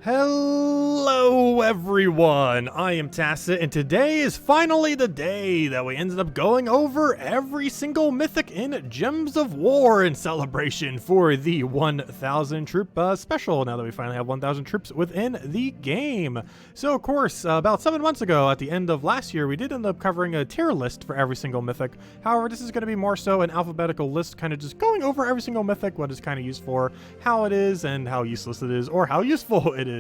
Hello everyone, I am Tacit, and today is finally the day that we ended up going over every single mythic in Gems of War in celebration for the 1,000 troop special, now that we finally have 1,000 troops within the game. So of course, about 7 months ago at the end of last year, we did end up covering a tier list for every single mythic. However, this is going to be more so an alphabetical list, kind of just going over every single mythic, what it's kind of used for, how it is, and how useless it is, or how useful it is.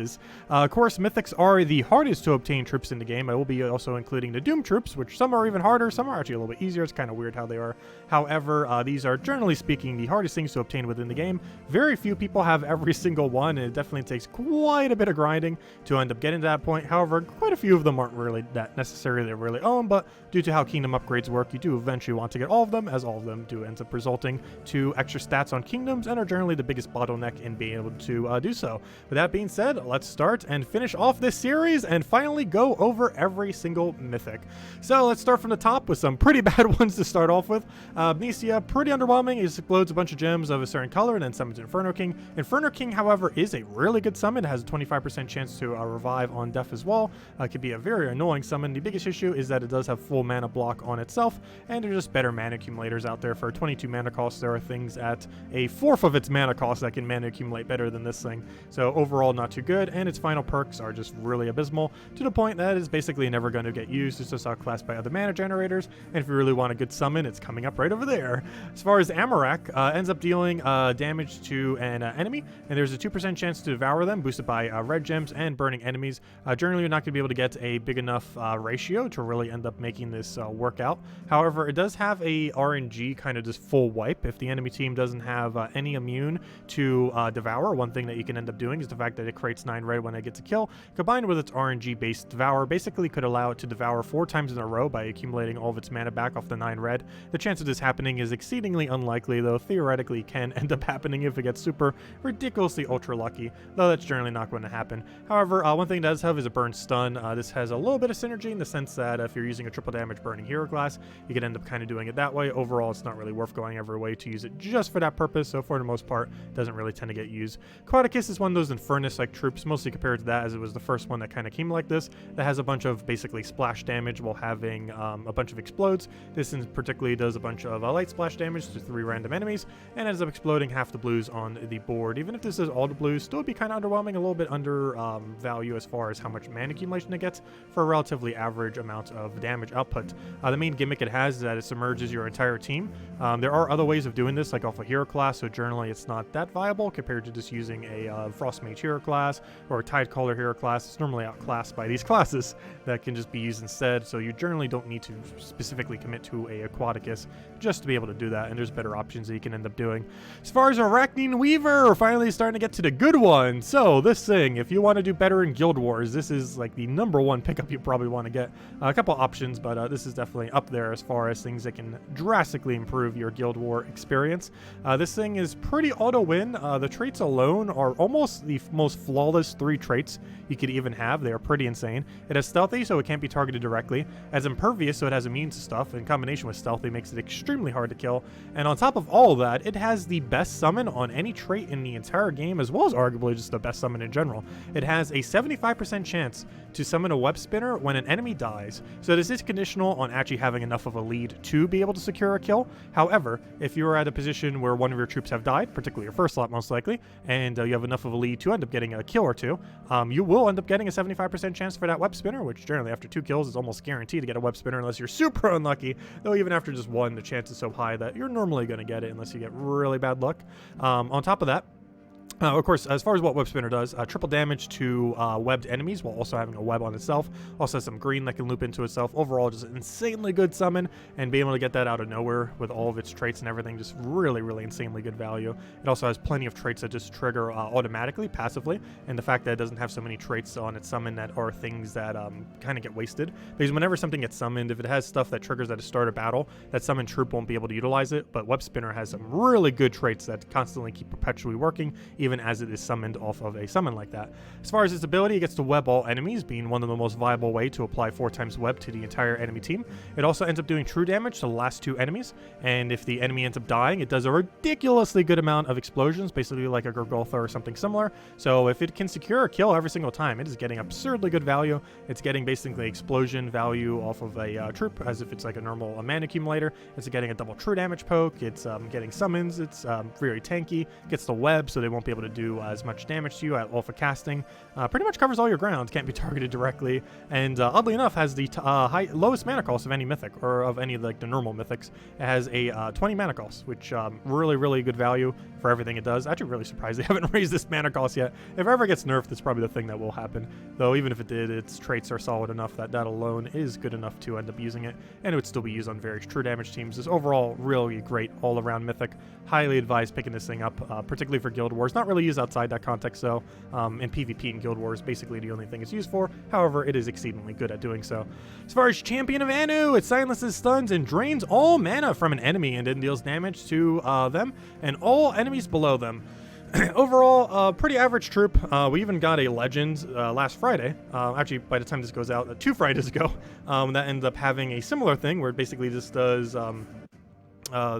Of course, mythics are the hardest to obtain troops in the game. I will be also including the Doom troops, which some are even harder, some are actually a little bit easier. It's kind of weird how they are. However, these are generally speaking the hardest things to obtain within the game. Very few people have every single one, and it definitely takes quite a bit of grinding to end up getting to that point. However, quite a few of them aren't really that necessarily really own, but due to how kingdom upgrades work, you do eventually want to get all of them, as all of them do ends up resulting to extra stats on kingdoms and are generally the biggest bottleneck in being able to do so. With that being said, let's start and finish off this series and finally go over every single mythic. So let's start from the top with some pretty bad ones to start off with. Mythic, pretty underwhelming. It explodes a bunch of gems of a certain color and then summons Inferno King. Inferno King, however, is a really good summon. It has a 25% chance to revive on death as well. It could be a very annoying summon. The biggest issue is that it does have full mana block on itself, and there's just better mana accumulators out there. For 22 mana cost, there are things at a fourth of its mana cost that can mana accumulate better than this thing. So overall, not too good, and its final perks are just really abysmal to the point that it's basically never going to get used. It's just outclassed by other mana generators, and if you really want a good summon, it's coming up right over there. As far as Amarak, ends up dealing damage to an enemy, and there's a 2% chance to devour them, boosted by red gems and burning enemies. Generally, you're not going to be able to get a big enough ratio to really end up making this work out. However, it does have a RNG kind of just full wipe. If the enemy team doesn't have any immune to devour, one thing that you can end up doing is the fact that it creates 9 red when it gets a kill, combined with its RNG based devour, basically could allow it to devour 4 times in a row by accumulating all of its mana back off the 9 red. The chance of this happening is exceedingly unlikely, though theoretically can end up happening if it gets super ridiculously ultra lucky, though that's generally not going to happen. However, one thing it does have is a burn stun. This has a little bit of synergy in the sense that if you're using a triple damage burning hero class, you can end up kind of doing it that way. Overall, it's not really worth going every way to use it just for that purpose, so for the most part, it doesn't really tend to get used. Quadicus is one of those Infernus like troops, mostly compared to that, as it was the first one that kind of came like this, that has a bunch of basically splash damage while having a bunch of explodes. This in particularly does a bunch of light splash damage to 3 random enemies and ends up exploding half the blues on the board. Even if this is all the blues, still would be kind of underwhelming, a little bit under value as far as how much mana accumulation it gets for a relatively average amount of damage output. The main gimmick it has is that it submerges your entire team. There are other ways of doing this, like off a hero class, so generally it's not that viable compared to just using a Frost Mage hero class or a Tidecaller hero class. It's normally outclassed by these classes that can just be used instead, so you generally don't need to specifically commit to a Aquaticus just to be able to do that, and there's better options that you can end up doing. As far as Arachnine Weaver, we're finally starting to get to the good one. So this thing, if you want to do better in Guild Wars, this is like the #1 pickup you probably want to get. A couple options, but this is definitely up there as far as things that can drastically improve your Guild War experience. This thing is pretty auto-win. The traits alone are almost the most flawless 3 traits you could even have. They are pretty insane. It has stealthy, so it can't be targeted directly. It has impervious, so it has immune to stuff. In combination with stealthy, makes it extremely hard to kill. And on top of all of that, it has the best summon on any trait in the entire game, as well as arguably just the best summon in general. It has a 75% chance to summon a web spinner when an enemy dies. So this is conditional on actually having enough of a lead to be able to secure a kill. However, if you are at a position where one of your troops have died, particularly your first slot most likely, and you have enough of a lead to end up getting a kill or 2, you will end up getting a 75% chance for that web spinner, which generally after 2 kills is almost guaranteed to get a web spinner unless you're super unlucky, though even after just 1, the chance is so high that you're normally going to get it unless you get really bad luck. On top of that, of course, as far as what Web Spinner does, triple damage to webbed enemies while also having a web on itself. Also has some green that can loop into itself. Overall, just an insanely good summon, and being able to get that out of nowhere with all of its traits and everything, just really, really insanely good value. It also has plenty of traits that just trigger automatically, passively, and the fact that it doesn't have so many traits on its summon that are things that kind of get wasted. Because whenever something gets summoned, if it has stuff that triggers at the start of battle, that summoned troop won't be able to utilize it, but Web Spinner has some really good traits that constantly keep perpetually working, even even as it is summoned off of a summon like that. As far as its ability, it gets to web all enemies, being one of the most viable way to apply 4 times web to the entire enemy team. It also ends up doing true damage to the last 2 enemies, and if the enemy ends up dying, it does a ridiculously good amount of explosions, basically like a Gorgotha or something similar. So if it can secure a kill every single time, it is getting absurdly good value. It's getting basically explosion value off of a troop, as if it's like a normal mana accumulator. It's getting a double true damage poke. It's getting summons. It's very tanky. Gets the web, so they won't be able to do as much damage to you at alpha casting. Pretty much covers all your ground. Can't be targeted directly, and oddly enough, has the lowest mana cost of any mythic, or of any of the normal mythics. It has a 20 mana cost, which really good value for everything it does. Actually, really surprised they haven't raised this mana cost yet. If it ever gets nerfed, that's probably the thing that will happen. Though even if it did, its traits are solid enough that that alone is good enough to end up using it, and it would still be used on various true damage teams. It's overall really great all-around mythic. Highly advised picking this thing up, particularly for Guild Wars. Not really used outside that context, though. In PvP and Guild Wars, basically the only thing it's used for. However, it is exceedingly good at doing so. As far as Champion of Anu, it silences, stuns, and drains all mana from an enemy and then deals damage to them and all enemies below them. Overall, pretty average troop. We even got a legend last Friday. Actually, by the time this goes out, 2 Fridays ago, that ended up having a similar thing where it basically just does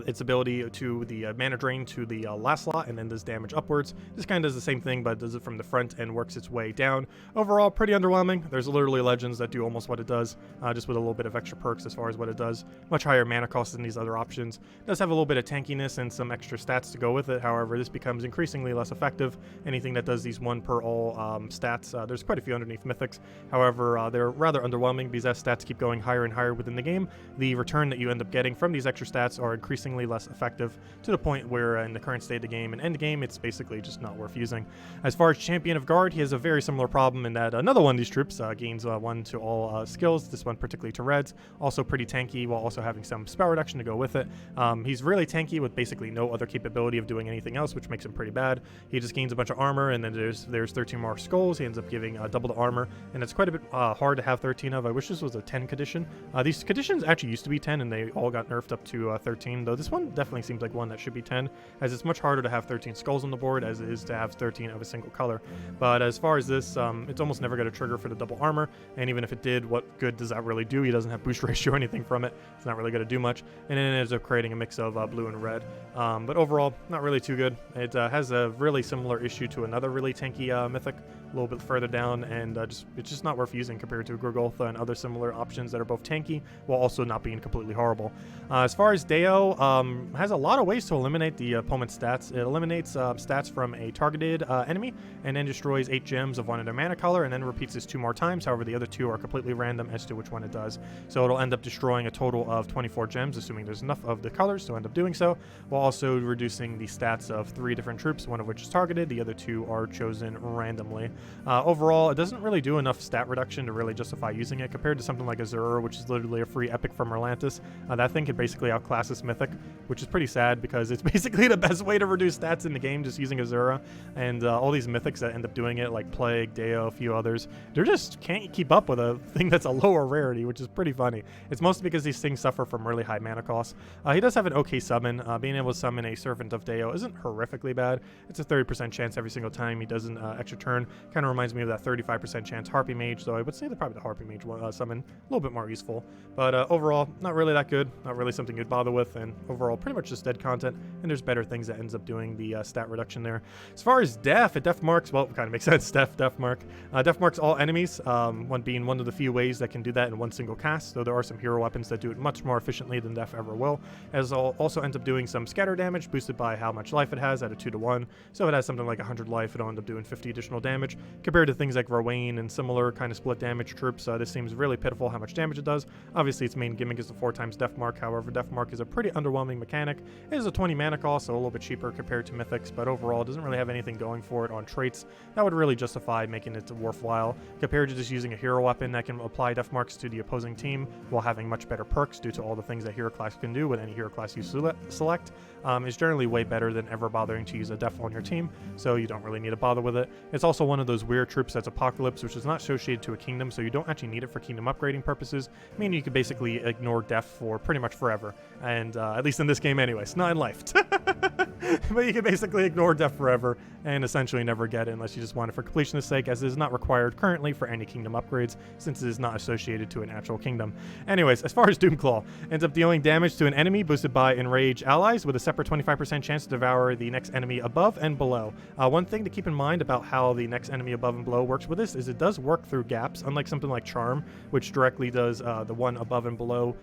its ability to the mana drain to the last slot, and then does damage upwards. This kind of does the same thing, but does it from the front and works its way down. Overall, pretty underwhelming. There's literally legends that do almost what it does, just with a little bit of extra perks as far as what it does. Much higher mana cost than these other options. It does have a little bit of tankiness and some extra stats to go with it. However, this becomes increasingly less effective. Anything that does these 1 per all stats, there's quite a few underneath mythics. However, they're rather underwhelming because as stats keep going higher and higher within the game, the return that you end up getting from these extra stats are increasingly less effective, to the point where in the current state of the game and end game, it's basically just not worth using. As far as Champion of Guard, he has a very similar problem in that another one of these troops gains 1 to all skills, this one particularly to reds. Also pretty tanky while also having some spell reduction to go with it. He's really tanky with basically no other capability of doing anything else, which makes him pretty bad. He just gains a bunch of armor, and then there's 13 more skulls. He ends up giving double the armor, and it's quite a bit hard to have 13 of. I wish this was a 10 condition. These conditions actually used to be 10, and they all got nerfed up to 13, though this one definitely seems like one that should be 10, as it's much harder to have 13 skulls on the board as it is to have 13 of a single color. But as far as this, it's almost never going to trigger for the double armor, and even if it did, what good does that really do? He doesn't have boost ratio or anything from it. It's not really going to do much, and then it ends up creating a mix of blue and red. But overall, not really too good. It has a really similar issue to another really tanky mythic a little bit further down, and it's just not worth using compared to Gorgotha and other similar options that are both tanky while also not being completely horrible. As far as Deo, has a lot of ways to eliminate the opponent's stats. It eliminates stats from a targeted enemy, and then destroys 8 gems of one of their mana color, and then repeats this 2 more times. However, the other 2 are completely random as to which one it does. So it'll end up destroying a total of 24 gems, assuming there's enough of the colors to end up doing so, while also reducing the stats of 3 different troops, one of which is targeted, the other 2 are chosen randomly. Overall, it doesn't really do enough stat reduction to really justify using it compared to something like Azura, which is literally a free epic from Erlantis. That thing can basically outclass this mythic, which is pretty sad because it's basically the best way to reduce stats in the game, just using Azura. And all these mythics that end up doing it, like Plague, Deo, a few others, they just can't keep up with a thing that's a lower rarity, which is pretty funny. It's mostly because these things suffer from really high mana costs. He does have an okay summon. Being able to summon a Servant of Deo isn't horrifically bad. It's a 30% chance every single time he does an extra turn. Kind of reminds me of that 35% chance Harpy Mage, though I would say that probably the Harpy Mage summon a little bit more useful. But overall, not really that good. Not really something you'd bother with, and overall, pretty much just dead content, and there's better things that ends up doing the stat reduction there. As far as Def, it Def marks, well, it kind of makes sense, Def mark. Def marks all enemies, one being one of the few ways that can do that in one single cast, though there are some hero weapons that do it much more efficiently than Def ever will, as it also ends up doing some scatter damage, boosted by how much life it has at a 2-to-1, so if it has something like 100 life, it'll end up doing 50 additional damage, compared to things like Rowain and similar kind of split damage troops. This seems really pitiful how much damage it does. Obviously, its main gimmick is the 4 times Def mark, however, Def mark is a pretty underwhelming mechanic. It is a 20 mana cost, so a little bit cheaper compared to Mythics, but overall, it doesn't really have anything going for it on traits that would really justify making it worthwhile, compared to just using a hero weapon that can apply Def marks to the opposing team while having much better perks due to all the things that hero class can do with any hero class you select. Is generally way better than ever bothering to use a Def on your team, so you don't really need to bother with it. It's also one of those weird troops that's Apocalypse, which is not associated to a kingdom, so you don't actually need it for kingdom upgrading purposes, meaning you could basically ignore Def for pretty much forever, and and at least in this game anyways, 9 life. But you can basically ignore death forever and essentially never get it unless you just want it for completion's sake, as it is not required currently for any kingdom upgrades since it is not associated to an actual kingdom. Anyways, as far as Doomclaw, ends up dealing damage to an enemy boosted by enraged allies with a separate 25% chance to devour the next enemy above and below. One thing to keep in mind about how the next enemy above and below works with this is it does work through gaps, unlike something like Charm, which directly does the one above and below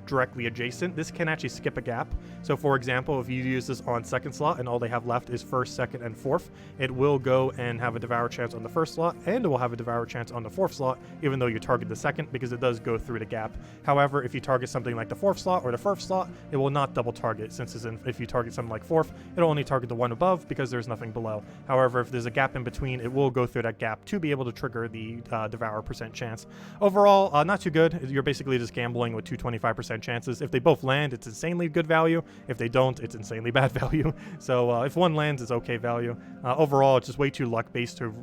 directly adjacent. This can actually skip a gap. So for example, if you use this on second slot and all they have left is first, second, and fourth, it will go and have a devour chance on the first slot, and it will have a devour chance on the fourth slot, even though you target the second, because it does go through the gap. However, if you target something like the fourth slot or the first slot, it will not double target, since if you target something like fourth, it'll only target the one above because there's nothing below. However, if there's a gap in between, it will go through that gap to be able to trigger the devour percent chance. Overall, not too good. You're basically just gambling with two 25% chances. If they both land, it's insanely good value. If they don't, it's insanely bad value. So if one lands, it's okay value. Overall, it's just way too luck-based to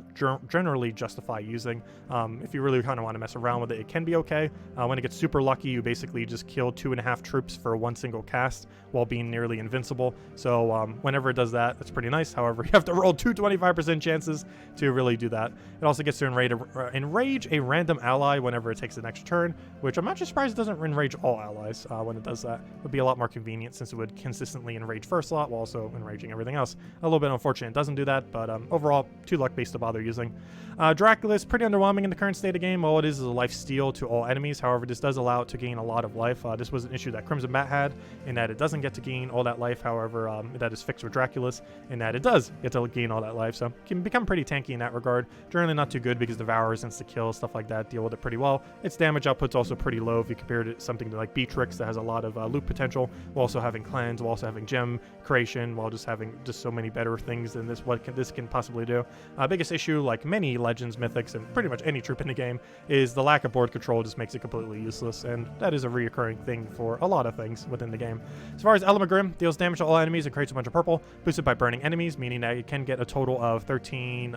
generally justify using. If you really kind of want to mess around with it, it can be okay. When it gets super lucky, you basically just kill 2.5 troops for one single cast while being nearly invincible. So whenever it does that, that's pretty nice. However, you have to roll two 25% chances to really do that. It also gets to enrage a random ally whenever it takes the next turn, which I'm actually surprised it doesn't enrage all allies when it does that. It would be a lot more convenient since it would consistently enrage first slot while also enraging everything else. A little bit unfortunate it doesn't do that, but overall, too luck-based to bother using. Dracula is pretty underwhelming in the current state of game. All it is a life steal to all enemies. However, this does allow it to gain a lot of life. This was an issue that Crimson Bat had, in that it doesn't get to gain all that life. However, that is fixed with Dracula's, in that it does get to gain all that life. So it can become pretty tanky in that regard. Generally not too good because Devourers, insta-kill, stuff like that deal with it pretty well. Its damage output's also pretty low if you compare it to something like Beatrix that has a lot of loot potential, while also having cleanse, while also having gem creation, while just having so many better things than this can possibly do. Biggest issue, like many Legends, Mythics, and pretty much any troop in the game, is the lack of board control just makes it completely useless, and that is a reoccurring thing for a lot of things within the game. As far as Elamagrim, deals damage to all enemies and creates a bunch of purple, boosted by burning enemies, meaning that it can get a total of 13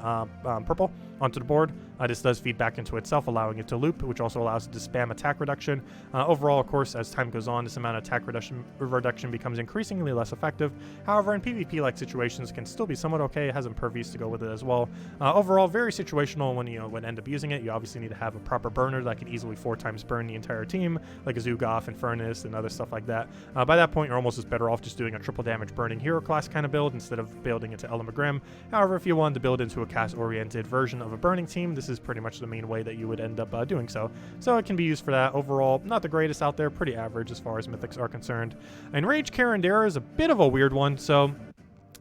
purple onto the board. This does feed back into itself, allowing it to loop, which also allows it to spam attack reduction. Overall, of course, as time goes on, this amount of attack reduction becomes increasingly less effective. However, in PvP-like situations, can still be somewhat okay. It has impervious to go with it as well. Overall, very situational when you end up using it. You obviously need to have a proper burner that can easily 4 times burn the entire team, like a Zugoff, Infernus, and other stuff like that. By that point, you're almost just better off just doing a triple damage burning hero class kind of build instead of building into Elamagrim. However, if you wanted to build into a cast-oriented version of a burning team, this is pretty much the main way that you would end up doing so. So it can be used for that. Overall, not the greatest out there, pretty average as far as Mythics are concerned. Enraged Carandera is a bit of a weird one, so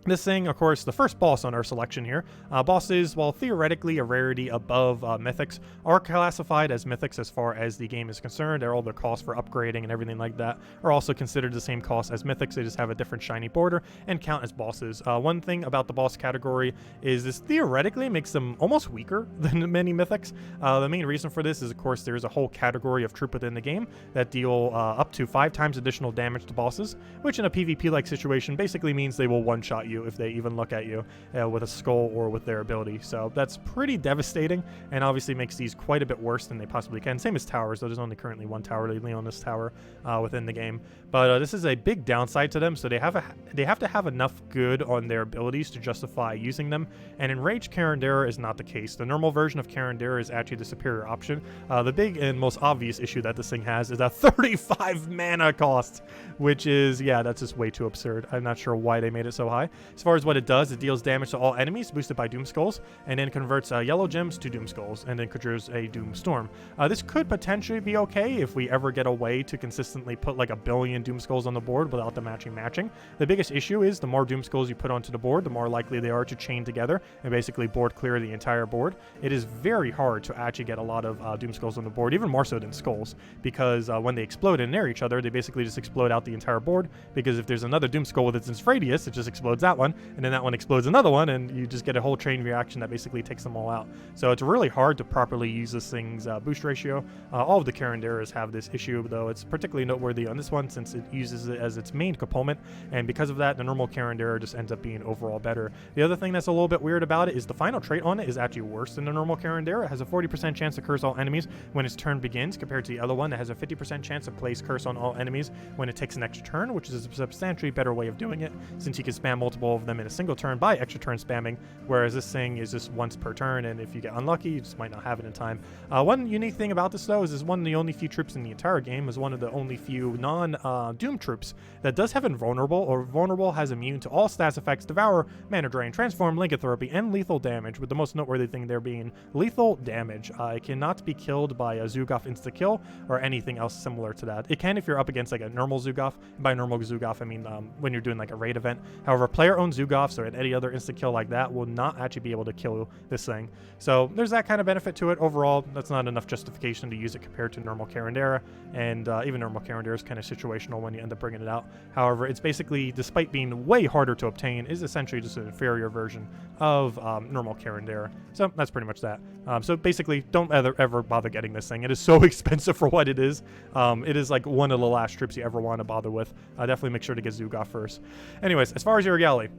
this thing, of course, the first boss on our selection here. Bosses, while theoretically a rarity above Mythics, are classified as Mythics as far as the game is concerned. All their costs for upgrading and everything like that are also considered the same cost as Mythics. They just have a different shiny border and count as bosses. One thing about the boss category is this theoretically makes them almost weaker than many Mythics. The main reason for this is, of course, there's a whole category of troop within the game that deal up to 5 times additional damage to bosses, which in a PvP-like situation basically means they will one-shot you if they even look at you with a skull or with their ability. So that's pretty devastating, and obviously makes these quite a bit worse than they possibly can. Same as towers, though there's only currently one tower, Leona's tower, within the game. But this is a big downside to them, so they have to have enough good on their abilities to justify using them, and Enraged Carandera is not the case. The normal version of Carandera is actually the superior option. The big and most obvious issue that this thing has is a 35 mana cost, which is, yeah, that's just way too absurd. I'm not sure why they made it so high. As far as what it does, it deals damage to all enemies, boosted by Doom Skulls, and then converts yellow gems to Doom Skulls, and then conjures a Doom Storm. This could potentially be okay if we ever get a way to consistently put like 1 billion Doom Skulls on the board without the matching. The biggest issue is the more Doom Skulls you put onto the board, the more likely they are to chain together and basically board clear the entire board. It is very hard to actually get a lot of Doom Skulls on the board, even more so than Skulls, because when they explode and near each other, they basically just explode out the entire board, because if there's another Doom Skull with its radius, it just explodes that one, and then that one explodes another one, and you just get a whole chain reaction that basically takes them all out. So it's really hard to properly use this thing's boost ratio. All of the Caranderas have this issue, though it's particularly noteworthy on this one since since it uses it as its main component, and because of that, the normal Carandera just ends up being overall better. The other thing that's a little bit weird about it is the final trait on it is actually worse than the normal Carandera. It has a 40% chance to curse all enemies when its turn begins, compared to the other one that has a 50% chance to place curse on all enemies when it takes an extra turn, which is a substantially better way of doing it, since you can spam multiple of them in a single turn by extra turn spamming, whereas this thing is just once per turn, and if you get unlucky, you just might not have it in time. One unique thing about this, though, is this one of the only few troops in the entire game, is one of the only few non-Doom troops that does have Invulnerable, or Vulnerable has immune to all stats effects, Devour, Mana Drain, Transform, Lycanthropy, and Lethal Damage, with the most noteworthy thing there being Lethal Damage. It cannot be killed by a Zugaf insta-kill or anything else similar to that. It can if you're up against like a normal Zugaf. By normal Zugaf, I mean when you're doing like a raid event. However, player-owned Zugafs or any other insta-kill like that will not actually be able to kill this thing. So there's that kind of benefit to it. Overall, that's not enough justification to use it compared to normal Carandera, and even normal Carandera is kind of situational when you end up bringing it out. However, it's basically, despite being way harder to obtain, is essentially just an inferior version of normal Carandera. So that's pretty much that. So basically, don't ever bother getting this thing. It is so expensive for what it is. It is like one of the last troops you ever want to bother with. Definitely make sure to get Zugaf first. Anyways, as far as your Galley,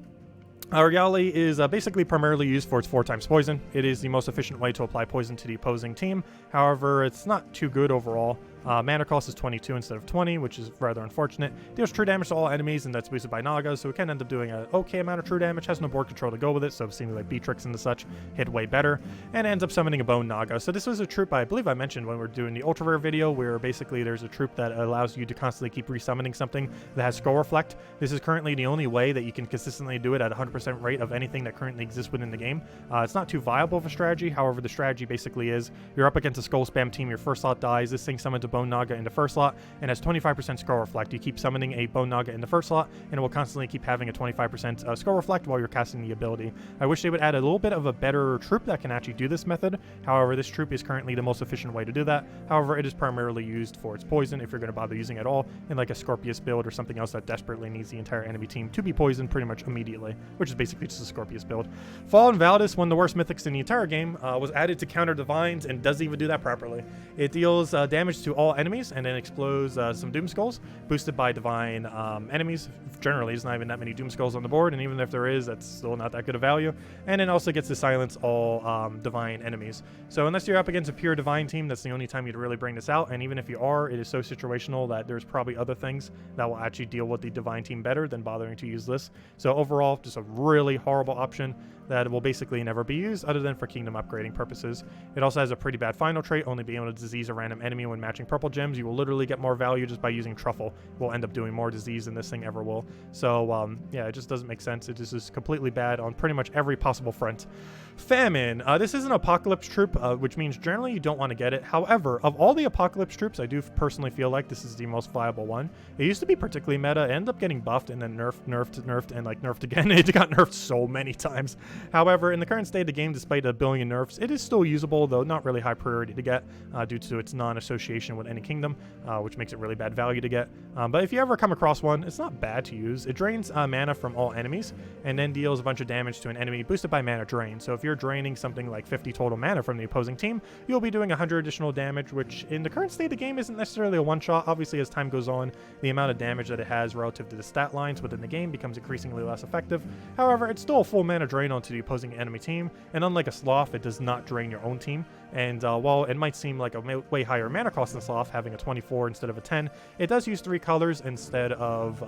our Galley is basically primarily used for its 4x poison. It is the most efficient way to apply poison to the opposing team. However, it's not too good overall. Mana cost is 22 instead of 20, which is rather unfortunate. Deals true damage to all enemies, and that's boosted by Nagas, so it can end up doing an okay amount of true damage. Has no board control to go with it, so seeming like Beatrix and the such hit way better, and ends up summoning a Bone Naga. So this was a troop I believe I mentioned when we were doing the Ultra Rare video, where basically there's a troop that allows you to constantly keep resummoning something that has Skull Reflect. This is currently the only way that you can consistently do it at 100% rate of anything that currently exists within the game. It's not too viable of a strategy. However, the strategy basically is you're up against a Skull Spam team, your first slot dies, this thing summons a Bone Naga in the first slot and has 25% Skull Reflect. You keep summoning a Bone Naga in the first slot, and it will constantly keep having a 25% Skull Reflect while you're casting the ability. I wish they would add a little bit of a better troop that can actually do this method. However, this troop is currently the most efficient way to do that. However, it is primarily used for its poison, if you're going to bother using it at all, in like a Scorpius build or something else that desperately needs the entire enemy team to be poisoned pretty much immediately, which is basically just a Scorpius build. Fallen Valdis, one of the worst mythics in the entire game, was added to counter Divines and doesn't even do that properly. It deals damage to all enemies and then explodes some Doom Skulls, boosted by Divine enemies. Generally, there's not even that many Doom Skulls on the board, and even if there is, that's still not that good of value. And it also gets to silence all Divine enemies. So unless you're up against a pure Divine team, that's the only time you'd really bring this out, and even if you are, it is so situational that there's probably other things that will actually deal with the Divine team better than bothering to use this. So overall, just a really horrible option that will basically never be used other than for kingdom upgrading purposes. It also has a pretty bad final trait, only being able to disease a random enemy when matching purple gems. You will literally get more value just by using Truffle. Will end up doing more disease than this thing ever will. So yeah, it just doesn't make sense. It just is completely bad on pretty much every possible front. Famine. This is an Apocalypse troop, which means generally you don't want to get it. However, of all the Apocalypse troops, I do personally feel like this is the most viable one. It used to be particularly meta, it ended up getting buffed and then nerfed, and like nerfed again. It got nerfed so many times. However, in the current state of the game, despite a billion nerfs, it is still usable, though not really high priority to get due to its non-association with any kingdom, which makes it really bad value to get. But if you ever come across one, it's not bad to use. It drains mana from all enemies and then deals a bunch of damage to an enemy boosted by mana drain. So if you're draining something like 50 total mana from the opposing team, you'll be doing 100 additional damage, which in the current state of the game isn't necessarily a one-shot. Obviously, as time goes on, the amount of damage that it has relative to the stat lines within the game becomes increasingly less effective. However, it's still a full mana drain onto the opposing enemy team, and unlike a Sloth, it does not drain your own team. And while it might seem like a way higher mana cost than Sloth, having a 24 instead of a 10, it does use 3 colors instead of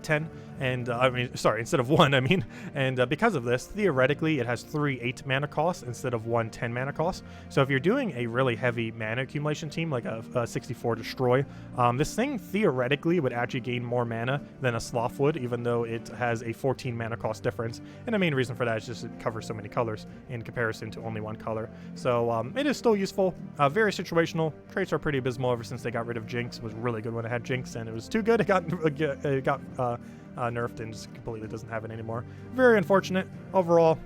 10, and instead of 1, and because of this, theoretically, it has 3 8 mana costs instead of 1 10 mana cost. So if you're doing a really heavy mana accumulation team, like a 64 Destroy, this thing theoretically would actually gain more mana than a Sloth would, even though it has a 14 mana cost difference. And the main reason for that is just it covers so many colors in comparison to only 1 color. So it is still useful, very situational. Traits are pretty abysmal ever since they got rid of Jinx. It was really good when it had Jinx, and it was too good. It got nerfed and just completely doesn't have it anymore. Very unfortunate. Overall,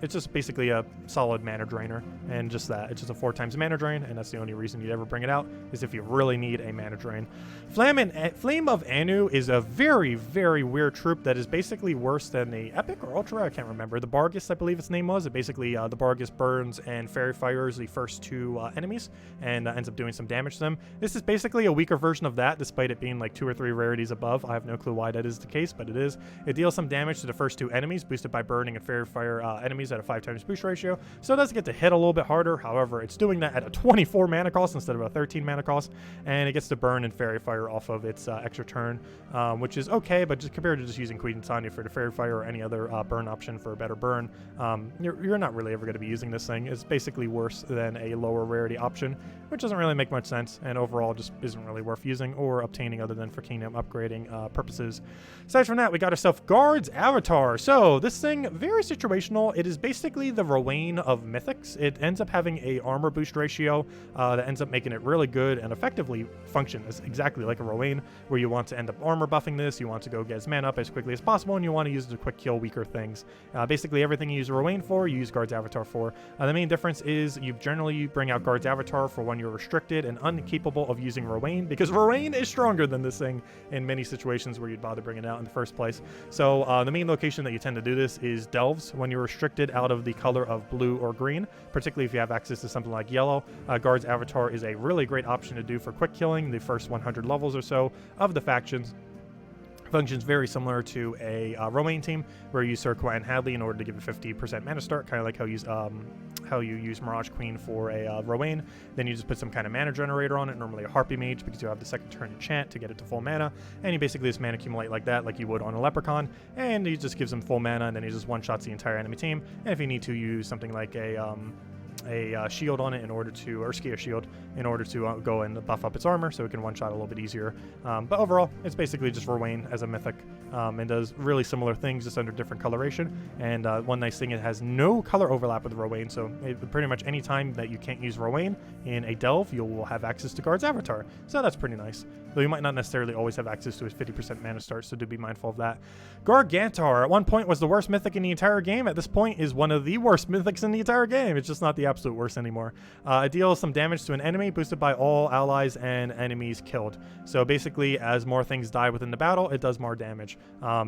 it's just basically a solid mana drainer, and just that. It's just a 4 times mana drain, and that's the only reason you'd ever bring it out, is if you really need a mana drain. Flame of Anu is a very, very weird troop that is basically worse than the Epic or Ultra, I can't remember. The Bargus, I believe its name was. It basically, the Bargus burns and Fairy fires the first 2 enemies, and ends up doing some damage to them. This is basically a weaker version of that, despite it being like 2 or 3 rarities above. I have no clue why that is the case, but it is. It deals some damage to the first 2 enemies, boosted by burning and Fairy fire enemies at a 5 times boost ratio, so it does get to hit a little bit harder. However, it's doing that at a 24 mana cost instead of a 13 mana cost, and it gets to burn and Fairy fire off of its extra turn, which is okay, but just compared to just using Queen Tanya for the Fairy fire or any other burn option for a better burn, you're not really ever going to be using this thing. It's basically worse than a lower rarity option, which doesn't really make much sense, and overall just isn't really worth using or obtaining other than for kingdom upgrading purposes. Aside from that, we got ourselves Guard's Avatar. So this thing, very situational. It is basically the Rowan of Mythics. It ends up having a armor boost ratio that ends up making it really good and effectively function as exactly like a Rowan, where you want to end up armor buffing this, you want to go get his mana up as quickly as possible, and you want to use it to quick kill weaker things. Basically everything you use a Rowan for, you use Guard's Avatar for. The main difference is you generally bring out Guard's Avatar for when you're restricted and incapable of using Rowan, because Rowan is stronger than this thing in many situations where you'd bother bringing it out in the first place. So the main location that you tend to do this is Delves, when you're restricted out of the color of blue or green, particularly if you have access to something like yellow. Guard's Avatar is a really great option to do for quick killing the first 100 levels or so of the factions. Functions very similar to a Rowan team, where you use Sir Quentin Hadley in order to give it 50% mana start, kind of like how you use Mirage Queen for a Rowan. Then you just put some kind of mana generator on it, normally a Harpy Mage, because you have the second turn to chant to get it to full mana, and you basically just mana accumulate like that, like you would on a Leprechaun, and you just gives them full mana, and then he just one-shots the entire enemy team. And if you need to use something like a shield on it in order to, or ski a shield in order to go and buff up its armor so it can one-shot a little bit easier. But overall, it's basically just Rowan as a mythic, and does really similar things, just under different coloration. And one nice thing, it has no color overlap with Rowan, so pretty much any time that you can't use Rowan in a delve, you will have access to Guard's Avatar. So that's pretty nice. Though you might not necessarily always have access to his 50% mana start, so do be mindful of that. Gargantar, at one point, was the worst mythic in the entire game. At this point, is one of the worst mythics in the entire game. It's just not the absolute worst anymore. It deals some damage to an enemy, boosted by all allies and enemies killed. So basically, as more things die within the battle, it does more damage.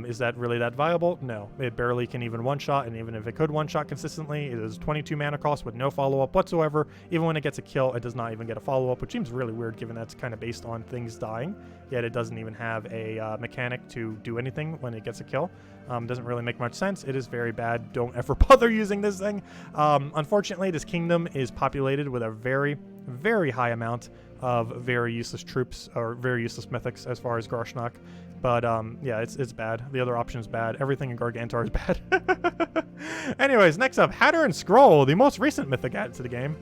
Is that really that viable? No. It barely can even one-shot, and even if it could one-shot consistently, it is 22 mana cost with no follow-up whatsoever. Even when it gets a kill, it does not even get a follow-up, which seems really weird given that's kind of based on things dying, yet it doesn't even have a mechanic to do anything when it gets a kill. Doesn't really make much sense. It is very bad. Don't ever bother using this thing. Unfortunately, this kingdom is populated with a very, very high amount of very useless troops, or very useless mythics as far as Garshnok. But yeah, it's bad. The other option is bad. Everything in Gargantar is bad. Anyways, next up, Hatter and Scroll, the most recent mythic added to the game,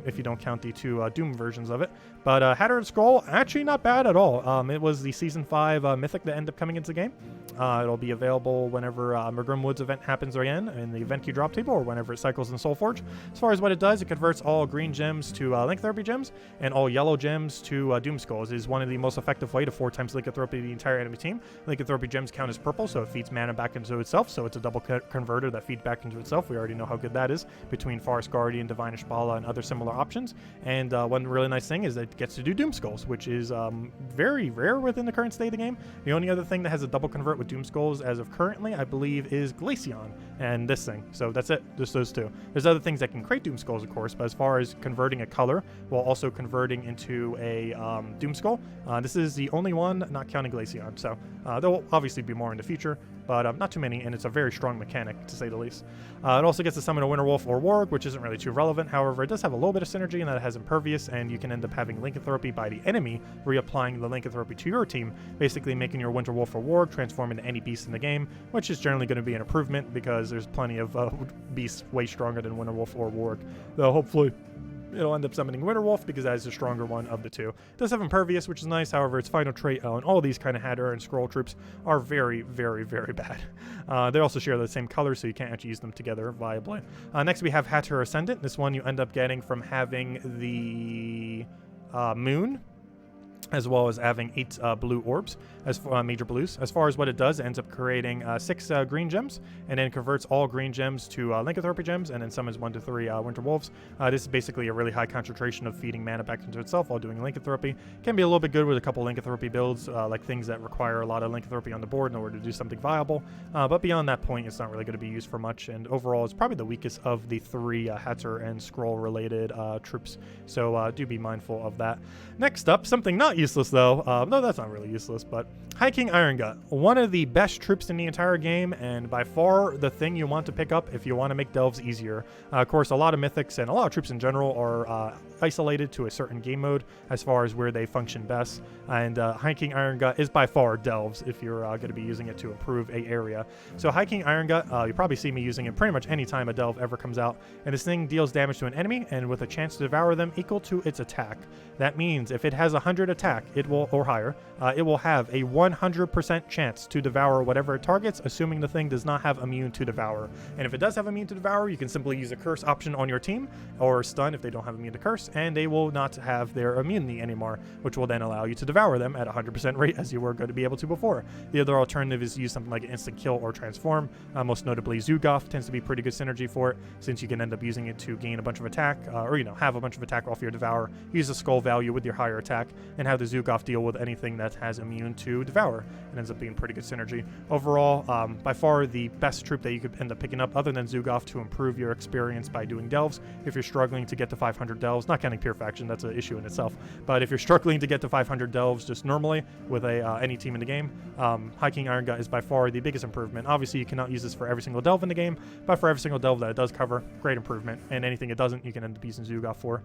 if you don't count the 2 Doom versions of it. But Hatter and Scroll, actually not bad at all. It was the Season 5 mythic that ended up coming into the game. It'll be available whenever Grimwood's event happens again in the event key drop table, or whenever it cycles in Soulforge. As far as what it does, it converts all green gems to Lycanthropy gems, and all yellow gems to Doom Skulls. It is one of the most effective way to 4 times Lycanthropy the entire enemy team. Lycanthropy gems count as purple, so it feeds mana back into itself, so it's a double converter that feeds back into itself. We already know how good that is between Forest Guardian, Divine Ishbala, and other similar options. And one really nice thing is that it gets to do Doom Skulls, which is very rare within the current state of the game. The only other thing that has a double convert with Doom Skulls as of currently, I believe, is Glaceon and this thing. So that's it, just those 2. There's other things that can create Doom Skulls, of course, but as far as converting a color while also converting into a Doom Skull, this is the only one, not counting Glaceon. So there will obviously be more in the future, but not too many, and it's a very strong mechanic, to say the least. It also gets to summon a Winterwolf or Warg, which isn't really too relevant. However, it does have a little bit of synergy in that it has Impervious, and you can end up having Lycanthropy by the enemy, reapplying the Lycanthropy to your team, basically making your Winterwolf or Warg transform into any beast in the game, which is generally going to be an improvement, because there's plenty of beasts way stronger than Winterwolf or Warg. Though hopefully it'll end up summoning Winterwolf, because that is the stronger one of the 2. It does have Impervious, which is nice. However, its final trait on all these kind of Hatter and Scroll troops are very, very, very bad. They also share the same color, so you can't actually use them together viably. Next, we have Hatter Ascendant. This one you end up getting from having the Moon, as well as having 8 blue orbs. as for major blues. As far as what it does, it ends up creating 6 green gems, and then converts all green gems to lycanthropy gems, and then summons 1 to 3 winter wolves. This is basically a really high concentration of feeding mana back into itself while doing lycanthropy. Can be a little bit good with a couple lycanthropy builds, like things that require a lot of lycanthropy on the board in order to do something viable. But beyond that point, it's not really going to be used for much, and overall, it's probably the weakest of the 3 Hatter and Scroll related troops. So do be mindful of that. Next up, something not useless though. No, that's not really useless, but High King Iron Gut, one of the best troops in the entire game, and by far the thing you want to pick up if you want to make delves easier. Of course, a lot of mythics and a lot of troops in general are isolated to a certain game mode as far as where they function best, and High King Iron Gut is by far delves if you're going to be using it to improve a area. So High King Iron Gut, you probably see me using it pretty much any time a delve ever comes out, and this thing deals damage to an enemy and with a chance to devour them equal to its attack. That means if it has 100 attack, it will, or higher, it will have a 100% chance to devour whatever it targets, assuming the thing does not have immune to devour. And if it does have immune to devour, you can simply use a curse option on your team, or stun if they don't have immune to curse, and they will not have their immunity anymore, which will then allow you to devour them at 100% rate as you were going to be able to before. The other alternative is to use something like an instant kill or transform. Most notably, Zugoff tends to be pretty good synergy for it, since you can end up using it to gain a bunch of attack, or have a bunch of attack off your devour, use the skull value with your higher attack, and have the Zugoff deal with anything that has immune to devour. It ends up being pretty good synergy. Overall, by far the best troop that you could end up picking up other than Zugoff to improve your experience by doing delves. If you're struggling to get to 500 delves, not counting Pure Faction, that's an issue in itself, but if you're struggling to get to 500 delves just normally with any team in the game, High King Iron Gut is by far the biggest improvement. Obviously, you cannot use this for every single delve in the game, but for every single delve that it does cover, great improvement, and anything it doesn't, you can end up using Zugoff for.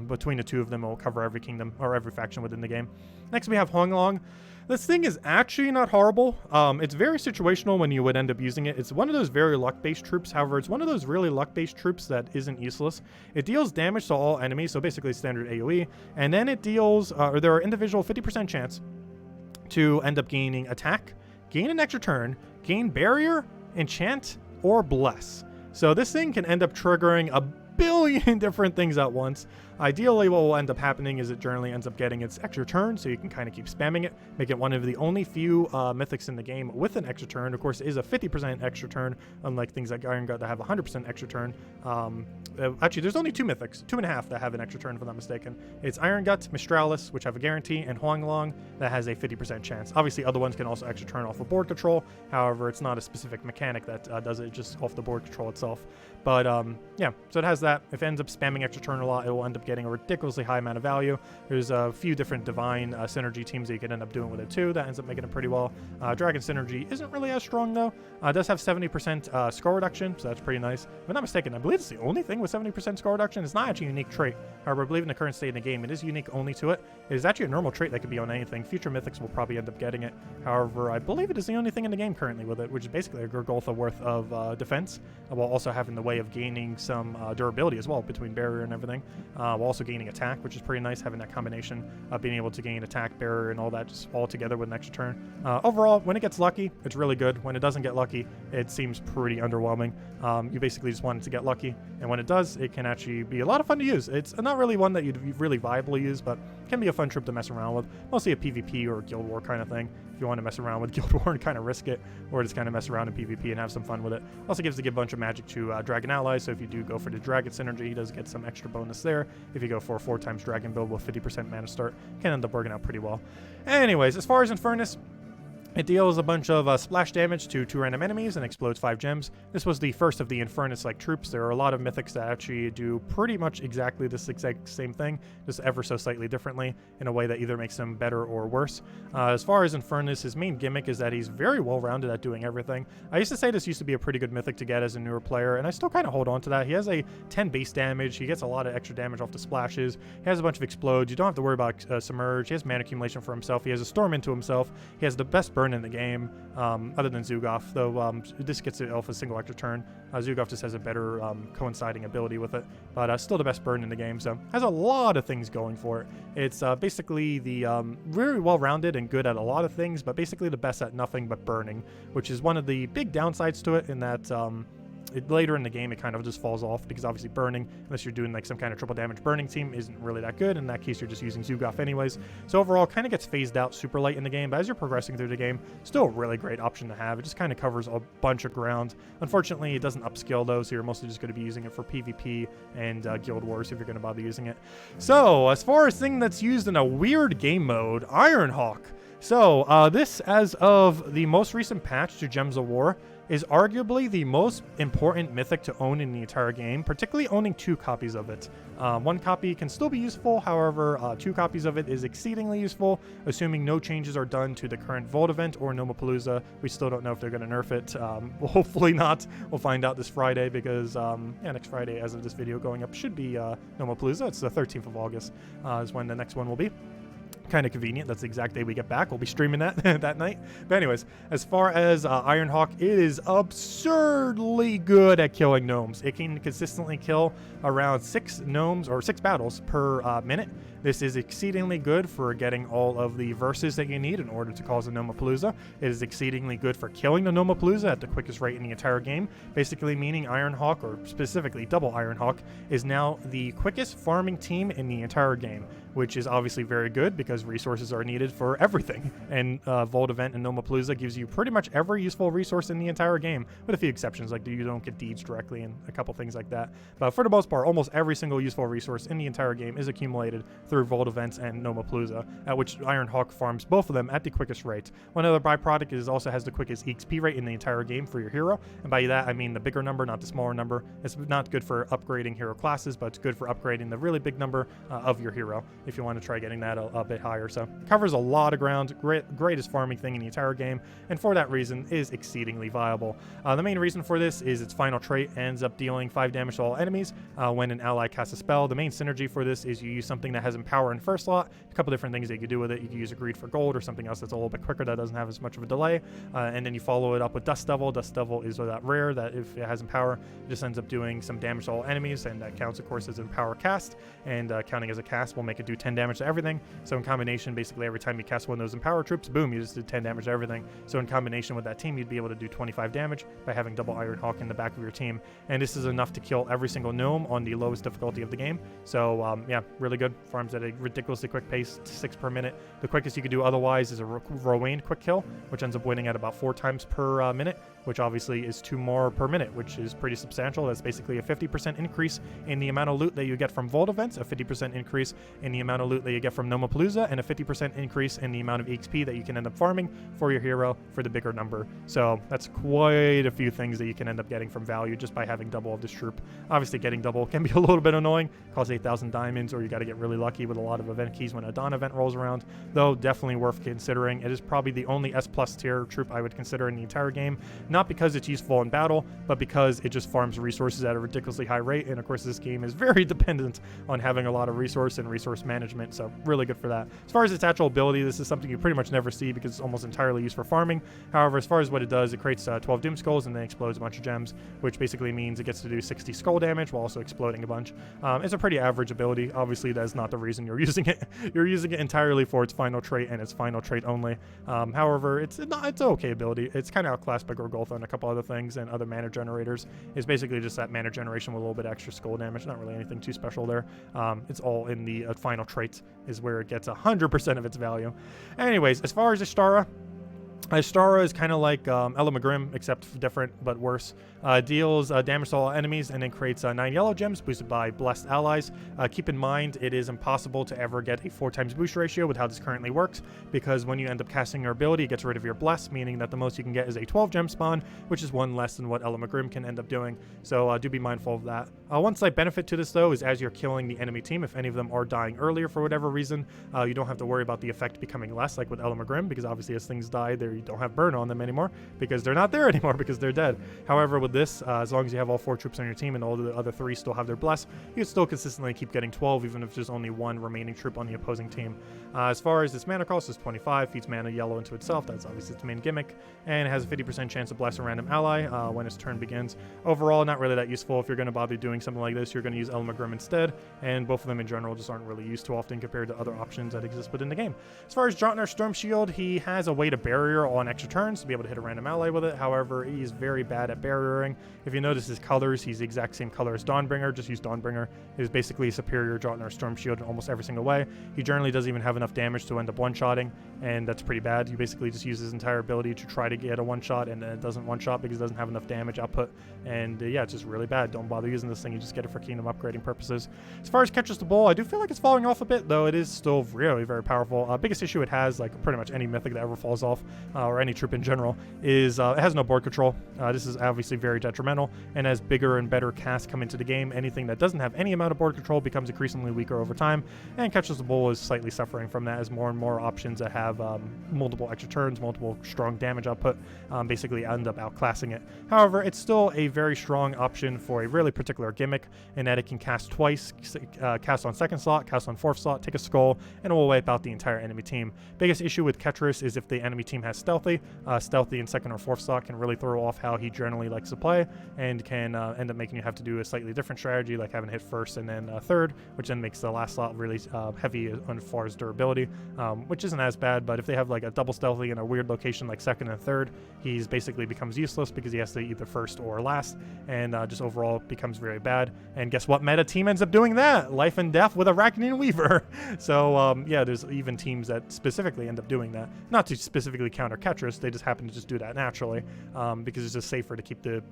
Between the two of them, it will cover every kingdom or every faction within the game. Next, we have Honglong. This thing is actually not horrible. It's very situational when you would end up using it. It's one of those very luck-based troops. However, it's one of those really luck-based troops that isn't useless. It deals damage to all enemies, so basically standard AoE, and then it deals, or there are individual 50% chance to end up gaining attack, gain an extra turn, gain barrier, enchant, or bless. So this thing can end up triggering a billion different things at once. Ideally, what will end up happening is it generally ends up getting its extra turn, so you can kind of keep spamming it, make it one of the only few mythics in the game with an extra turn. Of course, it is a 50% extra turn, unlike things like Iron Gut that have 100% extra turn. Actually, there's only 2 mythics, 2.5 that have an extra turn, if I'm not mistaken. It's Iron Gut, Mistralis, which have a guarantee, and Honglong that has a 50% chance. Obviously, other ones can also extra turn off of board control. However, it's not a specific mechanic that does it, just off the board control itself. But yeah, so it has that. If it ends up spamming extra turn a lot, it will end up getting a ridiculously high amount of value. There's a few different divine synergy teams that you can end up doing with it too. That ends up making it pretty well. Dragon synergy isn't really as strong though. It does have 70% score reduction, so that's pretty nice. If I'm not mistaken, I believe it's the only thing with 70% score reduction. It's not actually a unique trait. However, I believe in the current state of the game, it is unique only to it. It is actually a normal trait that could be on anything. Future mythics will probably end up getting it. However, I believe it is the only thing in the game currently with it, which is basically a Gurgoltha worth of defense, while also having the way of gaining some durability as well between barrier and everything, while also gaining attack, which is pretty nice, having that combination of being able to gain attack, barrier, and all that just all together with an extra turn. Overall, when it gets lucky, it's really good. When it doesn't get lucky, it seems pretty underwhelming. You basically just want it to get lucky, and when it does, it can actually be a lot of fun to use. It's not really one that you'd really viably use, but can be a fun troop to mess around with. Mostly a PvP or Guild War kind of thing. If you want to mess around with Guild War and kind of risk it, or just kind of mess around in PvP and have some fun with it. Also gives a bunch of magic to Dragon allies, so if you do go for the Dragon synergy, he does get some extra bonus there. If you go for a 4x Dragon build with 50% mana start, can end up working out pretty well. Anyways, as far as Infernus, it deals a bunch of splash damage to 2 random enemies and explodes 5 gems. This was the first of the Infernus-like troops. There are a lot of mythics that actually do pretty much exactly this exact same thing, just ever so slightly differently, in a way that either makes them better or worse. As far as Infernus, his main gimmick is that he's very well-rounded at doing everything. I used to say this used to be a pretty good mythic to get as a newer player, and I still kind of hold on to that. He has a 10 base damage. He gets a lot of extra damage off the splashes. He has a bunch of explodes. You don't have to worry about submerge. He has mana accumulation for himself. He has a storm into himself. He has the best burn in the game, other than Zugoff, though this gets it off a single extra turn. Zugoff just has a better coinciding ability with it, but still the best burn in the game, so has a lot of things going for it. It's basically the very well-rounded and good at a lot of things, but basically the best at nothing but burning, which is one of the big downsides to it, in that later in the game, it kind of just falls off because obviously burning, unless you're doing like some kind of triple damage burning team, isn't really that good. In that case, you're just using Zugaf anyways. So overall, kind of gets phased out super late in the game, but as you're progressing through the game, still a really great option to have. It just kind of covers a bunch of ground. Unfortunately, it doesn't upskill though, so you're mostly just going to be using it for PvP and Guild Wars if you're going to bother using it. So as far as thing that's used in a weird game mode, Ironhawk. So this, as of the most recent patch to Gems of War, is arguably the most important mythic to own in the entire game, particularly owning 2 copies of it. 1 copy can still be useful, however, 2 copies of it is exceedingly useful, assuming no changes are done to the current Vault event or Nomapalooza. We still don't know if they're going to nerf it. Well, hopefully not. We'll find out this Friday because, yeah, next Friday, as of this video going up, should be Nomapalooza. It's the 13th of August is when the next one will be. Kind of convenient. That's the exact day we get back. We'll be streaming that that night. But anyways, as far as Ironhawk, it is absurdly good at killing gnomes. It can consistently kill around 6 gnomes or 6 battles per minute. This is exceedingly good for getting all of the verses that you need in order to cause a Nomapalooza. It is exceedingly good for killing the Nomapalooza at the quickest rate in the entire game, basically meaning Ironhawk, or specifically double Ironhawk, is now the quickest farming team in the entire game, which is obviously very good because resources are needed for everything. And Vault event and Nomapalooza gives you pretty much every useful resource in the entire game, with a few exceptions, like you don't get deeds directly and a couple things like that. But for the most part, almost every single useful resource in the entire game is accumulated through Vault events and Nomapalooza, at which Ironhawk farms both of them at the quickest rate. One other byproduct is also has the quickest XP rate in the entire game for your hero, and by that I mean the bigger number, not the smaller number. It's not good for upgrading hero classes, but it's good for upgrading the really big number of your hero if you want to try getting that a bit higher. So covers a lot of ground, greatest farming thing in the entire game, and for that reason is exceedingly viable. The main reason for this is its final trait ends up dealing 5 damage to all enemies when an ally casts a spell. The main synergy for this is you use something that has Empower in first slot, a couple different things that you can do with it. You can use a Greed for Gold or something else that's a little bit quicker that doesn't have as much of a delay, and then you follow it up with Dust Devil. Dust Devil is that rare that if it has Empower, it just ends up doing some damage to all enemies, and that counts of course as an Empower cast, and counting as a cast will make it do 10 damage to everything. So in combination, basically every time you cast one of those Empower troops, boom, you just did 10 damage to everything. So in combination with that team, you'd be able to do 25 damage by having double Ironhawk in the back of your team, and this is enough to kill every single gnome on the lowest difficulty of the game. So yeah, really good. Farms at a ridiculously quick pace, 6 per minute. The quickest you could do otherwise is a Rowan quick kill, which ends up winning at about 4 times per minute, which obviously is 2 more per minute, which is pretty substantial. That's basically a 50% increase in the amount of loot that you get from Vault events, a 50% increase in the amount of loot that you get from Nomapalooza, and a 50% increase in the amount of XP that you can end up farming for your hero for the bigger number. So that's quite a few things that you can end up getting from value just by having double of this troop. Obviously getting double can be a little bit annoying, costs 8,000 diamonds, or you got to get really lucky with a lot of event keys when a Dawn event rolls around, though definitely worth considering. It is probably the only S+ tier troop I would consider in the entire game, not because it's useful in battle, but because it just farms resources at a ridiculously high rate, and of course this game is very dependent on having a lot of resource and resource management, so really good for that. As far as its actual ability, this is something you pretty much never see because it's almost entirely used for farming. However, as far as what it does, it creates 12 Doom Skulls and then explodes a bunch of gems, which basically means it gets to do 60 skull damage while also exploding a bunch. It's a pretty average ability. Obviously, that's not the reason you're using it. You're using it entirely for its final trait and its final trait only. However, it's an okay ability. It's kind of outclassed by Gorgoltha and a couple other things and other mana generators. It's basically just that mana generation with a little bit extra skull damage. Not really anything too special there. It's all in the final traits is where it gets 100% of its value. Anyways, as far as Stara, Stara is kind of like Elamagrim, except different but worse. Deals damage to all enemies and then creates 9 yellow gems boosted by blessed allies. Keep in mind, it is impossible to ever get a 4 times boost ratio with how this currently works, because when you end up casting your ability, it gets rid of your bless, meaning that the most you can get is a 12 gem spawn, which is 1 less than what Elamagrim can end up doing. So do be mindful of that. One slight benefit to this, though, is as you're killing the enemy team, if any of them are dying earlier for whatever reason, you don't have to worry about the effect becoming less, like with Elamagrim, because obviously as things die, you don't have burn on them anymore because they're not there anymore because they're dead. However, with this, as long as you have all 4 troops on your team and all the other 3 still have their bless, you can still consistently keep getting 12 even if there's only 1 remaining troop on the opposing team. As far as this mana cost is 25, feeds mana yellow into itself. That's obviously its main gimmick, and it has a 50% chance to bless a random ally when its turn begins. Overall, not really that useful if you're going to bother doing doing something like this, you're going to use Elmagrim instead, and both of them in general just aren't really used too often compared to other options that exist within the game. As far as Jotnar Storm Shield, he has a way to barrier on extra turns to be able to hit a random ally with it. However, he's very bad at barriering. If you notice his colors, he's the exact same color as Dawnbringer, just use Dawnbringer. He's basically a superior Jotnar Storm Shield in almost every single way. He generally doesn't even have enough damage to end up one-shotting, and that's pretty bad. You basically just use his entire ability to try to get a one-shot, and then it doesn't one-shot because it doesn't have enough damage output, and yeah, it's just really bad. Don't bother using this thing, you just get it for kingdom upgrading purposes. As far as Ketris the Bull, I do feel like it's falling off a bit, though it is still really very powerful. Biggest issue it has, like pretty much any mythic that ever falls off, or any troop in general, is it has no board control. This is obviously very detrimental, and as bigger and better casts come into the game, anything that doesn't have any amount of board control becomes increasingly weaker over time, and Ketris the Bull is slightly suffering from that as more and more options that have multiple extra turns, multiple strong damage output, basically end up outclassing it. However, it's still a very strong option for a really particular gimmick in that it can cast twice, cast on second slot, cast on fourth slot, take a skull, and it will wipe out the entire enemy team. Biggest issue with Ketris is if the enemy team has stealthy. Stealthy in second or fourth slot can really throw off how he generally likes to play, and can end up making you have to do a slightly different strategy, like having hit first and then third, which then makes the last slot really heavy as far as durability, which isn't as bad. But if they have like a double stealthy in a weird location like second and third, he's basically becomes useless because he has to either first or last, and just overall becomes very bad. And guess what meta team ends up doing that? Life and Death with Arachnian Weaver. So yeah, there's even teams that specifically end up doing that, not to specifically counter Ketris, they just happen to just do that naturally, because it's just safer to keep the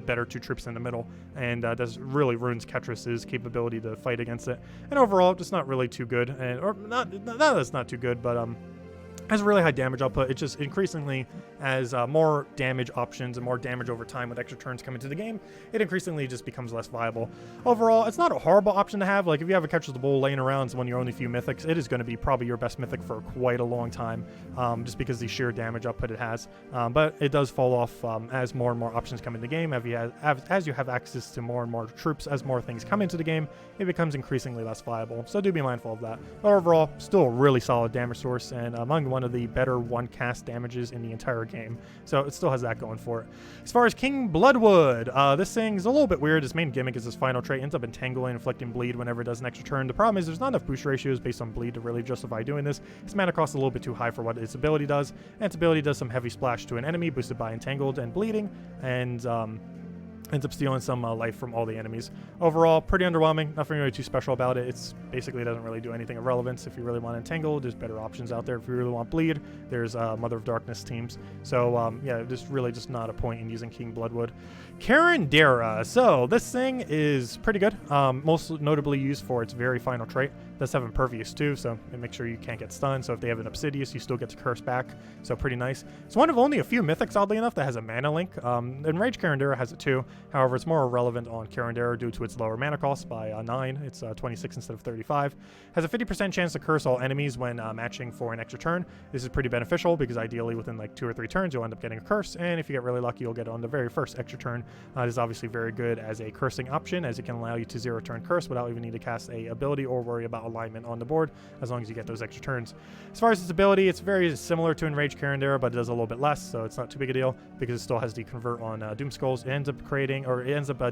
better two troops in the middle, and that really ruins Ketris's capability to fight against it. And overall, just not really too good, and or not that's not too good, but has really high damage output. It just increasingly, as more damage options and more damage over time with extra turns come into the game, it increasingly just becomes less viable. Overall, it's not a horrible option to have. Like, if you have a Ketris the Bull laying around as one of your only few mythics, it is going to be probably your best mythic for quite a long time, just because the sheer damage output it has. But it does fall off as more and more options come into the game. As you have access to more and more troops, as more things come into the game, it becomes increasingly less viable. So do be mindful of that. But overall, still a really solid damage source, and among one of the better one cast damages in the entire game. So it still has that going for it. As far as King Bloodwood, this thing's a little bit weird. His main gimmick is his final trait ends up entangling and inflicting bleed whenever it does an extra turn. The problem is there's not enough boost ratios based on bleed to really justify doing this. His mana cost is a little bit too high for what its ability does, and its ability does some heavy splash to an enemy boosted by entangled and bleeding, and ends up stealing some life from all the enemies. Overall, pretty underwhelming. Nothing really too special about it. It's basically doesn't really do anything of relevance. If you really want Entangle, there's better options out there. If you really want Bleed, there's Mother of Darkness teams. So yeah, just really just not a point in using King Bloodwood. Carindera. So this thing is pretty good. Most notably used for its very final trait. It does have Impervious too, so it makes sure you can't get stunned. So if they have an Obsidius, you still get to curse back. So pretty nice. It's one of only a few mythics, oddly enough, that has a mana link. Enraged Carindera has it too. However, it's more relevant on Carindera due to its lower mana cost by 9. It's 26 instead of 35. Has a 50% chance to curse all enemies when matching for an extra turn. This is pretty beneficial because ideally within like 2 or 3 turns you'll end up getting a curse, and if you get really lucky you'll get it on the very first extra turn. It is obviously very good as a cursing option, as it can allow you to 0-turn curse without even needing to cast a ability or worry about alignment on the board, as long as you get those extra turns. As far as its ability, it's very similar to Enraged Carindera, but it does a little bit less, so it's not too big a deal because it still has the convert on Doom Skulls. It ends up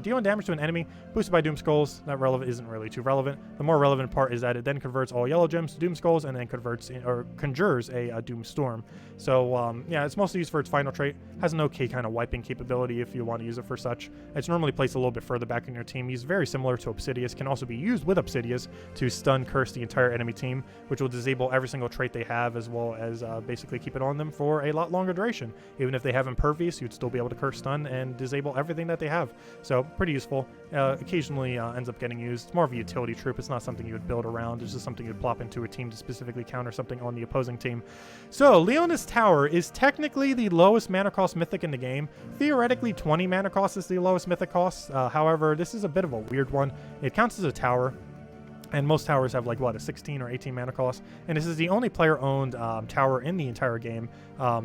dealing damage to an enemy boosted by Doom Skulls. That isn't really too relevant. The more relevant part is that it then converts all yellow gems to Doom Skulls and then conjures a Doom Storm. So yeah, it's mostly used for its final trait. Has an okay kind of wiping capability if you want to use it for such. It's normally placed a little bit further back in your team. He's very similar to Obsidius. Can also be used with Obsidius to stun curse the entire enemy team, which will disable every single trait they have, as well as basically keep it on them for a lot longer duration. Even if they have Impervious, you'd still be able to curse stun and disable everything that they have. So pretty useful. Occasionally ends up getting used. It's more of a utility troop. It's not something you would build around. It's just something you'd plop into a team to specifically counter something on the opposing team. So Leona's Tower is technically the lowest mana cost mythic in the game. Theoretically, 20 mana cost is the lowest mythic cost. However, this is a bit of a weird one. It counts as a tower. And most towers have like what, a 16 or 18 mana cost, and this is the only player-owned tower in the entire game.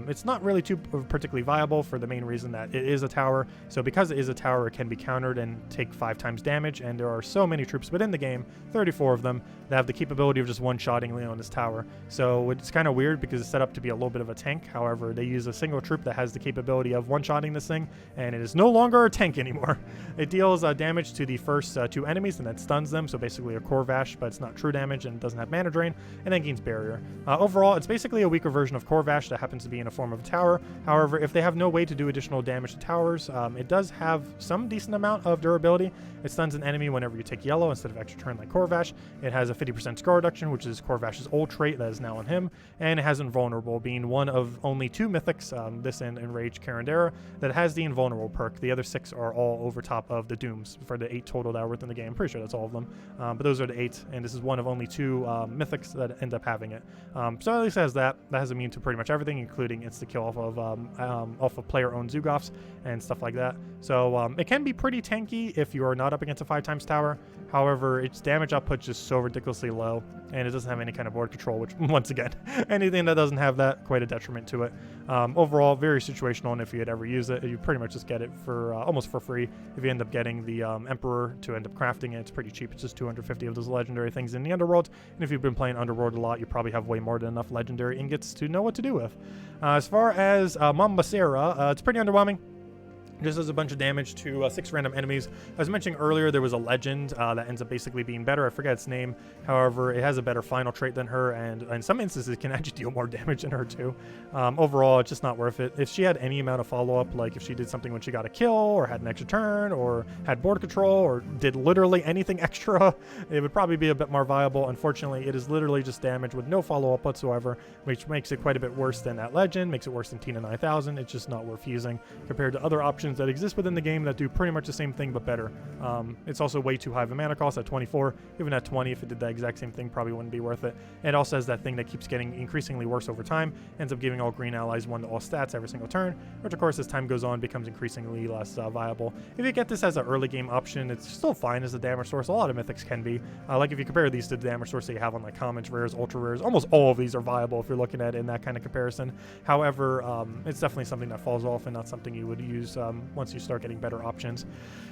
It's not really too particularly viable for the main reason that it is a tower. So because it is a tower, it can be countered and take 5 times damage, and there are so many troops within the game, 34 of them, that have the capability of just one-shotting Leona's tower. So it's kind of weird because it's set up to be a little bit of a tank. However, they use a single troop that has the capability of one-shotting this thing, and it is no longer a tank anymore. It deals damage to the first 2 enemies, and that stuns them, so basically a core Vash, but it's not true damage and doesn't have mana drain, and then gains barrier. Overall, it's basically a weaker version of core Vash that happens to be in a form of a tower. However, if they have no way to do additional damage to towers, it does have some decent amount of durability. It stuns an enemy whenever you take yellow instead of extra turn like core Vash. It has a 50% score reduction, which is core Vash's old trait that is now on him, and it has invulnerable, being one of only 2 mythics, this and Enraged Carandera, that has the invulnerable perk. The other 6 are all over top of the dooms for the 8 total that are within the game. I'm pretty sure that's all of them, but those are the 8, and this is one of only 2 mythics that end up having it. So at least it has that. That has immune to pretty much everything, including insta-kill off of player-owned Zugoffs and stuff like that. So it can be pretty tanky if you are not up against a 5 times tower. However, its damage output is just so ridiculously low, and it doesn't have any kind of board control, which, once again, anything that doesn't have that, quite a detriment to it. Overall, very situational, and if you had ever used it, you pretty much just get it for almost for free. If you end up getting the Emperor to end up crafting it, it's pretty cheap. It's just 250 of those legendary things in the Underworld, and if you've been playing Underworld a lot, you probably have way more than enough legendary ingots to know what to do with. As far as Mambasara, it's pretty underwhelming. Just does a bunch of damage to 6 random enemies. As mentioned earlier, there was a legend that ends up basically being better. I forget its name. However, it has a better final trait than her, and in some instances, it can actually deal more damage than her too. Overall, it's just not worth it. If she had any amount of follow-up, like if she did something when she got a kill, or had an extra turn, or had board control, or did literally anything extra, it would probably be a bit more viable. Unfortunately, it is literally just damage with no follow-up whatsoever, which makes it quite a bit worse than that legend, makes it worse than Tina 9000. It's just not worth using compared to other options that exist within the game that do pretty much the same thing but better. It's also way too high of a mana cost at 24. Even at 20, if it did the exact same thing, probably wouldn't be worth it. It also has that thing that keeps getting increasingly worse over time, ends up giving all green allies 1 to all stats every single turn, which of course as time goes on becomes increasingly less viable. If you get this as an early game option, it's still fine as a damage source. A lot of mythics can be. Like if you compare these to the damage source that you have on like commons, rares, ultra rares, almost all of these are viable if you're looking at it in that kind of comparison. However, it's definitely something that falls off and not something you would use once you start getting better options.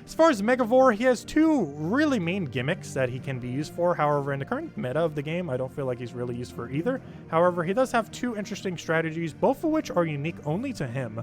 As far as Megavor, he has 2 really main gimmicks that he can be used for. However, in the current meta of the game, I don't feel like he's really used for either. However, he does have 2 interesting strategies, both of which are unique only to him.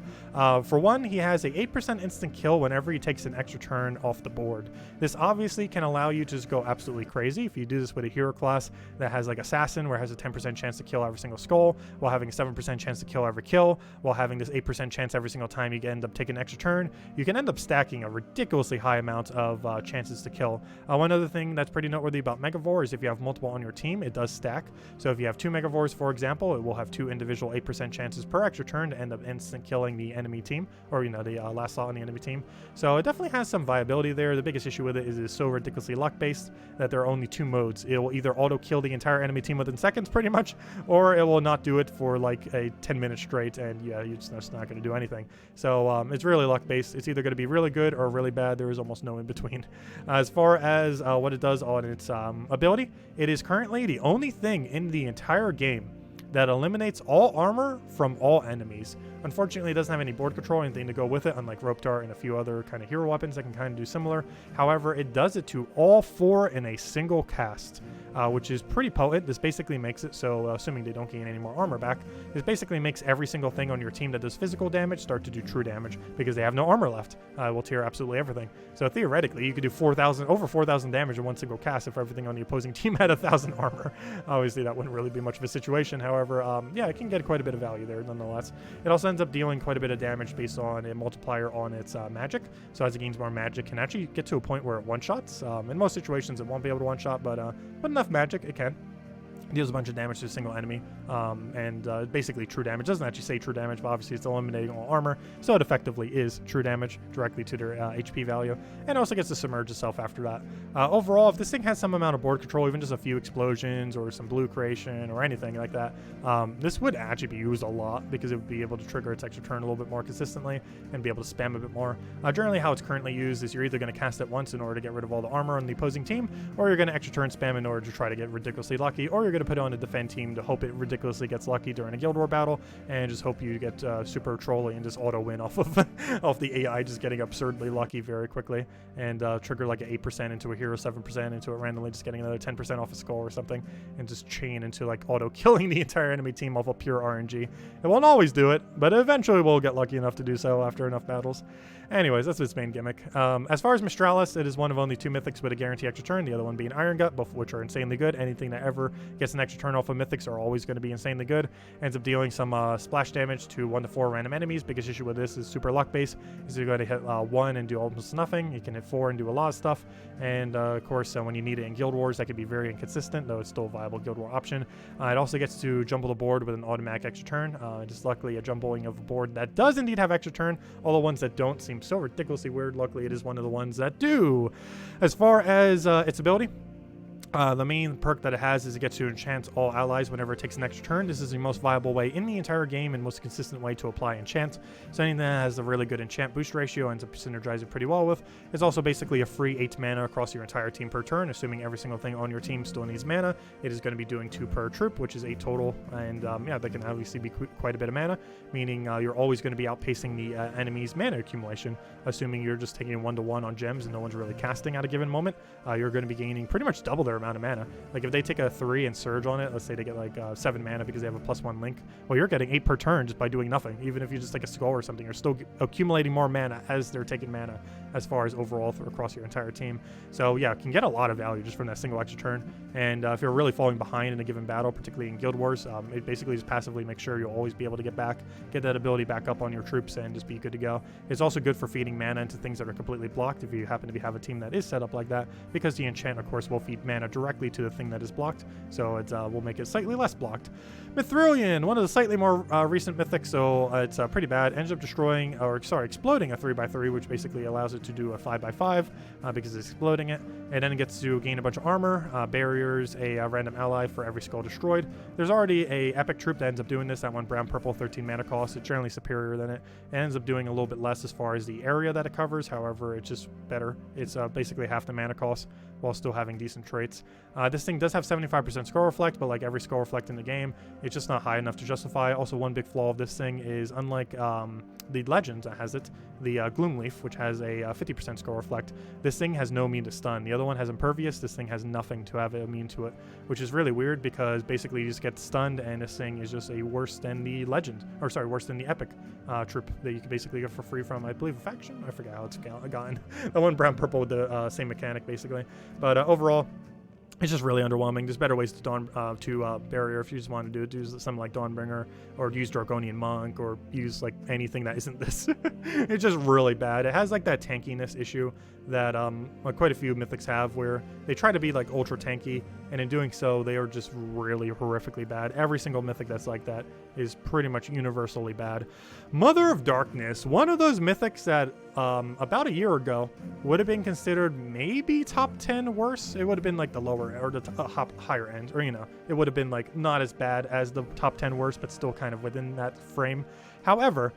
For one, he has a 8% instant kill whenever he takes an extra turn off the board. This obviously can allow you to just go absolutely crazy if you do this with a hero class that has like Assassin, where it has a 10% chance to kill every single skull, while having a 7% chance to kill every kill, while having this 8% chance every single time you end up taking an extra turn. You can end up stacking a ridiculously high amount of chances to kill. One other thing that's pretty noteworthy about Megavor is if you have multiple on your team, it does stack. So if you have 2 Megavors, for example, it will have 2 individual 8% chances per extra turn to end up instant killing the enemy team, or the last slot on the enemy team. So it definitely has some viability there. The biggest issue with it is it's so ridiculously luck-based that there are only 2 modes. It will either auto-kill the entire enemy team within seconds, pretty much, or it will not do it for like a 10 minutes straight, and yeah, you're just not going to do anything. So it's really luck-based. It's either going to be really good or really bad. There is almost no in between. As far as what it does on its ability, it is currently the only thing in the entire game that eliminates all armor from all enemies. Unfortunately, it doesn't have any board control or anything to go with it, unlike Rope Dart and a few other kind of hero weapons that can kind of do similar. However, it does it to all 4 in a single cast, which is pretty potent. This basically makes it so, assuming they don't gain any more armor back, this basically makes every single thing on your team that does physical damage start to do true damage because they have no armor left. It will tear absolutely everything. So theoretically, you could do over 4,000 damage in one single cast if everything on the opposing team had 1,000 armor. Obviously, that wouldn't really be much of a situation. However, yeah, it can get quite a bit of value there nonetheless. It also ends up dealing quite a bit of damage based on a multiplier on its magic. So as it gains more magic, it can actually get to a point where it one-shots. In most situations, it won't be able to one-shot, but with enough magic, it can. deals a bunch of damage to a single enemy, and basically true damage. Doesn't actually say true damage, but obviously it's eliminating all armor, so it effectively is true damage directly to their HP value, and also gets to submerge itself after that. Overall, if this thing has some amount of board control, even just a few explosions or some blue creation or anything like that, this would actually be used a lot because it would be able to trigger its extra turn a little bit more consistently and be able to spam a bit more. Generally, how it's currently used is you're either going to cast it once in order to get rid of all the armor on the opposing team, or you're going to extra turn spam in order to try to get ridiculously lucky, or you're going to put it on a defend team to hope it ridiculously gets lucky during a Guild War battle and just hope you get super trolly and just auto win off of off the AI just getting absurdly lucky very quickly and trigger like an 8% into a hero, 7% into it randomly, just getting another 10% off a skull or something, and just chain into like auto killing the entire enemy team off of pure RNG. It won't always do it, but eventually we'll get lucky enough to do so after enough battles. Anyways, that's its main gimmick. As far as Mistralis, it is one of only 2 mythics with a guarantee extra turn, the other one being Iron Gut, both of which are insanely good. Anything that ever gets an extra turn off of mythics are always going to be insanely good. Ends up dealing some splash damage to 1 to 4 random enemies. Biggest issue with this is super luck base, is you're going to hit 1 and do almost nothing. You can hit 4 and do a lot of stuff, and of course when you need it in Guild Wars, that can be very inconsistent, though it's still a viable Guild War option. It also gets to jumble the board with an automatic extra turn. Just luckily a jumbling of a board that does indeed have extra turn. All the ones that don't seem so ridiculously weird. Luckily it is one of the ones that do. As far as its ability, the main perk that it has is it gets to enchant all allies whenever it takes an extra turn. This is the most viable way in the entire game and most consistent way to apply enchant. So anything that has a really good enchant boost ratio ends up synergizing pretty well with. It's also basically a free 8 mana across your entire team per turn, assuming every single thing on your team still needs mana. It is going to be doing 2 per troop, which is 8 total, and yeah, that can obviously be quite a bit of mana, meaning you're always going to be outpacing the enemy's mana accumulation, assuming you're just taking 1-to-1 on gems and no one's really casting at a given moment. You're going to be gaining pretty much double their amount of mana. Like if they take a 3 and surge on it, let's say they get like 7 mana because they have a +1 link, well, you're getting 8 per turn just by doing nothing. Even if you just take a skull or something, you're still accumulating more mana as they're taking mana as far as overall across your entire team. So yeah, can get a lot of value just from that single extra turn. And if you're really falling behind in a given battle, particularly in Guild Wars, it basically just passively makes sure you'll always be able to get that ability back up on your troops and just be good to go. It's also good for feeding mana into things that are completely blocked if you happen to have a team that is set up like that, because the enchant, of course, will feed mana directly to the thing that is blocked, so it will make it slightly less blocked. Mithrillion, one of the slightly more recent mythics, so it's pretty bad. Ends up exploding a 3/3, which basically allows it to do a 5/5 because it's exploding it, and then it gets to gain a bunch of armor, barriers, a random ally for every skull destroyed. There's already a epic troop that ends up doing this, that one brown purple, 13 mana cost. It's generally superior than it. It ends up doing a little bit less as far as the area that it covers, however it's just better. It's basically half the mana cost while still having decent traits. This thing does have 75% skull reflect, but like every skull reflect in the game, it's just not high enough to justify. Also, one big flaw of this thing is, unlike the legend that has it, the Gloomleaf, which has a 50% skull reflect, this thing has no immune to stun. The other one has impervious. This thing has nothing to have immune to it, which is really weird because basically you just get stunned, and this thing is just worse than the legend, or sorry, worse than the epic troop that you can basically get for free from, I believe, a faction. I forget how it's gotten. The one brown purple with the same mechanic basically, but overall, it's just really underwhelming. There's better ways to barrier if you just want to do something like Dawnbringer, or use Draconian Monk, or use like anything that isn't this. It's just really bad. It has like that tankiness issue that like quite a few mythics have, where they try to be like ultra tanky, and in doing so they are just really horrifically bad. Every single mythic that's like that is pretty much universally bad. Mother of Darkness, one of those mythics that about a year ago would have been considered maybe top 10 worse. It would have been like the lower or the higher end, or it would have been like not as bad as the top 10 worst, but still kind of within that frame. However,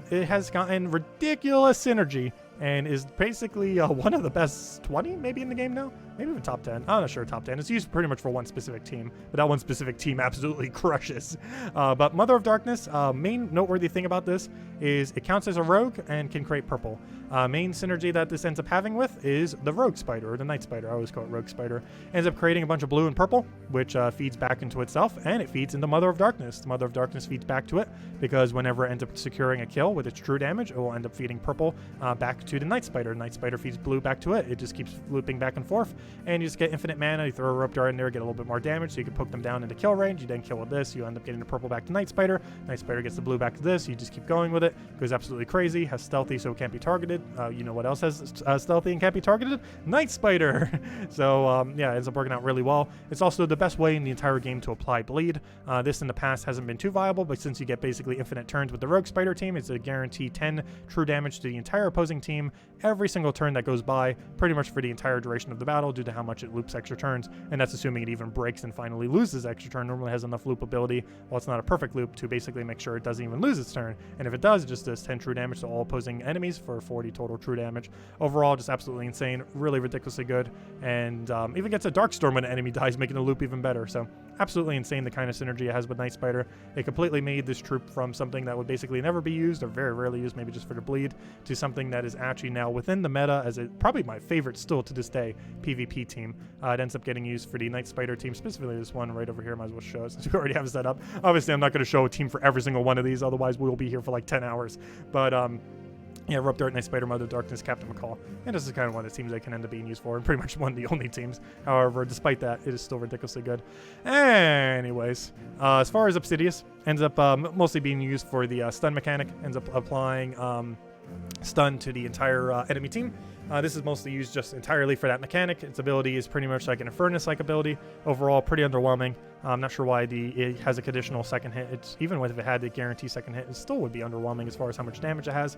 it has gotten ridiculous synergy and is basically one of the best 20 maybe in the game now, maybe even top 10. I'm not sure top 10. It's used pretty much for one specific team, but that one specific team absolutely crushes. But Mother of Darkness, main noteworthy thing about this is it counts as a rogue and can create purple. Main synergy that this ends up having with is the rogue spider, or the night spider. I always call it rogue spider. Ends up creating a bunch of blue and purple, which feeds back into itself, and it feeds into Mother of Darkness. The Mother of Darkness feeds back to it because whenever it ends up securing a kill with its true damage, it will end up feeding purple back to the night spider. Night spider feeds blue back to it. It just keeps looping back and forth. and you just get infinite mana. You throw a rope dart in there, get a little bit more damage, so you can poke them down into kill range. You then kill with this, you end up getting the purple back to Night Spider. Night Spider gets the blue back to this. You just keep going with it. Goes absolutely crazy. Has stealthy, so it can't be targeted. You know what else has stealthy and can't be targeted? Night Spider. So yeah, it ends up working out really well. It's also the best way in the entire game to apply bleed. This in the past hasn't been too viable, but since you get basically infinite turns with the Rogue Spider team, it's a guaranteed 10 true damage to the entire opposing team every single turn that goes by, pretty much for the entire duration of the battle due to how much it loops extra turns, and that's assuming it even breaks and finally loses extra turn. Normally has enough loop ability, well, it's not a perfect loop, to basically make sure it doesn't even lose its turn, and if it does, it just does 10 true damage to all opposing enemies for 40 total true damage. Overall, just absolutely insane, really ridiculously good, and even gets a Darkstorm when an enemy dies, making the loop even better. So absolutely insane the kind of synergy it has with Night Spider. It completely made this troop from something that would basically never be used, or very rarely used, maybe just for the bleed, to something that is actually now within the meta as probably my favorite still to this day PvP team. It ends up getting used for the Night Spider team, specifically this one right over here. Might as well show since we already have it set up. Obviously, I'm not going to show a team for every single one of these, otherwise we'll be here for like 10 hours. But yeah, Rope Dart, Night Spider, Mother Darkness, Captain McCall. And this is kind of one of the teams that can end up being used for, and pretty much one of the only teams. However, despite that, it is still ridiculously good. Anyways, as far as Obsidius, ends up mostly being used for the stun mechanic, ends up applying stun to the entire enemy team. This is mostly used just entirely for that mechanic. Its ability is pretty much like an Infernus-like ability. Overall, pretty underwhelming. I'm not sure why it has a conditional second hit. It's even if it had the guarantee second hit, it still would be underwhelming as far as how much damage it has.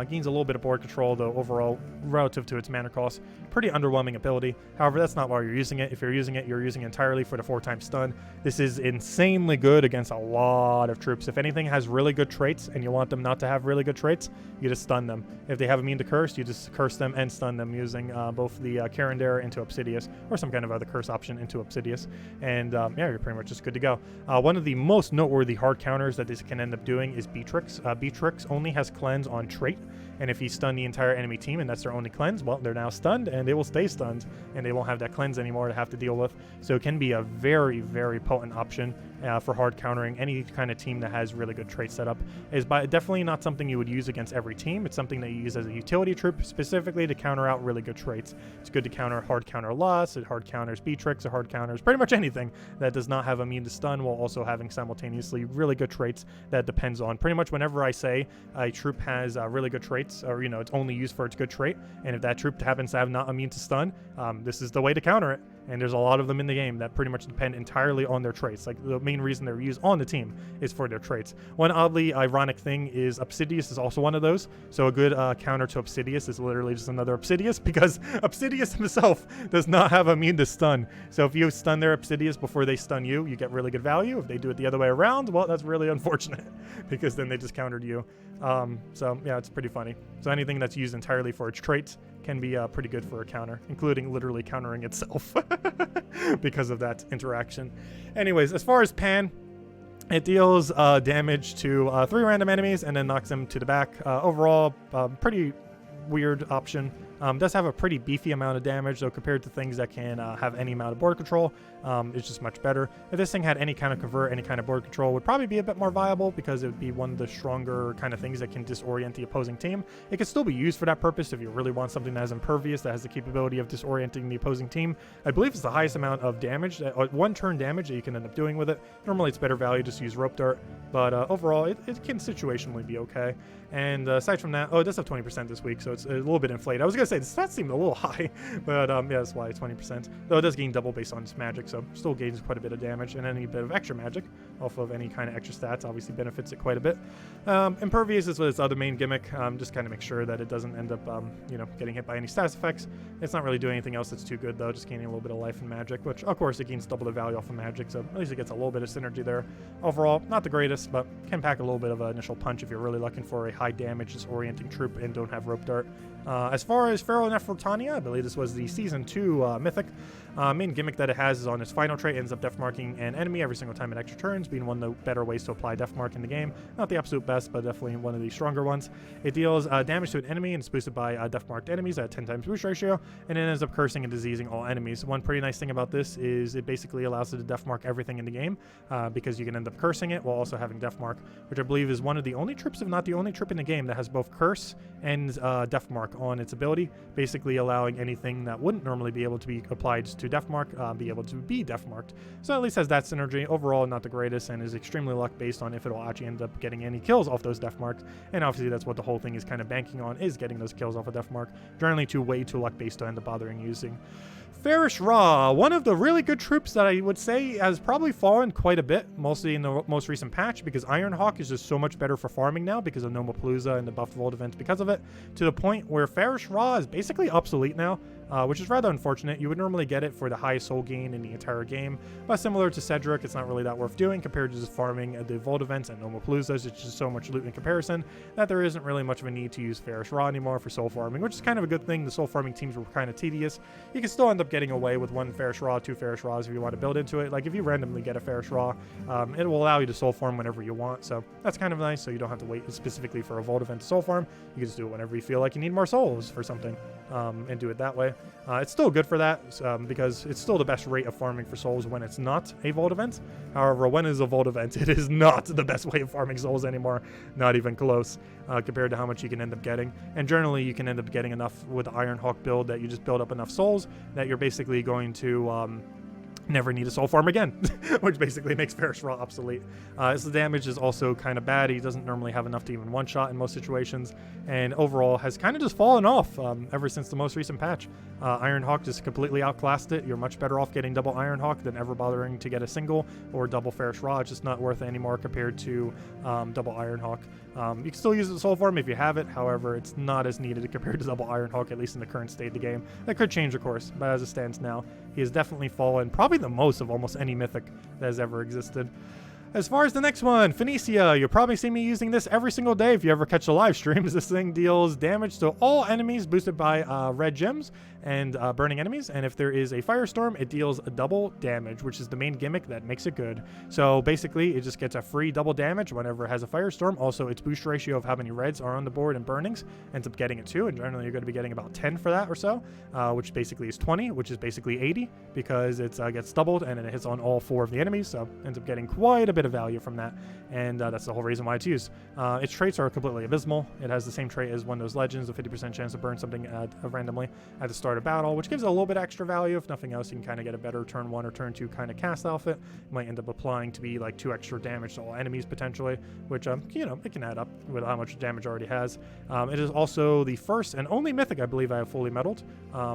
Gains a little bit of board control, though overall, relative to its mana cost, pretty underwhelming ability. However, that's not why you're using it. If you're using it, you're using it entirely for the 4-time stun. This is insanely good against a lot of troops. If anything has really good traits and you want them not to have really good traits, you just stun them. If they have immune to curse, you just curse them and stun them using both the Carindare into Obsidius, or some kind of other curse option into Obsidius. And yeah, you're pretty much just good to go. One of the most noteworthy hard counters that this can end up doing is Beatrix. Beatrix only has cleanse on trait, and if you stun the entire enemy team and that's their only cleanse, well, they're now stunned and they will stay stunned and they won't have that cleanse anymore to have to deal with. So it can be a very, very potent option for hard countering any kind of team that has really good trait setup. Is definitely not something you would use against every team. It's something that you use as a utility troop specifically to counter out really good traits. It's good to counter hard counter loss, it hard counters Beatrix, or hard counters pretty much anything that does not have immune to stun while also having simultaneously really good traits that depends on. Pretty much whenever I say a troop has really good traits, or you know, it's only used for its good trait, and if that troop happens to have not immune to stun, this is the way to counter it. And there's a lot of them in the game that pretty much depend entirely on their traits. Like, the main reason they're used on the team is for their traits. One oddly ironic thing is Obsidius is also one of those. So a good counter to Obsidius is literally just another Obsidius, because Obsidius himself does not have immune to stun. So if you stun their Obsidius before they stun you, you get really good value. If they do it the other way around, well, that's really unfortunate, because then they just countered you. So yeah, it's pretty funny. So anything that's used entirely for its traits can be pretty good for a counter, including literally countering itself because of that interaction. Anyways, as far as Pan, it deals damage to 3 random enemies and then knocks them to the back. Overall, pretty weird option. Does have a pretty beefy amount of damage, though, compared to things that can have any amount of board control. It's just much better. If this thing had any kind of convert, any kind of board control, would probably be a bit more viable, because it would be one of the stronger kind of things that can disorient the opposing team. It could still be used for that purpose if you really want something that is impervious, that has the capability of disorienting the opposing team. I believe it's the highest amount of damage, 1 turn damage that you can end up doing with it. Normally it's better value just to use Rope Dart, but overall it can situationally be okay. And aside from that, it does have 20% this week, so it's a little bit inflated. I was going to say, the stats seemed a little high, but yeah, that's why it's 20%. Though it does gain double based on its magic, so still gains quite a bit of damage, and any bit of extra magic off of any kind of extra stats obviously benefits it quite a bit. Impervious is its other main gimmick, just kind of make sure that it doesn't end up, you know, getting hit by any status effects. It's not really doing anything else that's too good, though, just gaining a little bit of life and magic, which, of course, it gains double the value off of magic, so at least it gets a little bit of synergy there. Overall, not the greatest, but can pack a little bit of an initial punch if you're really looking for a high damage, disorienting troop and don't have Rope Dart. As far as Pharaoh Nefertania, I believe this was the Season 2 Mythic. Main gimmick that it has is on its final trait, ends up death marking an enemy every single time it extra turns, being one of the better ways to apply death mark in the game. Not the absolute best, but definitely one of the stronger ones. It deals damage to an enemy and it's boosted by death marked enemies at a 10 times boost ratio, and it ends up cursing and diseasing all enemies. One pretty nice thing about this is it basically allows it to death mark everything in the game, because you can end up cursing it while also having death mark, which I believe is one of the only troops, if not the only troop in the game, that has both curse and death mark on its ability, basically allowing anything that wouldn't normally be able to be applied to def mark be able to be def marked. So at least has that synergy. Overall, not the greatest, and is extremely luck based on if it'll actually end up getting any kills off those def marks. And obviously that's what the whole thing is kind of banking on, is getting those kills off a def mark. Generally way too luck based to end up bothering using. Farish Ra, one of the really good troops that I would say has probably fallen quite a bit, mostly in the most recent patch, because Ironhawk is just so much better for farming now because of Nomapalooza and the buffed Vault events because of it, to the point where Farish Ra is basically obsolete now, which is rather unfortunate. You would normally get it for the highest soul gain in the entire game, but similar to Cedric, it's not really that worth doing compared to just farming the Vault events and Nomapaloozas. It's just so much loot in comparison that there isn't really much of a need to use Farish Ra anymore for soul farming, which is kind of a good thing. The soul farming teams were kind of tedious. You can still end up getting away with one Farish Ra, two Farish Ras if you want to build into it. Like if you randomly get a Farish Ra, it will allow you to soul farm whenever you want, so that's kind of nice. So you don't have to wait specifically for a Vault event to soul farm. You can just do it whenever you feel like you need more souls for something, and do it that way. It's still good for that, because it's still the best rate of farming for souls when it's not a Vault event. However, when it's a Vault event, it is not the best way of farming souls anymore, not even close, compared to how much you can end up getting. And generally, you can end up getting enough with the Ironhawk build that you just build up enough souls that you're basically going to never need a soul farm again, which basically makes Farish Ra obsolete. His damage is also kind of bad. He doesn't normally have enough to even one-shot in most situations, and overall has kind of just fallen off ever since the most recent patch. Ironhawk just completely outclassed it. You're much better off getting double Ironhawk than ever bothering to get a single or double Farish Ra. It's just not worth it anymore compared to double Ironhawk. You can still use the soul farm if you have it, however, it's not as needed compared to double Ironhawk, at least in the current state of the game. That could change, of course, but as it stands now, he has definitely fallen probably the most of almost any Mythic that has ever existed. As far as the next one, Fenesia, you'll probably see me using this every single day if you ever catch the live streams. This thing deals damage to all enemies boosted by red gems and burning enemies, and if there is a firestorm, it deals a double damage, which is the main gimmick that makes it good. So basically, it just gets a free double damage whenever it has a firestorm. Also, its boost ratio of how many reds are on the board and burnings ends up getting it too, and generally you're going to be getting about 10 for that or so, which basically is 20, which is basically 80, because it gets doubled and it hits on all 4 of the enemies, so ends up getting quite a bit of value from that, and that's the whole reason why it's used. Its traits are completely abysmal. It has the same trait as one of those legends, a 50% chance to burn something randomly at the start of battle, which gives it a little bit extra value. If nothing else, you can kind of get a better turn 1 or turn 2 kind of cast outfit. It might end up applying to be like 2 extra damage to all enemies potentially, which you know, it can add up with how much damage it already has. It is also the first and only Mythic I believe I have fully medaled,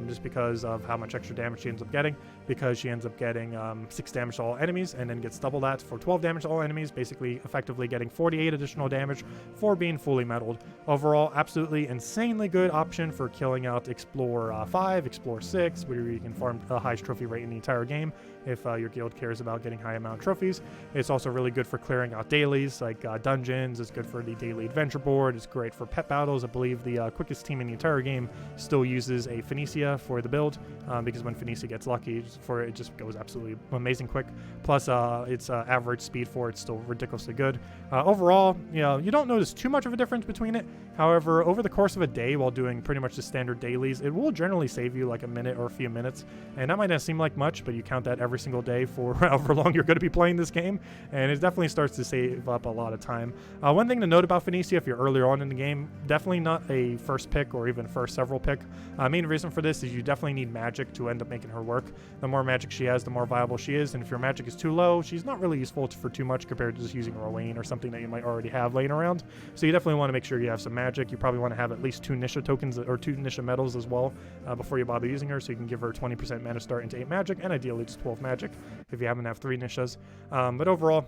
just because of how much extra damage she ends up getting, because she ends up getting 6 damage to all enemies and then gets double that for 12 damage to all enemies, basically effectively getting 48 additional damage for being fully medaled. Overall, absolutely insanely good option for killing out Explore 5, Explore 6, where you can farm the highest trophy rate in the entire game if your guild cares about getting high amount of trophies. It's also really good for clearing out dailies like dungeons. It's good for the daily adventure board. It's great for pet battles. I believe the quickest team in the entire game still uses a Fenesia for the build, because when Fenesia gets lucky, it just goes absolutely amazing quick. Plus, its average speed for it's still ridiculously good. Overall, you don't notice too much of a difference between it. However, over the course of a day while doing pretty much the standard dailies, it will generally save you like a minute or a few minutes, and that might not seem like much, but you count that every single day for however long you're going to be playing this game, and it definitely starts to save up a lot of time. One thing to note about Fenesia, if you're earlier on in the game, definitely not a first pick or even first several pick. Main reason for this is you definitely need magic to end up making her work. The more magic she has, the more viable she is, and if your magic is too low, she's not really useful for too much compared to just using Rowan or something that you might already have laying around. So you definitely want to make sure you have some magic. You probably want to have at least 2 Nisha tokens or 2 Nisha medals as well before you bother using her, so you can give her 20% mana start into 8 magic, and ideally just 12 magic if you happen to have 3 Nishas. But overall,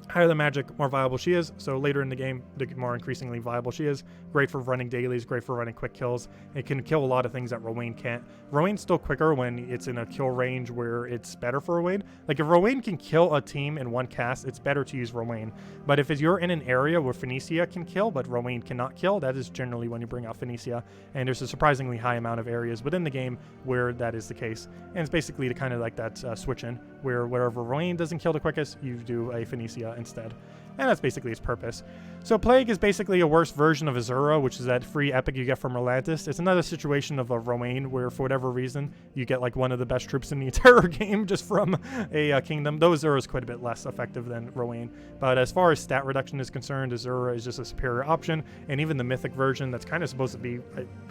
higher the magic, more viable she is. So later in the game, the more increasingly viable she is. Great for running dailies, great for running quick kills. It can kill a lot of things that Rowan can't. Rowan's still quicker when it's in a kill range where it's better for Rowan. Like if Rowan can kill a team in one cast, it's better to use Rowan. But if you're in an area where Fenesia can kill, but Rowan cannot kill, that is generally when you bring out Fenesia. And there's a surprisingly high amount of areas within the game where that is the case. And it's basically to kind of like that switch in, where wherever Rowan doesn't kill the quickest, you do a Fenesia instead. and that's basically its purpose. So Plague is basically a worse version of Azura, which is that free epic you get from Rolantis. It's another situation of a Romaine where, for whatever reason, you get like one of the best troops in the entire game just from a kingdom. Though Azura is quite a bit less effective than Romaine. But as far as stat reduction is concerned, Azura is just a superior option. And even the Mythic version, that's kind of supposed to be,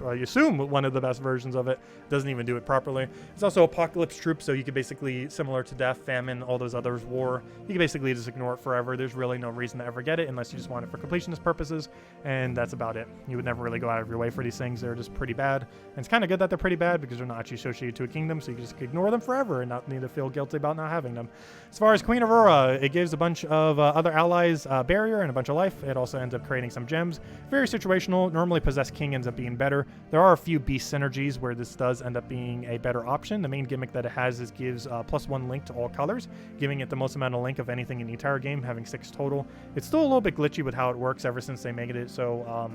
I assume, one of the best versions of it, doesn't even do it properly. It's also Apocalypse troop, so you could basically, similar to Death, Famine, all those others, War, you can basically just ignore it forever. There's really no reason to ever get it unless you just want it for completionist purposes, and that's about it. You would never really go out of your way for these things. They're just pretty bad, and it's kind of good that they're pretty bad because they're not actually associated to a kingdom, so you can just ignore them forever and not need to feel guilty about not having them. As far as Queen Aurora, it gives a bunch of other allies barrier and a bunch of life. It also ends up creating some gems. Very situational. Normally Possessed King ends up being better. There are a few beast synergies where this does end up being a better option. The main gimmick that it has is gives +1 link to all colors, giving it the most amount of link of anything in the entire game, having 6 total. It's still a little bit glitchy with how it works ever since they made it so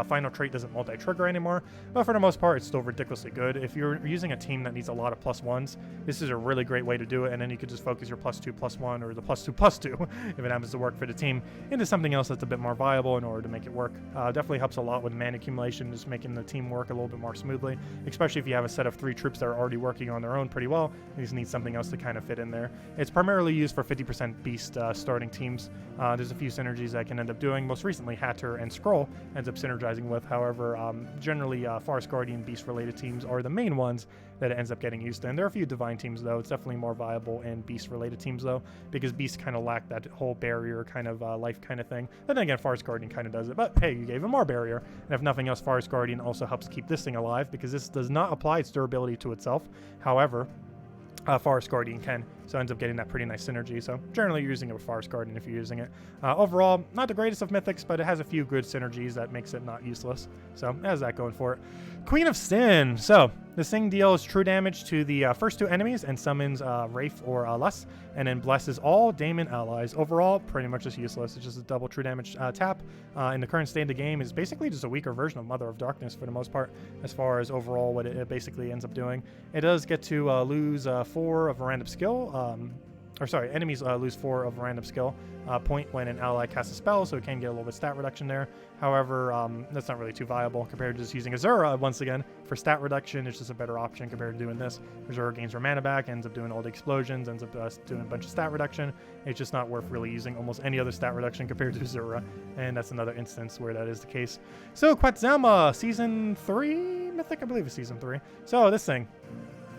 final trait doesn't multi-trigger anymore, but for the most part, it's still ridiculously good. If you're using a team that needs a lot of +1s, this is a really great way to do it, and then you could just focus your +2/+1 or the +2/+2, if it happens to work for the team, into something else that's a bit more viable in order to make it work. Definitely helps a lot with mana accumulation, just making the team work a little bit more smoothly, especially if you have a set of 3 troops that are already working on their own pretty well. You just need something else to kind of fit in there. It's primarily used for 50% beast starting teams. There's a few synergies I can end up doing. Most recently, Hatter and Skrull ends up synergizing with. However, generally Forest Guardian beast related teams are the main ones that it ends up getting used in. There are a few divine teams though. It's definitely more viable in beast related teams though, because beasts kind of lack that whole barrier kind of life kind of thing. Then again, Forest Guardian kind of does it, but hey, you gave him more barrier. And if nothing else, Forest Guardian also helps keep this thing alive because this does not apply its durability to itself. However, Forest Guardian can, so it ends up getting that pretty nice synergy. So generally you're using it with Forest Guardian if you're using it. Overall, not the greatest of mythics, but it has a few good synergies that makes it not useless. So it has that going for it. Queen of Sin. So this thing deals true damage to the first 2 enemies and summons Wraith or Less, and then blesses all Daemon allies. Overall, pretty much just useless. It's just a double true damage tap. In the current state of the game, is basically just a weaker version of Mother of Darkness for the most part, as far as overall what it basically ends up doing. It does get to lose 4 of a random skill. Enemies lose 4 of a random skill point when an ally casts a spell, so it can get a little bit stat reduction there. However, that's not really too viable compared to just using Azura. Once again, for stat reduction, it's just a better option compared to doing this. Azura gains her mana back, ends up doing all the explosions, ends up doing a bunch of stat reduction. It's just not worth really using almost any other stat reduction compared to Azura, and that's another instance where that is the case. So, Quetzalma, Season 3? Mythic, I believe it's Season 3. So, this thing.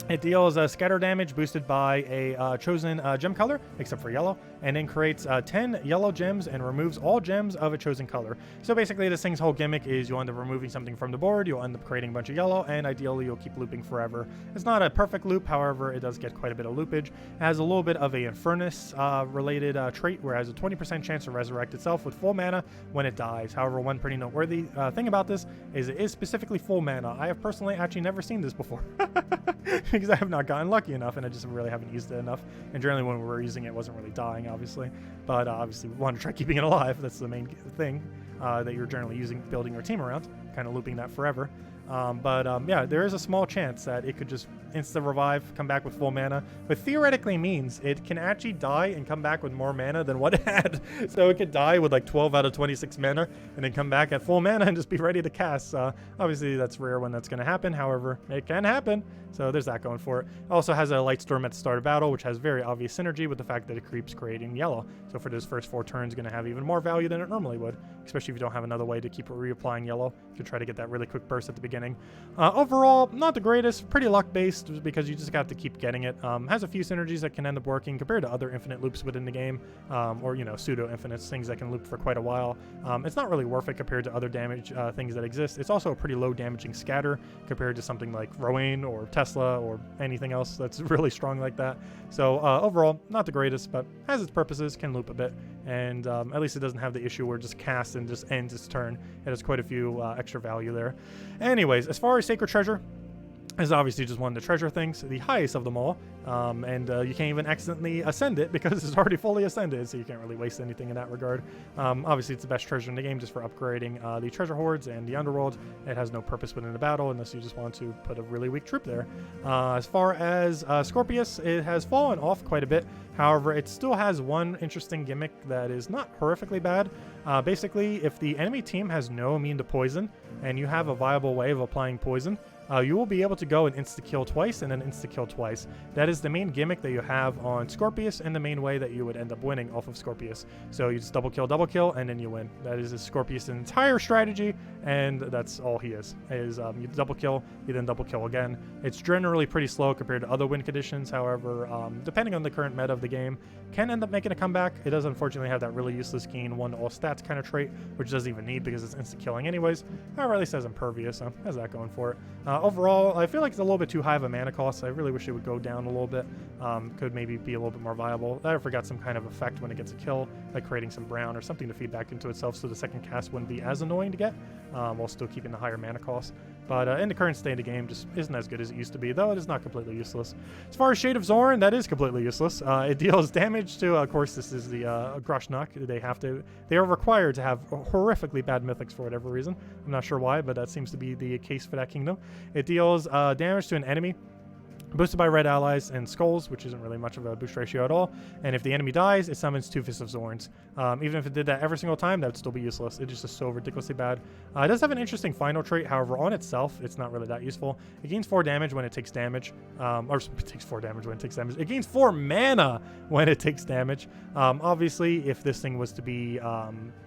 It deals scatter damage boosted by a chosen gem color, except for yellow, and then creates 10 yellow gems and removes all gems of a chosen color. So basically this thing's whole gimmick is you'll end up removing something from the board, you'll end up creating a bunch of yellow, and ideally you'll keep looping forever. It's not a perfect loop, however, it does get quite a bit of loopage. It has a little bit of a Infernus related trait where it has a 20% chance to resurrect itself with full mana when it dies. However, one pretty noteworthy thing about this is it is specifically full mana. I have personally actually never seen this before. Because I have not gotten lucky enough, and I just really haven't used it enough. And generally when we were using it, wasn't really dying, obviously. But obviously we want to try keeping it alive. That's the main thing that you're generally using, building your team around, kind of looping that forever. Yeah, there is a small chance that it could just insta-revive, come back with full mana, but theoretically means it can actually die and come back with more mana than what it had. So it could die with like 12 out of 26 mana, and then come back at full mana and just be ready to cast. Obviously, that's rare when that's going to happen. However, it can happen. So there's that going for it. It also has a Light Storm at the start of battle, which has very obvious synergy with the fact that it creeps creating yellow. So for those first 4 turns, going to have even more value than it normally would, especially if you don't have another way to keep reapplying yellow to try to get that really quick burst at the beginning. Overall, not the greatest, pretty luck-based because you just got to keep getting it. Has a few synergies that can end up working compared to other infinite loops within the game, or, you know, pseudo-infinites, things that can loop for quite a while. It's not really worth it compared to other damage things that exist. It's also a pretty low damaging scatter compared to something like Rowan or Tesla or anything else that's really strong like that. So overall, not the greatest, but has its purposes, can loop a bit, and at least it doesn't have the issue where it just casts and just ends its turn. It has quite a few extra value there. Anyways, as far as Sacred Treasure, is obviously just one of the treasure things, the highest of them all, and you can't even accidentally ascend it because it's already fully ascended, so you can't really waste anything in that regard. Obviously, it's the best treasure in the game just for upgrading the treasure hoards and the underworld. It has no purpose within the battle unless you just want to put a really weak troop there. As far as Scorpius, it has fallen off quite a bit. However, it still has one interesting gimmick that is not horrifically bad. Basically, if the enemy team has no immune to poison, and you have a viable way of applying poison, you will be able to go and insta-kill twice and then insta-kill twice. That is the main gimmick that you have on Scorpius and the main way that you would end up winning off of Scorpius. So you just double kill, and then you win. That is Scorpius' entire strategy, and that's all he is you double kill, you then double kill again. It's generally pretty slow compared to other win conditions. However, depending on the current meta of the game, can end up making a comeback. It does unfortunately have that really useless gain 1 to all stats kind of trait, which it doesn't even need because it's insta-killing anyways. However, at least it has impervious, so has that going for it. Overall, I feel like it's a little bit too high of a mana cost. I really wish it would go down a little bit. Could maybe be a little bit more viable. I forgot some kind of effect when it gets a kill, like creating some brown or something to feed back into itself so the second cast wouldn't be as annoying to get, while still keeping the higher mana cost. But in the current state of the game, just isn't as good as it used to be, though it is not completely useless. As far as Shade of Zorn, that is completely useless. It deals damage to, of course, this is the Groshnok. They are required to have horrifically bad mythics for whatever reason. I'm not sure why, but that seems to be the case for that kingdom. It deals damage to an enemy boosted by red allies and skulls, which isn't really much of a boost ratio at all. And if the enemy dies, it summons 2 Fists of Zorns. Even if it did that every single time, that would still be useless. It's just so ridiculously bad. It does have an interesting final trait. However, on itself, it's not really that useful. It gains 4 damage when it takes damage. Or it takes 4 damage when it takes damage. It gains 4 mana when it takes damage. Obviously, if this thing was to be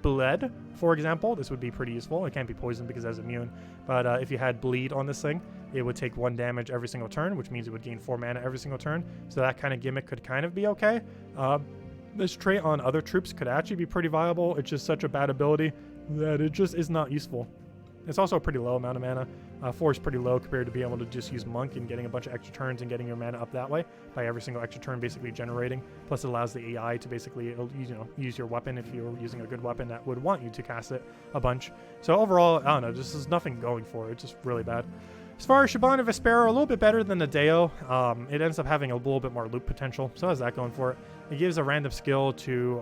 bled, for example, this would be pretty useful. It can't be poisoned because it has immune. But if you had bleed on this thing, it would take 1 damage every single turn, which means it would gain 4 mana every single turn. So that kind of gimmick could kind of be okay. This trait on other troops could actually be pretty viable. It's just such a bad ability that it just is not useful. It's also a pretty low amount of mana. 4 is pretty low compared to being able to just use Monk and getting a bunch of extra turns and getting your mana up that way by every single extra turn basically generating. Plus it allows the AI to basically use your weapon if you're using a good weapon that would want you to cast it a bunch. So overall, I don't know, this is nothing going for it. It's just really bad. As far as Shabana Vespera, a little bit better than the Deo. It ends up having a little bit more loop potential, so how's that going for it? It gives a random skill to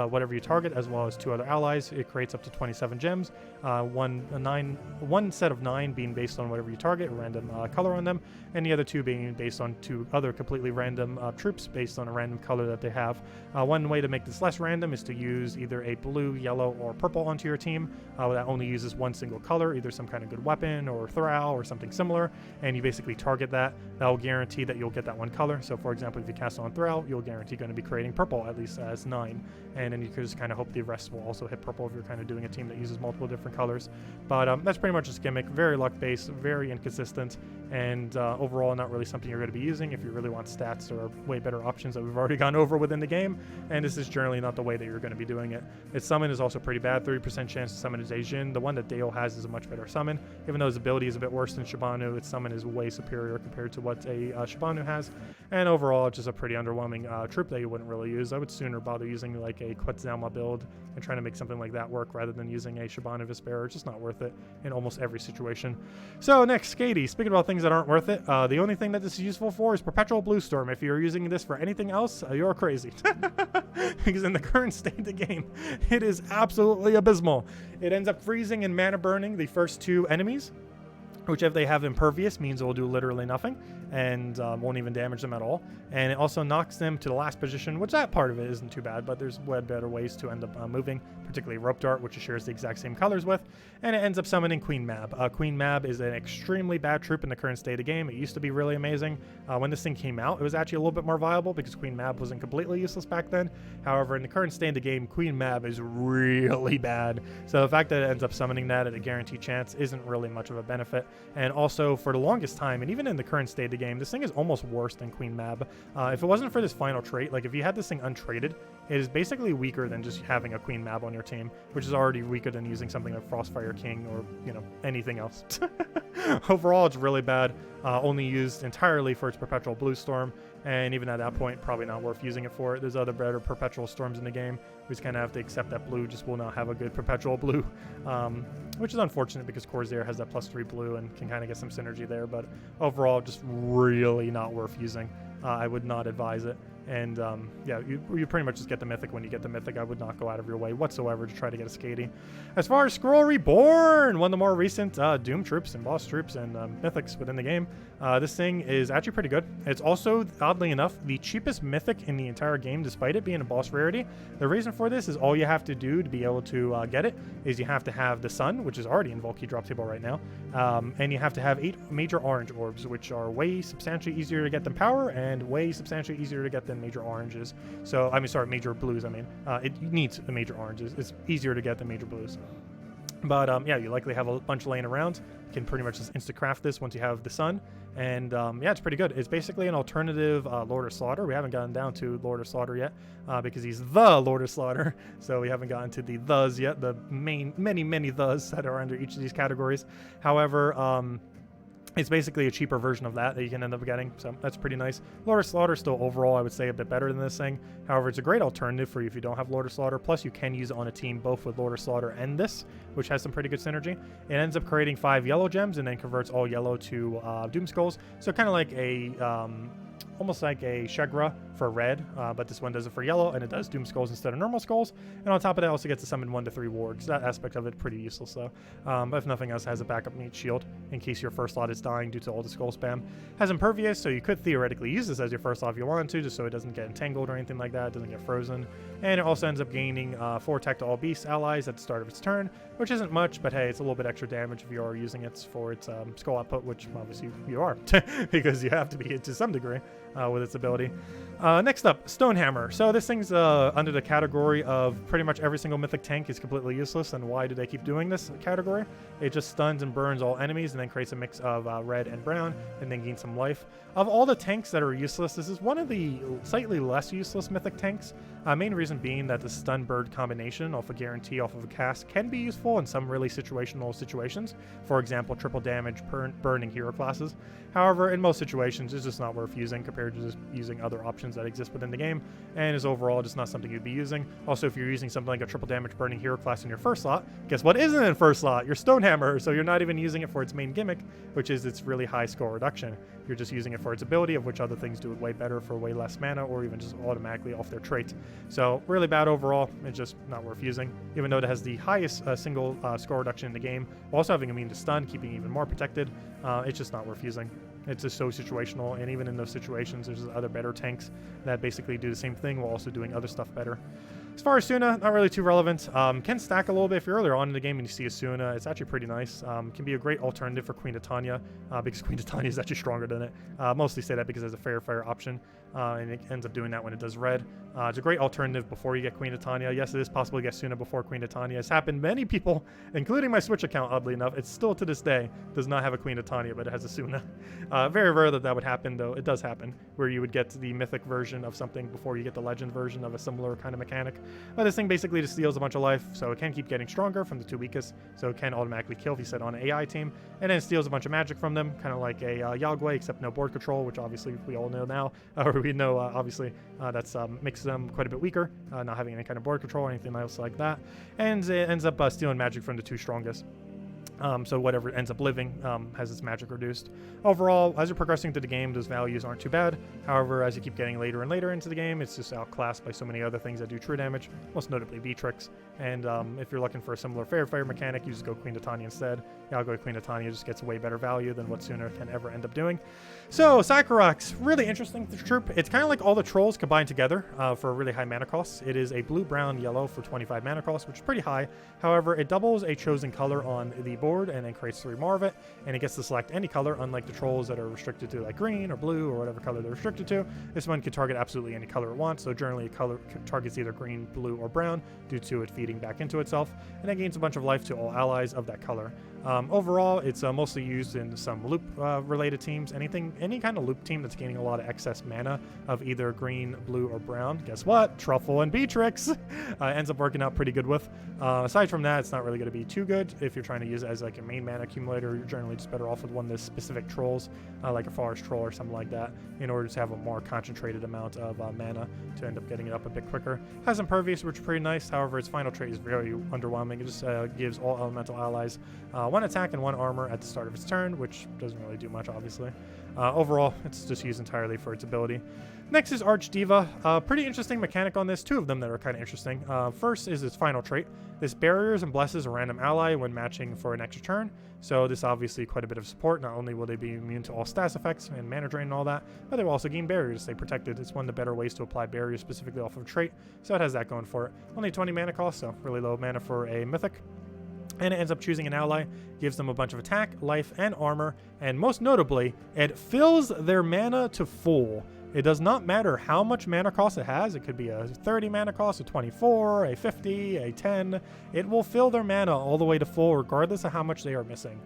whatever you target, as well as 2 other allies. It creates up to 27 gems, one set of 9 being based on whatever you target, a random color on them, and the other 2 being based on 2 other completely random troops based on a random color that they have. One way to make this less random is to use either a blue, yellow, or purple onto your team that only uses 1 single color, either some kind of good weapon or Thrall or something similar, and you basically target that. That will guarantee that you'll get that 1 color. So for example, if you cast on Thrall, you'll guarantee going to be creating purple at least as 9, and then you can just kind of hope the rest will also hit purple if you're kind of doing a team that uses multiple different colors. But that's pretty much a gimmick, very luck based, very inconsistent, and overall not really something you're going to be using if you really want stats or way better options that we've already gone over within the game, and this is generally not the way that you're going to be doing it. Its summon is also pretty bad, 30% chance to summon a Zejin. The one that Dale has is a much better summon. Even though his ability is a bit worse than Shabanu, its summon is way superior compared to what a Shabanu has, and overall it's just a pretty underwhelming troop that you wouldn't really use. I would sooner bother using like a Quetzalma build and trying to make something like that work rather than using a Shabana Vespera. It's just not worth it in almost every situation. So next, Skady. Speaking about things that aren't worth it, the only thing that this is useful for is Perpetual Bluestorm. If you're using this for anything else, you're crazy. Because in the current state of the game, it is absolutely abysmal. It ends up freezing and mana burning the first 2 enemies, which if they have impervious means it will do literally nothing and won't even damage them at all. And it also knocks them to the last position, which that part of it isn't too bad, but there's way better ways to end up moving, particularly Rope Dart, which it shares the exact same colors with. And it ends up summoning Queen Mab. Queen Mab is an extremely bad troop in the current state of the game. It used to be really amazing. When this thing came out, it was actually a little bit more viable because Queen Mab wasn't completely useless back then. However, in the current state of the game, Queen Mab is really bad. So the fact that it ends up summoning that at a guaranteed chance isn't really much of a benefit. And also, for the longest time, and even in the current state of the game, this thing is almost worse than Queen Mab. If it wasn't for this final trait, like if you had this thing untraded, it is basically weaker than just having a Queen Mab on your team, which is already weaker than using something like Frostfire King or, you know, anything else. Overall, it's really bad. Only used entirely for its Perpetual Blue Storm, and even at that point, probably not worth using it for it. There's other better Perpetual Storms in the game. We just kind of have to accept that blue just will not have a good Perpetual Blue, which is unfortunate because Corsair has that +3 blue and can kind of get some synergy there, but overall, just really not worth using. I would not advise it. And yeah, you pretty much just get the Mythic when you get the Mythic. I would not go out of your way whatsoever to try to get a Skady. As far as Scroll Reborn, one of the more recent Doom troops and boss troops and Mythics within the game, this thing is actually pretty good. It's also, oddly enough, the cheapest Mythic in the entire game, despite it being a boss rarity. The reason for this is all you have to do to be able to get it is you have to have the Sun, which is already in Volkey drop table right now, and you have to have 8 major orange orbs, which are way substantially easier to get than power and way substantially easier to get than major oranges. So, I mean, sorry, major blues, I mean. It needs the major oranges. It's easier to get than major blues. But, yeah, you likely have a bunch laying around. You can pretty much just insta-craft this once you have the Sun. And, yeah, it's pretty good. It's basically an alternative Lord of Slaughter. We haven't gotten down to Lord of Slaughter yet because he's the Lord of Slaughter. So we haven't gotten to the thes yet, the many thes that are under each of these categories. However, it's basically a cheaper version of that you can end up getting, so that's pretty nice. Lord of Slaughter still overall, I would say, a bit better than this thing. However, it's a great alternative for you if you don't have Lord of Slaughter. Plus, you can use it on a team both with Lord of Slaughter and this, which has some pretty good synergy. It ends up creating 5 yellow gems and then converts all yellow to Doom Skulls. So kind of like a almost like a Shegra for red, but this one does it for yellow, and it does Doom Skulls instead of normal skulls. And on top of that, also gets to summon 1 to 3 wards. That aspect of it pretty useless though. But if nothing else, has a backup meat shield in case your first lot is dying due to all the skull spam. Has Impervious, so you could theoretically use this as your first lot if you wanted to, just so it doesn't get entangled or anything like that, it doesn't get frozen. And it also ends up gaining 4 attack to all beast allies at the start of its turn, which isn't much, but hey, it's a little bit extra damage if you are using it for its skull output, which obviously you are, because you have to be to some degree with its ability. Next up, Stonehammer. So this thing's under the category of pretty much every single mythic tank is completely useless, and why do they keep doing this category? It just stuns and burns all enemies and then creates a mix of red and brown and then gains some life. Of all the tanks that are useless, this is one of the slightly less useless mythic tanks. Main reason being that the stun bird combination off a guarantee off of a cast can be useful in some really situational situations. For example, triple damage burning hero classes. However, in most situations, it's just not worth using compared to just using other options that exist within the game, and is overall just not something you'd be using. Also, if you're using something like a triple damage burning hero class in your first slot, guess what isn't in first slot? Your Stonehammer, so you're not even using it for its main gimmick, which is its really high score reduction. You're just using it for its ability, of which other things do it way better for way less mana, or even just automatically off their trait. So really bad overall, it's just not worth using, even though it has the highest single score reduction in the game, while also having immune to stun, keeping it even more protected. It's just not worth using. It's just so situational, and even in those situations, there's other better tanks that basically do the same thing while also doing other stuff better. As far as Suna, not really too relevant. Can stack a little bit if you're earlier on in the game and you see a Suna. It's actually pretty nice. Can be a great alternative for Queen Titania because Queen Titania is actually stronger than it. Mostly say that because there's a fair fire option, and it ends up doing that when it does red. It's a great alternative before you get Queen Titania. Yes, it is possible to get Suna before Queen Titania. It's happened many people, including my Switch account, oddly enough. It still to this day does not have a Queen Titania, but it has a Suna. Very rare that would happen, though. It does happen, where you would get the mythic version of something before you get the legend version of a similar kind of mechanic. But this thing basically just steals a bunch of life, so it can keep getting stronger from the 2 weakest, so it can automatically kill if you set on an AI team, and then it steals a bunch of magic from them, kind of like a Yagway, except no board control, which obviously we all know now, or we know obviously that's makes them quite a bit weaker, not having any kind of board control or anything else like that, and it ends up stealing magic from the 2 strongest. So whatever ends up living has its magic reduced. Overall, as you're progressing through the game, those values aren't too bad. However, as you keep getting later and later into the game, it's just outclassed by so many other things that do true damage, most notably V-Tricks. And if you're looking for a similar fair fire mechanic, you just go Queen Titania instead. Yagway Queen Titania just gets way better value than what Suna can ever end up doing. So, Sakurax, really interesting troop. It's kind of like all the trolls combined together for a really high mana cost. It is a blue, brown, yellow for 25 mana cost, which is pretty high. However, it doubles a chosen color on the board and then creates 3 more of it, and it gets to select any color, unlike the trolls that are restricted to like green or blue or whatever color they're restricted to. This one can target absolutely any color it wants, so generally a color targets either green, blue, or brown due to it feeding back into itself, and it gains a bunch of life to all allies of that color. Overall, it's mostly used in some loop related teams. Any kind of loop team that's gaining a lot of excess mana of either green, blue, or brown. Guess what? Truffle and Beatrix ends up working out pretty good with. Aside from that, it's not really going to be too good. If you're trying to use it as like a main mana accumulator, you're generally just better off with one of the specific trolls, like a forest troll or something like that, in order to have a more concentrated amount of mana to end up getting it up a bit quicker. Has Impervious, which is pretty nice. However, its final trait is very underwhelming. It just gives all elemental allies 1 attack and 1 armor at the start of its turn, which doesn't really do much, obviously. Overall, it's just used entirely for its ability. Next is Archdiva. Pretty interesting mechanic on this. 2 of them that are kind of interesting. First is its final trait. This barriers and blesses a random ally when matching for an extra turn. So this obviously quite a bit of support. Not only will they be immune to all stats effects and mana drain and all that, but they will also gain barriers to stay protected. It's one of the better ways to apply barriers specifically off of a trait. So it has that going for it. Only 20 mana cost, so really low mana for a Mythic. And it ends up choosing an ally, gives them a bunch of attack, life, and armor, and most notably, it fills their mana to full. It does not matter how much mana cost it has. It could be a 30 mana cost, a 24, a 50, a 10. It will fill their mana all the way to full regardless of how much they are missing.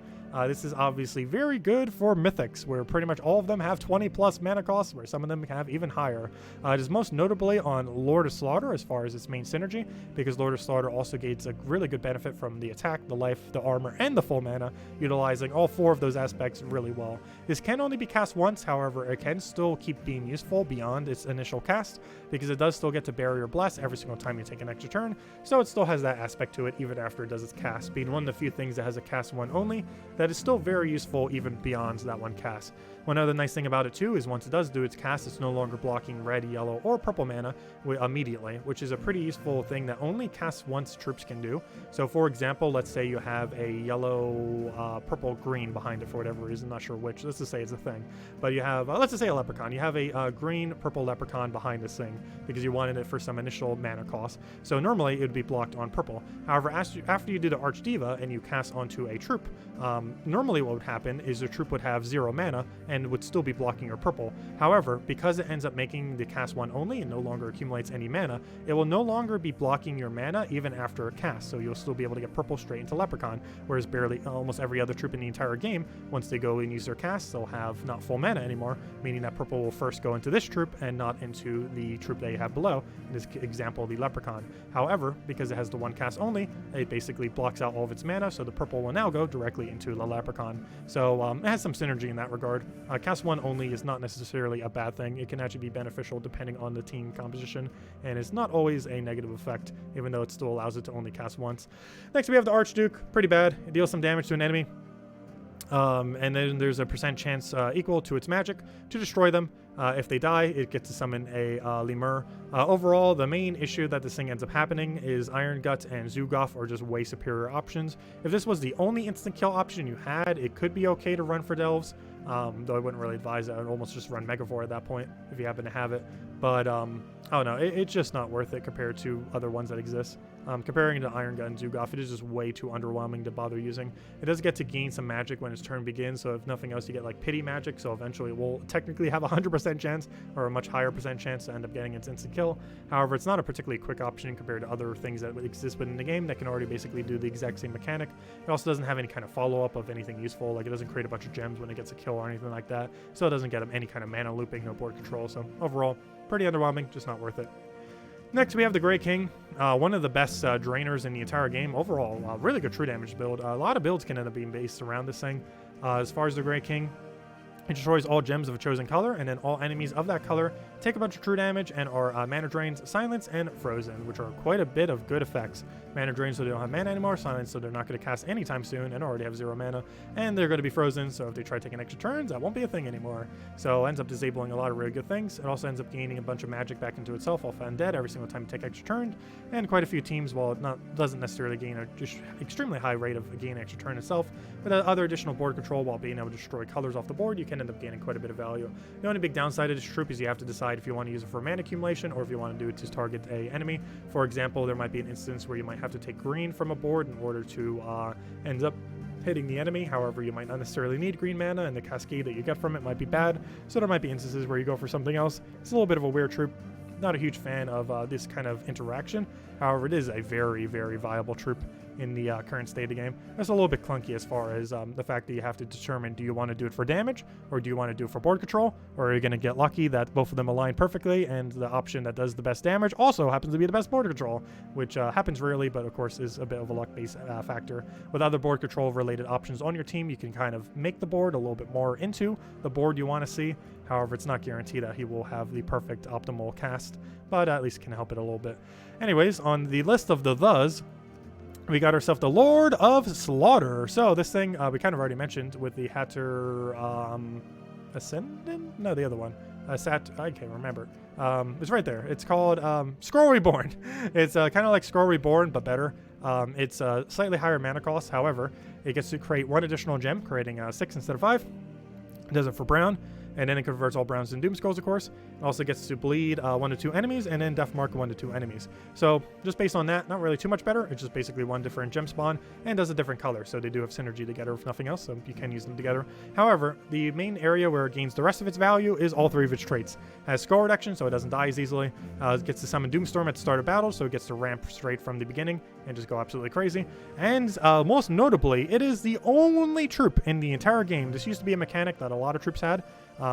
This is obviously very good for Mythics, where pretty much all of them have 20 plus mana costs, where some of them have even higher. It is most notably on Lord of Slaughter as far as its main synergy, because Lord of Slaughter also gains a really good benefit from the attack, the life, the armor, and the full mana, utilizing all 4 of those aspects really well. This can only be cast once, however, it can still keep being useful beyond its initial cast, because it does still get to Barrier Bless every single time you take an extra turn, so it still has that aspect to it even after it does its cast, being one of the few things that has a cast 1 only that is still very useful even beyond that 1 cast. One other nice thing about it too is once it does do its cast, it's no longer blocking red, yellow, or purple mana immediately, which is a pretty useful thing that only cast once troops can do. So for example, let's say you have a yellow, purple, green behind it for whatever reason, not sure which, let's just say it's a thing. But you have, let's just say a leprechaun. You have a green, purple leprechaun behind this thing because you wanted it for some initial mana cost. So normally it would be blocked on purple. However, after you do the Archdiva and you cast onto a troop, normally what would happen is the troop would have 0 mana and would still be blocking your purple. However, because it ends up making the cast 1 only and no longer accumulates any mana, it will no longer be blocking your mana even after a cast, so you'll still be able to get purple straight into leprechaun, whereas almost every other troop in the entire game, once they go and use their cast, they'll have not full mana anymore, meaning that purple will first go into this troop and not into the troop they have below, in this example, the leprechaun. However, because it has the 1 cast only, it basically blocks out all of its mana, so the purple will now go directly into the leprechaun. So it has some synergy in that regard. Cast 1 only is not necessarily a bad thing. It can actually be beneficial depending on the team composition, and it's not always a negative effect, even though it still allows it to only cast once. Next, we have the Archduke. Pretty bad. It deals some damage to an enemy. And then there's a % chance equal to its magic to destroy them. If they die, it gets to summon a Lemur. Overall, the main issue that this thing ends up happening is Iron Gut and Zugoff are just way superior options. If this was the only instant kill option you had, it could be okay to run for Delves, though I wouldn't really advise it. I would almost just run Megavor at that point if you happen to have it. But I don't know, it's just not worth it compared to other ones that exist. Comparing to Iron Gut and Zugoff, it is just way too underwhelming to bother using. It does get to gain some magic when its turn begins, so if nothing else, you get like pity magic, so eventually it will technically have a 100% chance, or a much higher % chance to end up getting its instant kill. However, it's not a particularly quick option compared to other things that exist within the game that can already basically do the exact same mechanic. It also doesn't have any kind of follow-up of anything useful, like it doesn't create a bunch of gems when it gets a kill or anything like that, so it doesn't get any kind of mana looping, no board control, so overall, pretty underwhelming, just not worth it. Next, we have the Grey King, one of the best drainers in the entire game. Overall, really good true damage build. A lot of builds can end up being based around this thing. As far as the Grey King, it destroys all gems of a chosen color, and then all enemies of that color take a bunch of true damage and are mana drains, silence, and frozen, which are quite a bit of good effects. Mana drains so they don't have mana anymore, silence so they're not going to cast anytime soon and already have 0 mana, and they're going to be frozen, so if they try taking extra turns, that won't be a thing anymore. So it ends up disabling a lot of really good things. It also ends up gaining a bunch of magic back into itself off undead every single time you take extra turns, and quite a few teams, while it doesn't necessarily gain a just extremely high rate of gain extra turn itself, but other additional board control while being able to destroy colors off the board, you can end up gaining quite a bit of value. The only big downside of this troop is you have to decide if you want to use it for mana accumulation or if you want to do it to target a enemy. For example, there might be an instance where you might have to take green from a board in order to end up hitting the enemy. However, you might not necessarily need green mana, and the cascade that you get from it might be bad, so there might be instances where you go for something else. It's a little bit of a weird troop. Not a huge fan of this kind of interaction. However, it is a very, very viable troop in the current state of the game. It's a little bit clunky as far as the fact that you have to determine, do you want to do it for damage, or do you want to do it for board control, or are you going to get lucky that both of them align perfectly, and the option that does the best damage also happens to be the best board control, which happens rarely, but of course is a bit of a luck-based factor. With other board control related options on your team, you can kind of make the board a little bit more into the board you want to see. However, it's not guaranteed that he will have the perfect optimal cast, but at least can help it a little bit. Anyways, on the list of the thes, we got ourselves the Lord of Slaughter. So this thing we kind of already mentioned with the Hatter Ascendant? No, the other one. I can't remember. It's right there. It's called Scroll Reborn. It's kind of like Scroll Reborn, but better. It's a slightly higher mana cost. However, it gets to create 1 additional gem, creating 6 instead of 5. It does it for brown. And then it converts all browns into Doom Skulls, of course. It also gets to bleed 1 to 2 enemies, and then Death Mark 1 to 2 enemies. So just based on that, not really too much better. It's just basically 1 different gem spawn and does a different color. So they do have synergy together, if nothing else, so you can use them together. However, the main area where it gains the rest of its value is all 3 of its traits. It has skull reduction, so it doesn't die as easily. It gets to summon Doomstorm at the start of battle, so it gets to ramp straight from the beginning and just go absolutely crazy. And most notably, it is the only troop in the entire game. This used to be a mechanic that a lot of troops had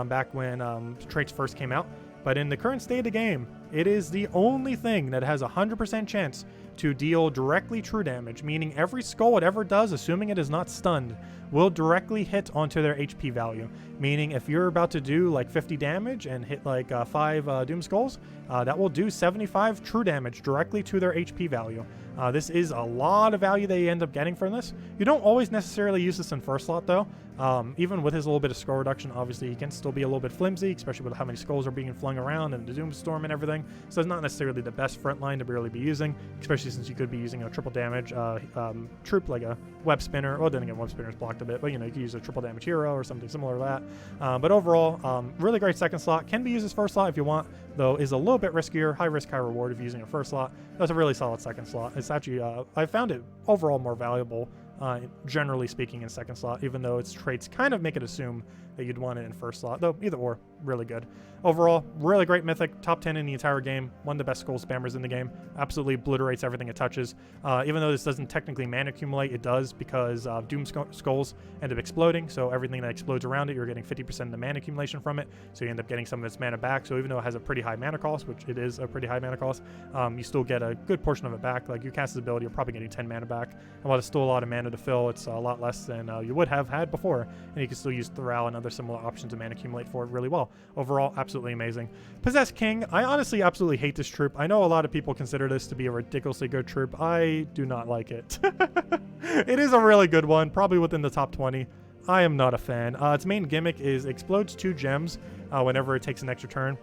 back when traits first came out. But in the current state of the game, it is the only thing that has a 100% chance to deal directly true damage, meaning every skull it ever does, assuming it is not stunned, will directly hit onto their HP value. Meaning if you're about to do like 50 damage and hit like 5 Doom Skulls, that will do 75 true damage directly to their HP value. This is a lot of value that you end up getting from this. You don't always necessarily use this in first slot though. Even with his little bit of skull reduction, obviously he can still be a little bit flimsy, especially with how many skulls are being flung around and the Doomstorm and everything. So it's not necessarily the best front line to really be using, especially since you could be using a triple damage troop like a web spinner. Well, then again, web spinner's blocked a bit, but you know, you could use a triple damage hero or something similar to that. But overall, really great second slot. Can be used as first slot if you want, though is a little bit riskier. High risk, high reward if you're using a first slot. That's a really solid second slot. It's actually, I found it overall more valuable, generally speaking, in second slot, even though its traits kind of make it assume that you'd want it in first slot, though either or, really good. Overall, really great Mythic, top 10 in the entire game, one of the best skull spammers in the game, absolutely obliterates everything it touches. Even though this doesn't technically mana accumulate, it does because Doom Skulls end up exploding, so everything that explodes around it, you're getting 50% of the mana accumulation from it, so you end up getting some of its mana back. So even though it has a pretty high mana cost, which it is a pretty high mana cost, you still get a good portion of it back. Like you cast this ability, you're probably getting 10 mana back, and while it's still a lot of mana to fill, it's a lot less than you would have had before, and you can still use Thrall and other similar options to mana accumulate for it really well. Overall, absolutely amazing. Possessed King, I honestly absolutely hate this troop. I know a lot of people consider this to be a ridiculously good troop. I do not like it. It is a really good one, probably within the top 20. I am not a fan. Its main gimmick is explodes 2 gems whenever it takes an extra turn.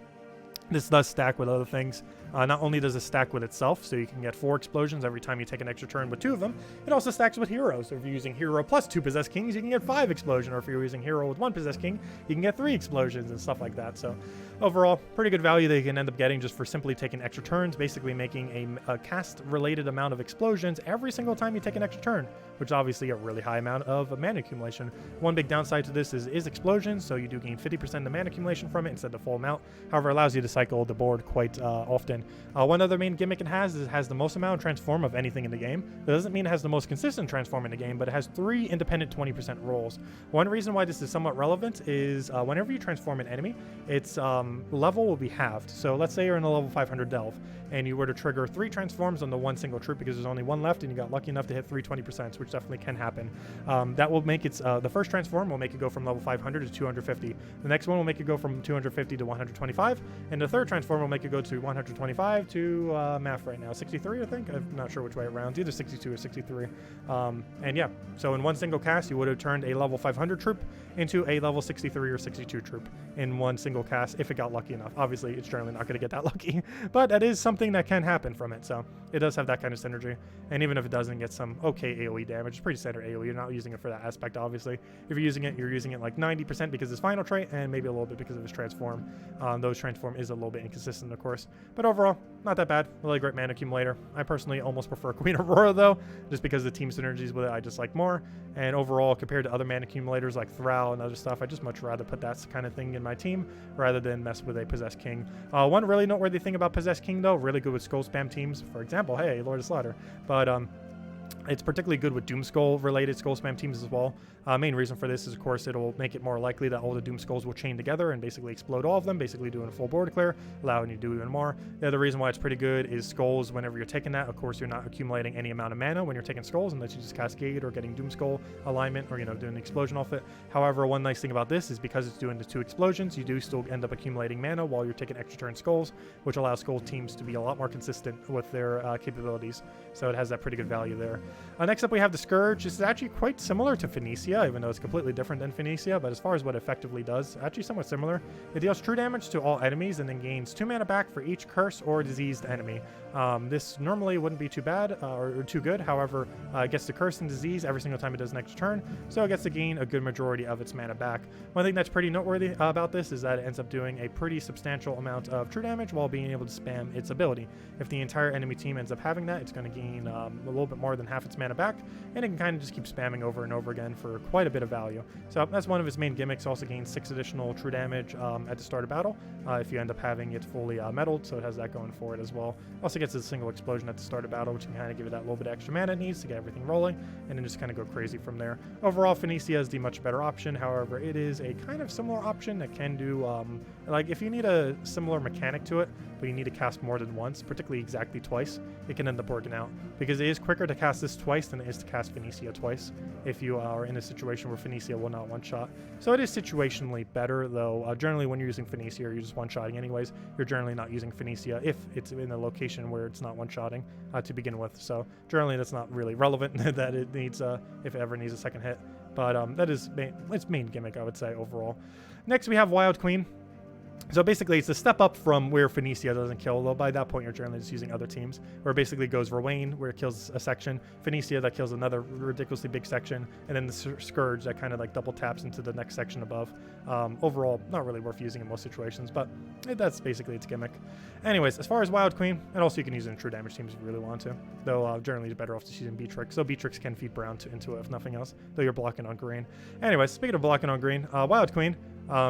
This does stack with other things. Not only does it stack with itself, so you can get 4 explosions every time you take an extra turn with 2 of them, it also stacks with heroes. So if you're using hero plus 2 possessed kings, you can get 5 explosions, or if you're using hero with 1 possessed king, you can get 3 explosions and stuff like that. So overall, pretty good value that you can end up getting just for simply taking extra turns, basically making a cast-related amount of explosions every single time you take an extra turn, which is obviously a really high amount of mana accumulation. One big downside to this is explosions, so you do gain 50% of the mana accumulation from it instead of the full amount. However, it allows you to cycle the board quite often. One other main gimmick it has is it has the most amount of transform of anything in the game. That doesn't mean it has the most consistent transform in the game, but it has 3 independent 20% rolls. One reason why this is somewhat relevant is whenever you transform an enemy, its level will be halved. So let's say you're in a level 500 delve, and you were to trigger 3 transforms on the one single troop because there's only 1 left, and you got lucky enough to hit 3 20%, which definitely can happen. That will make its the first transform will make it go from level 500 to 250. The next one will make it go from 250 to 125, and the third transform will make it go to 125 to math right now 63, I think. I'm not sure which way it rounds, either 62 or 63. And yeah, so in one single cast, you would have turned a level 500 troop into a level 63 or 62 troop in one single cast if it got lucky enough. Obviously, it's generally not going to get that lucky, but that is something that can happen from it. So it does have that kind of synergy. And even if it doesn't get some okay AoE damage, it's pretty standard AoE. You're not using it for that aspect, obviously. If you're using it like 90% because it's final trait and maybe a little bit because of his transform. Those transform is a little bit inconsistent, of course. But overall, not that bad. Really great mana accumulator. I personally almost prefer Queen Aurora, though, just because the team synergies with it I just like more. And overall, compared to other mana accumulators like Thrall and other stuff, I just much rather put that kind of thing in my team rather than mess with a Possessed King. One really noteworthy thing about Possessed King, though, really good with skull spam teams. For example, hey, Lord of Slaughter. But It's particularly good with Doomskull related skull spam teams as well. Main reason for this is, of course, it'll make it more likely that all the Doomskulls will chain together and basically explode all of them, basically doing a full board clear, allowing you to do even more. The other reason why it's pretty good is skulls. Whenever you're taking that, of course, you're not accumulating any amount of mana when you're taking skulls, unless you just cascade or getting Doomskull alignment or, doing an explosion off it. However, one nice thing about this is because it's doing the 2 explosions, you do still end up accumulating mana while you're taking extra turn skulls, which allows skull teams to be a lot more consistent with their capabilities. So it has that pretty good value there. Next up, we have the Scourge. This is actually quite similar to Fenesia, even though it's completely different than Fenesia, but as far as what it effectively does, actually somewhat similar. It deals true damage to all enemies and then gains 2 mana back for each cursed or diseased enemy. This normally wouldn't be too bad or too good. However, it gets to curse and disease every single time it does an extra turn, so it gets to gain a good majority of its mana back. One thing that's pretty noteworthy about this is that it ends up doing a pretty substantial amount of true damage while being able to spam its ability. If the entire enemy team ends up having that, it's going to gain a little bit more than half its mana back, and it can kind of just keep spamming over and over again for quite a bit of value. So that's one of its main gimmicks. Also gains 6 additional true damage at the start of battle if you end up having it fully metalled, so it has that going for it as well. Also gets a single explosion at the start of battle, which can kind of give it that little bit of extra mana it needs to get everything rolling, and then just kind of go crazy from there. Overall, Fenesia is the much better option. However, it is a kind of similar option that can do, like if you need a similar mechanic to it, but you need to cast more than once, particularly exactly twice, it can end up working out, because it is quicker to cast this twice than it is to cast Fenesia twice, if you are in a situation where Fenesia will not one-shot. So it is situationally better, though generally when you're using Fenesia or you're just one-shotting anyways, you're generally not using Fenesia if it's in a location where it's not one-shotting to begin with. So generally that's not really relevant that it needs, if it ever needs a second hit. But that is its main gimmick, I would say, overall. Next we have Wild Queen. So basically, it's a step up from where Fenesia doesn't kill, though by that point you're generally just using other teams, where it basically goes Rowain, where it kills a section, Fenesia that kills another ridiculously big section, and then the Scourge that kind of like double taps into the next section above. Overall, not really worth using in most situations, but that's basically its gimmick. Anyways, as far as Wild Queen, and also you can use it in true damage teams if you really want to, though generally you're better off just using Beatrix, so Beatrix can feed Brown into it if nothing else, though you're blocking on green. Anyways, speaking of blocking on green, Wild Queen,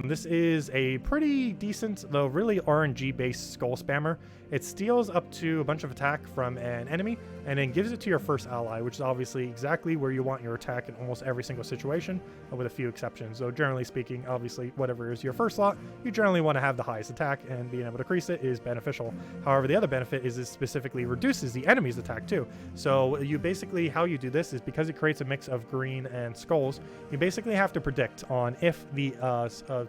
this is a pretty decent, though really RNG-based skull spammer. It steals up to a bunch of attack from an enemy, and then gives it to your first ally, which is obviously exactly where you want your attack in almost every single situation, with a few exceptions. So generally speaking, obviously, whatever is your first slot, you generally want to have the highest attack, and being able to increase it is beneficial. However, the other benefit is it specifically reduces the enemy's attack too. So you basically, how you do this is because it creates a mix of green and skulls, you basically have to predict on if the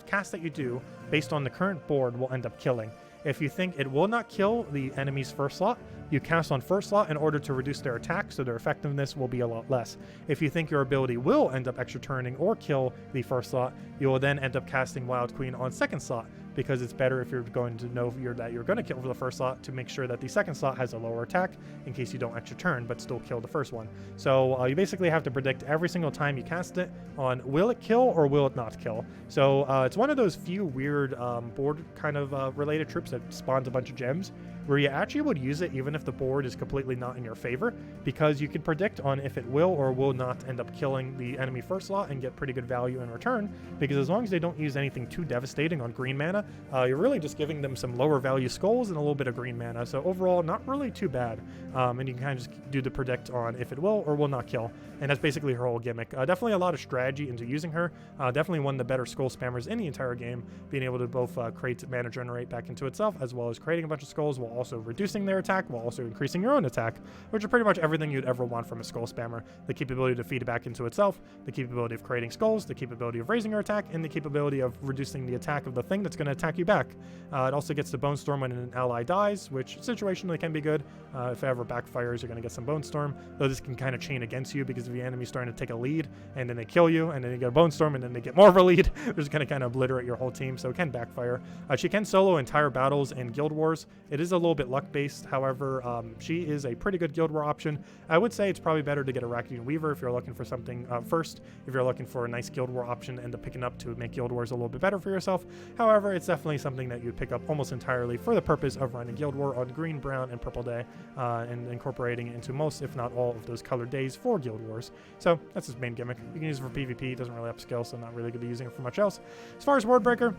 cast that you do based on the current board will end up killing. If you think it will not kill the enemy's first slot, you cast on first slot in order to reduce their attack, so their effectiveness will be a lot less. If you think your ability will end up extra turning or kill the first slot, you will then end up casting Wild Queen on second slot, because it's better if you're going to know that you're going to kill for the first slot to make sure that the second slot has a lower attack in case you don't extra turn but still kill the first one. So you basically have to predict every single time you cast it on will it kill or will it not kill. So it's one of those few weird board kind of related troops that spawns a bunch of gems where you actually would use it even if the board is completely not in your favor, because you can predict on if it will or will not end up killing the enemy first slot and get pretty good value in return, because as long as they don't use anything too devastating on green mana, you're really just giving them some lower value skulls and a little bit of green mana. So overall, not really too bad. And you can kind of just do the predict on if it will or will not kill. And that's basically her whole gimmick. Definitely a lot of strategy into using her. Definitely one of the better skull spammers in the entire game, being able to both create mana generate back into itself, as well as creating a bunch of skulls while also reducing their attack, while also increasing your own attack, which are pretty much everything you'd ever want from a skull spammer. The capability to feed it back into itself, the capability of creating skulls, the capability of raising your attack, and the capability of reducing the attack of the thing that's going to attack you back. It also gets the Bone Storm when an ally dies, which situationally can be good. If it ever backfires, you're going to get some Bone Storm, though this can kind of chain against you, because if the enemy's starting to take a lead and then they kill you and then you get a Bone Storm and then they get more of a lead, they're just going to kind of obliterate your whole team, so it can backfire. She can solo entire battles in Guild Wars. It is a little bit luck based, however, she is a pretty good Guild War option. I would say it's probably better to get a Rakuten Weaver if you're looking for something first. If you're looking for a nice Guild War option, end up picking up to make Guild Wars a little bit better for yourself. However, it's definitely something that you pick up almost entirely for the purpose of running Guild War on green, brown, and purple day, and incorporating it into most, if not all, of those colored days for Guild Wars. So that's his main gimmick. You can use it for PvP, it doesn't really upscale, so I'm not really going to be using it for much else. As far as Wordbreaker,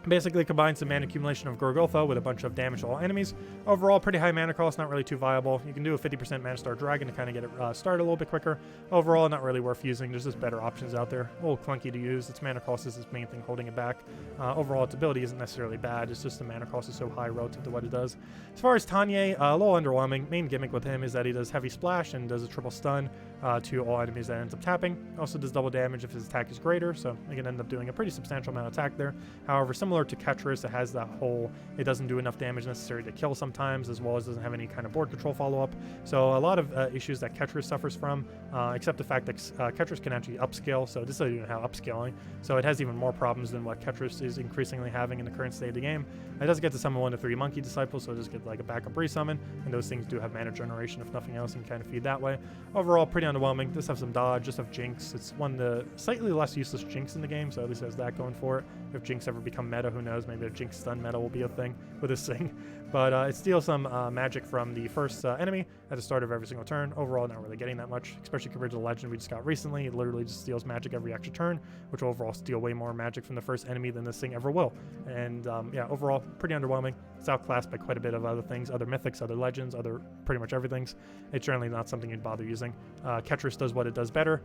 Basically combines the mana accumulation of Gorgotha with a bunch of damage to all enemies. Overall, pretty high mana cost, not really too viable. You can do a 50% Mana Star Dragon to kind of get it started a little bit quicker. Overall, not really worth using. There's just better options out there. A little clunky to use. Its mana cost is its main thing holding it back. Overall, its ability isn't necessarily bad. It's just the mana cost is so high relative to what it does. As far as Tanya, a little underwhelming. Main gimmick with him is that he does heavy splash and does a triple stun to all enemies that ends up tapping. Also does double damage if his attack is greater, so he can end up doing a pretty substantial amount of attack there. However, similar to Tetris, it has that whole, it doesn't do enough damage necessary to kill sometimes, as well as doesn't have any kind of board control follow-up. So a lot of issues that Tetris suffers from, except the fact that Tetris can actually upscale, so this doesn't even have upscaling. So it has even more problems than what Tetris is increasingly having in the current state of the game. It does get to summon 1 to 3 Monkey Disciples, so it does get like a backup resummon, and those things do have mana generation, if nothing else, and kind of feed that way. Overall, pretty underwhelming. Does have some dodge, just have Jinx. It's one of the slightly less useless Jinx in the game, so at least has that going for it. If Jinx ever become meta, who knows, maybe a Jinx stun meta will be a thing with this thing. But it steals some magic from the first enemy at the start of every single turn. Overall, not really getting that much, especially compared to the legend we just got recently. It literally just steals magic every extra turn, which will overall steal way more magic from the first enemy than this thing ever will. And yeah, overall, pretty underwhelming. It's outclassed by quite a bit of other things, other mythics, other legends, other pretty much everything's. It's generally not something you'd bother using. Tetris does what it does better.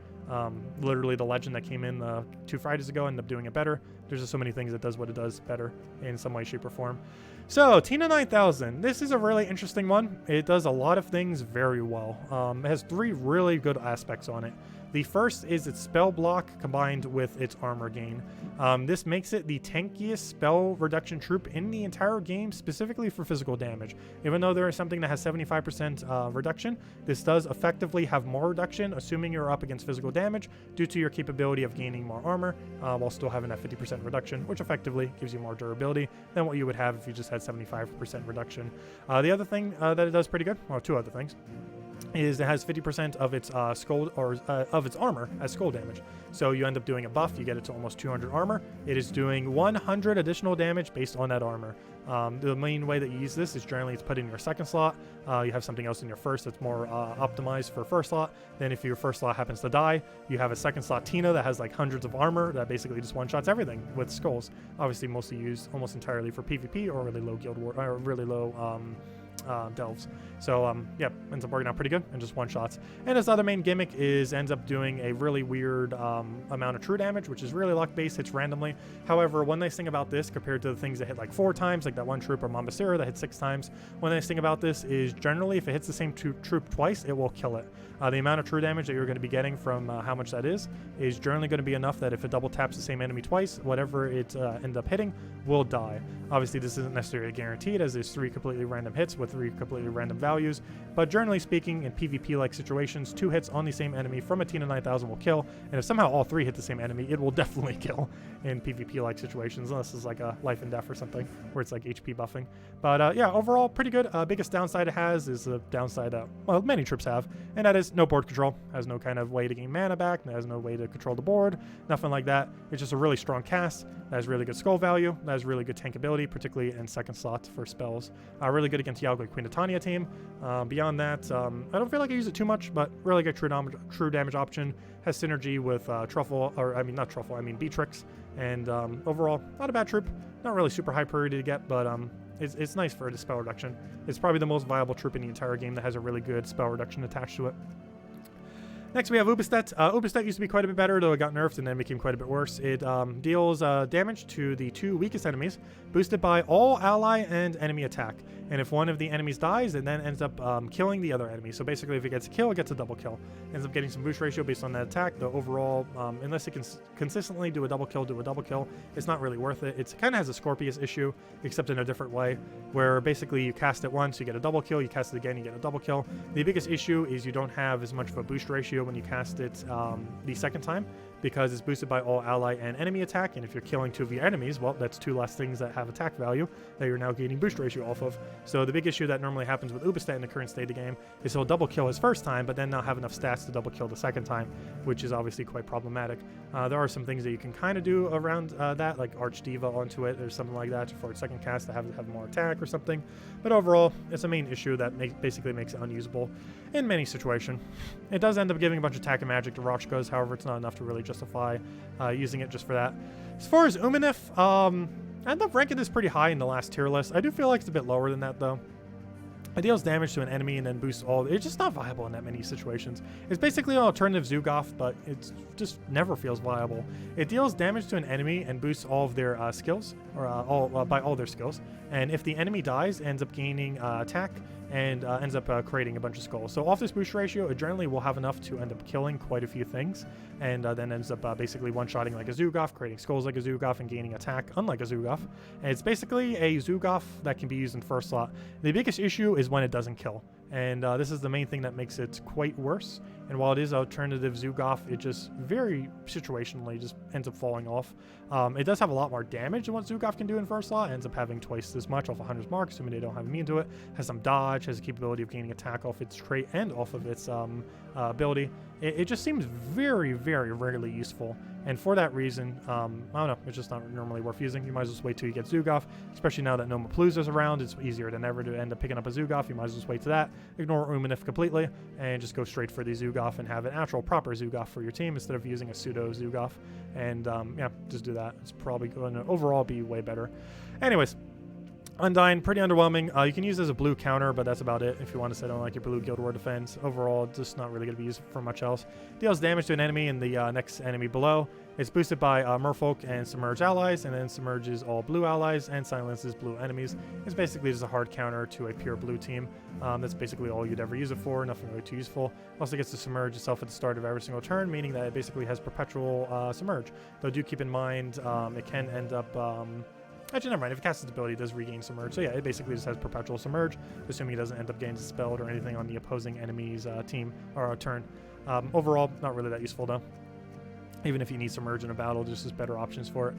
Literally, the legend that came in 2 Fridays ago ended up doing it better. There's just so many things that does what it does better in some way, shape, or form. So, Tina 9000. This is a really interesting one. It does a lot of things very well. It has 3 really good aspects on it. The first is its spell block combined with its armor gain. This makes it the tankiest spell reduction troop in the entire game, specifically for physical damage. Even though there is something that has 75% reduction, this does effectively have more reduction, assuming you're up against physical damage, due to your capability of gaining more armor, while still having that 50% reduction, which effectively gives you more durability than what you would have if you just had 75% reduction. The other thing that it does pretty good, well, 2 other things, is it has 50% of its skull or of its armor as skull damage. So you end up doing a buff, you get it to almost 200 armor. It is doing 100 additional damage based on that armor. The main way that you use this is generally it's put in your second slot. You have something else in your first that's more optimized for first slot. Then if your first slot happens to die, you have a second slot Tina that has like hundreds of armor that basically just one-shots everything with skulls. Obviously mostly used almost entirely for PvP or really low guild war, or really low delves. So yeah, ends up working out pretty good and just one shots. And his other main gimmick is ends up doing a really weird amount of true damage, which is really luck based, hits randomly. However, one nice thing about this compared to the things that hit like 4 times, like that one troop or Mambasara that hit 6 times, one nice thing about this is generally if it hits the same troop twice, it will kill it. The amount of true damage that you're going to be getting from how much that is generally going to be enough that if it double taps the same enemy twice, whatever it ends up hitting will die. Obviously, this isn't necessarily guaranteed, as there's 3 completely random hits with 3 completely random values, but generally speaking, in PvP-like situations, 2 hits on the same enemy from a Tina 9000 will kill, and if somehow all 3 hit the same enemy, it will definitely kill in PvP-like situations, unless it's like a life and death or something, where it's like HP buffing. But yeah, overall, pretty good. Biggest downside it has is the downside that, well, many troops have, and that is no board control. Has no kind of way to gain mana back, has no way to control the board, nothing like that. It's just a really strong cast that has really good skull value, that has really good tank ability, particularly in second slot for spells. Really good against Yalgo Queen of Tanya team. Beyond that, I don't feel like I use it too much, but really good true damage option. Has synergy with Truffle, or I mean not Truffle, I mean Beatrix, and overall not a bad troop. Not really super high priority to get, but it's nice for the spell reduction. It's probably the most viable troop in the entire game that has a really good spell reduction attached to it. Next, we have Ubistet. Ubistet used to be quite a bit better, though it got nerfed and then became quite a bit worse. It deals damage to the 2 weakest enemies, boosted by all ally and enemy attack. And if one of the enemies dies, it then ends up killing the other enemy. So basically, if it gets a kill, it gets a double kill. Ends up getting some boost ratio based on that attack. The overall, unless it can consistently do a double kill, it's not really worth it. It kind of has a Scorpius issue, except in a different way, where basically you cast it once, you get a double kill, you cast it again, you get a double kill. The biggest issue is you don't have as much of a boost ratio when you cast it the second time, because it's boosted by all ally and enemy attack, and if you're killing 2 of your enemies, well, that's 2 less things that have attack value that you're now gaining boost ratio off of. So the big issue that normally happens with Ubistet in the current state of the game is he'll double kill his first time, but then not have enough stats to double kill the second time, which is obviously quite problematic. There are some things that you can kind of do around that, like Archdiva onto it, or something like that for its second cast to have more attack or something. But overall, it's a main issue that basically makes it unusable in many situations. It does end up giving a bunch of attack and magic to Rochko's, however, it's not enough to really justify using it just for that. As far as Umanif, I ended up ranking this pretty high in the last tier list. I do feel like it's a bit lower than that, though. It deals damage to an enemy and then boosts all. It's just not viable in that many situations. It's basically an alternative Zugoff, but it just never feels viable. It deals damage to an enemy and boosts all of their skills, or by all their skills. And if the enemy dies, it ends up gaining attack and ends up creating a bunch of skulls. So off this boost ratio, it generally will have enough to end up killing quite a few things, and then ends up basically one-shotting like a Zugoff, creating skulls like a Zugoff, and gaining attack unlike a Zugoff. And it's basically a Zugoff that can be used in first slot. The biggest issue is when it doesn't kill. And this is the main thing that makes it quite worse. And while it is alternative Zugoff, it just very situationally just ends up falling off. It does have a lot more damage than what Zugoff can do in first slot. It ends up having twice as much off 100's mark, assuming they don't have immune to it. Has some dodge, has the capability of gaining attack off its trait and off of its ability. It just seems very, very rarely useful. And for that reason, I don't know, it's just not normally worth using. You might as well just wait till you get Zugoff, especially now that no Mapalooza's around. It's easier than ever to end up picking up a Zugoff. You might as well just wait to that, ignore Umanif completely, and just go straight for the Zugoff and have an actual proper Zugoff for your team instead of using a pseudo Zugoff. And yeah, just do that. It's probably going to overall be way better. Anyways, Undying, pretty underwhelming. You can use it as a blue counter, but that's about it if you want to set on like your blue Guild War defense. Overall, just not really going to be used for much else. Deals damage to an enemy and the next enemy below. It's boosted by Merfolk and Submerge allies, and then submerges all blue allies and silences blue enemies. It's basically just a hard counter to a pure blue team. That's basically all you'd ever use it for, nothing really too useful. Also gets to submerge itself at the start of every single turn, meaning that it basically has perpetual submerge. Though do keep in mind, it can end up... Actually, never mind. If it casts its ability, it does regain Submerge. So yeah, it basically just has Perpetual Submerge, assuming it doesn't end up getting dispelled or anything on the opposing enemy's team or turn. Overall, not really that useful though. Even if you need Submerge in a battle, there's just better options for it.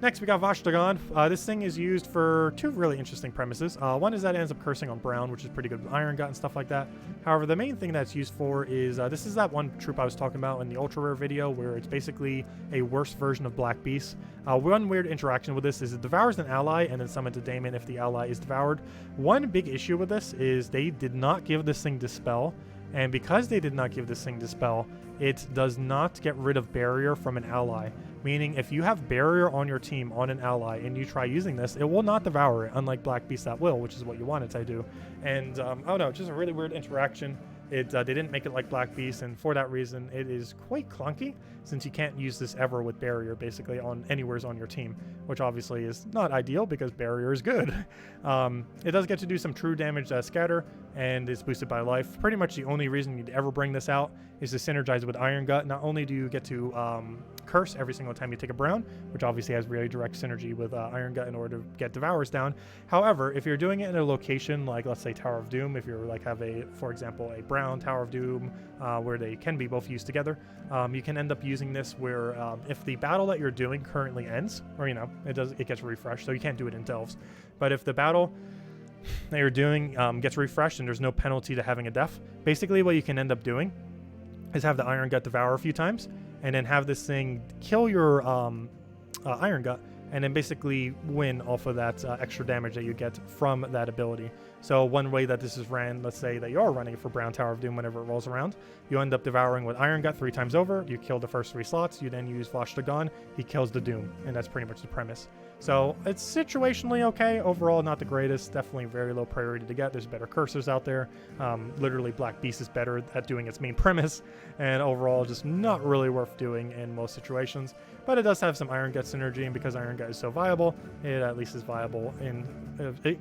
Next, we got Vashtagan. This thing is used for two really interesting premises. One is that it ends up cursing on Brown, which is pretty good with Iron Gut and stuff like that. However, the main thing that's used for is, this is that one troop I was talking about in the Ultra Rare video, where it's basically a worse version of Black Beast. One weird interaction with this is it devours an ally and then summons a daemon if the ally is devoured. One big issue with this is they did not give this thing Dispel. And because they did not give this thing Dispel, it does not get rid of Barrier from an ally. Meaning, if you have Barrier on your team on an ally and you try using this, it will not devour it, unlike Black Beast that will, which is what you want it to do. And, oh no, just a really weird interaction. They didn't make it like Black Beast, and for that reason, it is quite clunky, since you can't use this ever with Barrier, basically, on anywheres on your team, which obviously is not ideal, because Barrier is good. It does get to do some true damage Scatter, and is boosted by life. Pretty much the only reason you'd ever bring this out is to synergize with Iron Gut. Not only do you get to curse every single time you take a Brown, which obviously has really direct synergy with Iron Gut in order to get Devours down. However, if you're doing it in a location like, let's say, Tower of Doom, if you're like have a, for example, a Brown Tower of Doom, where they can be both used together, you can end up using this where if the battle that you're doing currently ends, or it gets refreshed, so you can't do it in Delves. But if the battle that you're doing gets refreshed and there's no penalty to having a death, basically what you can end up doing is have the Iron Gut devour a few times, and then have this thing kill your Iron Gut, and then basically win off of that extra damage that you get from that ability. So one way that this is ran, let's say that you're running for Brown Tower of Doom whenever it rolls around, you end up devouring with Iron Gut 3 times over, you kill the first 3 slots, you then use Vashtagan, he kills the Doom, and that's pretty much the premise. So it's situationally okay, overall not the greatest, definitely very low priority to get. There's better cursors out there. Literally Black Beast is better at doing its main premise, and overall just not really worth doing in most situations. But it does have some Iron Gut synergy, and because Iron Gut is so viable, it at least is viable in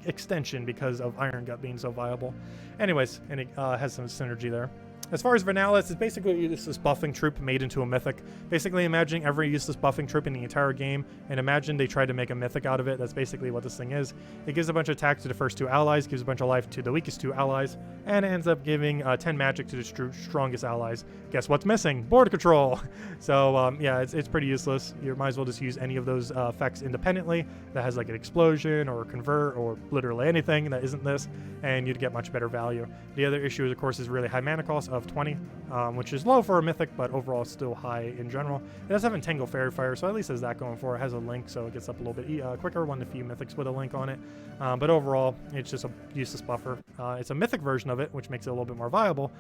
extension because of Iron Gut being so viable. Anyways, and it has some synergy there. As far as Vernalis, it's basically a useless buffing troop made into a mythic. Basically imagine every useless buffing troop in the entire game, and imagine they tried to make a mythic out of it. That's basically what this thing is. It gives a bunch of attack to the first 2 allies, gives a bunch of life to the weakest 2 allies, and it ends up giving 10 magic to the strongest allies. Guess what's missing? Border control! So yeah, it's pretty useless. You might as well just use any of those effects independently that has like an explosion or a convert or literally anything that isn't this, and you'd get much better value. The other issue, of course, is really high mana cost of of 20, which is low for a Mythic, but overall still high in general. It does have Entangle Fairy Fire, so at least has that going for it. It has a link, so it gets up a little bit quicker, one of the few Mythics with a link on it. But overall, it's just a useless buffer. It's a Mythic version of it, which makes it a little bit more viable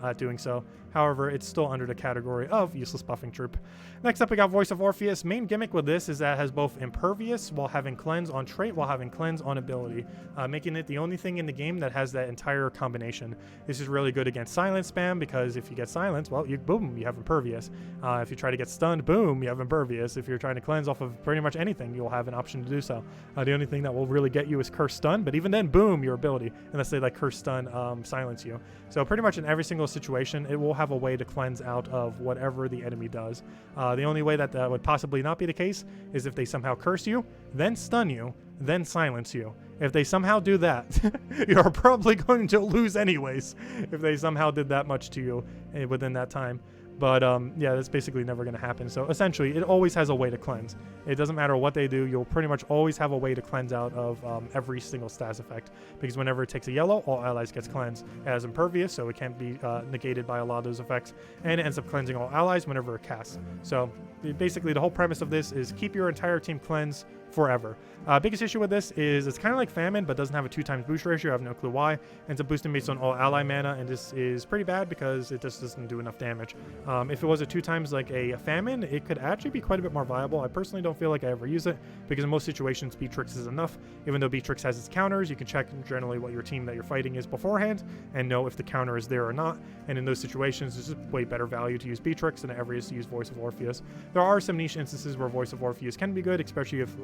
at doing so. However, it's still under the category of useless buffing troop. Next up, we got Voice of Orpheus. Main gimmick with this is that it has both Impervious while having Cleanse on trait, while having Cleanse on ability, making it the only thing in the game that has that entire combination. This is really good against silence spam, because if you get silence, well, boom, you have Impervious. If you try to get stunned, boom, you have Impervious. If you're trying to cleanse off of pretty much anything, you'll have an option to do so. The only thing that will really get you is Curse Stun, but even then, boom, your ability, unless they like Curse Stun silence you. So pretty much in every single situation, it will have a way to cleanse out of whatever the enemy does. The only way that would possibly not be the case is if they somehow curse you, then stun you, then silence you. If they somehow do that, you're probably going to lose anyways if they somehow did that much to you within that time. But yeah, that's basically never going to happen. So essentially, it always has a way to cleanse. It doesn't matter what they do, you'll pretty much always have a way to cleanse out of every single status effect. Because whenever it takes a yellow, all allies gets cleansed. It has Impervious, so it can't be negated by a lot of those effects. And it ends up cleansing all allies whenever it casts. So basically, the whole premise of this is keep your entire team cleansed forever. Biggest issue with this is it's kind of like Famine, but doesn't have a 2x boost ratio. I have no clue why. Ends up boosting based on all ally mana, and this is pretty bad because it just doesn't do enough damage. If it was a 2x like a Famine, it could actually be quite a bit more viable. I personally don't feel like I ever use it, because in most situations, Beatrix is enough. Even though Beatrix has its counters, you can check generally what your team that you're fighting is beforehand, and know if the counter is there or not. And in those situations, it's just way better value to use Beatrix than it ever is to use Voice of Orpheus. There are some niche instances where Voice of Orpheus can be good, especially if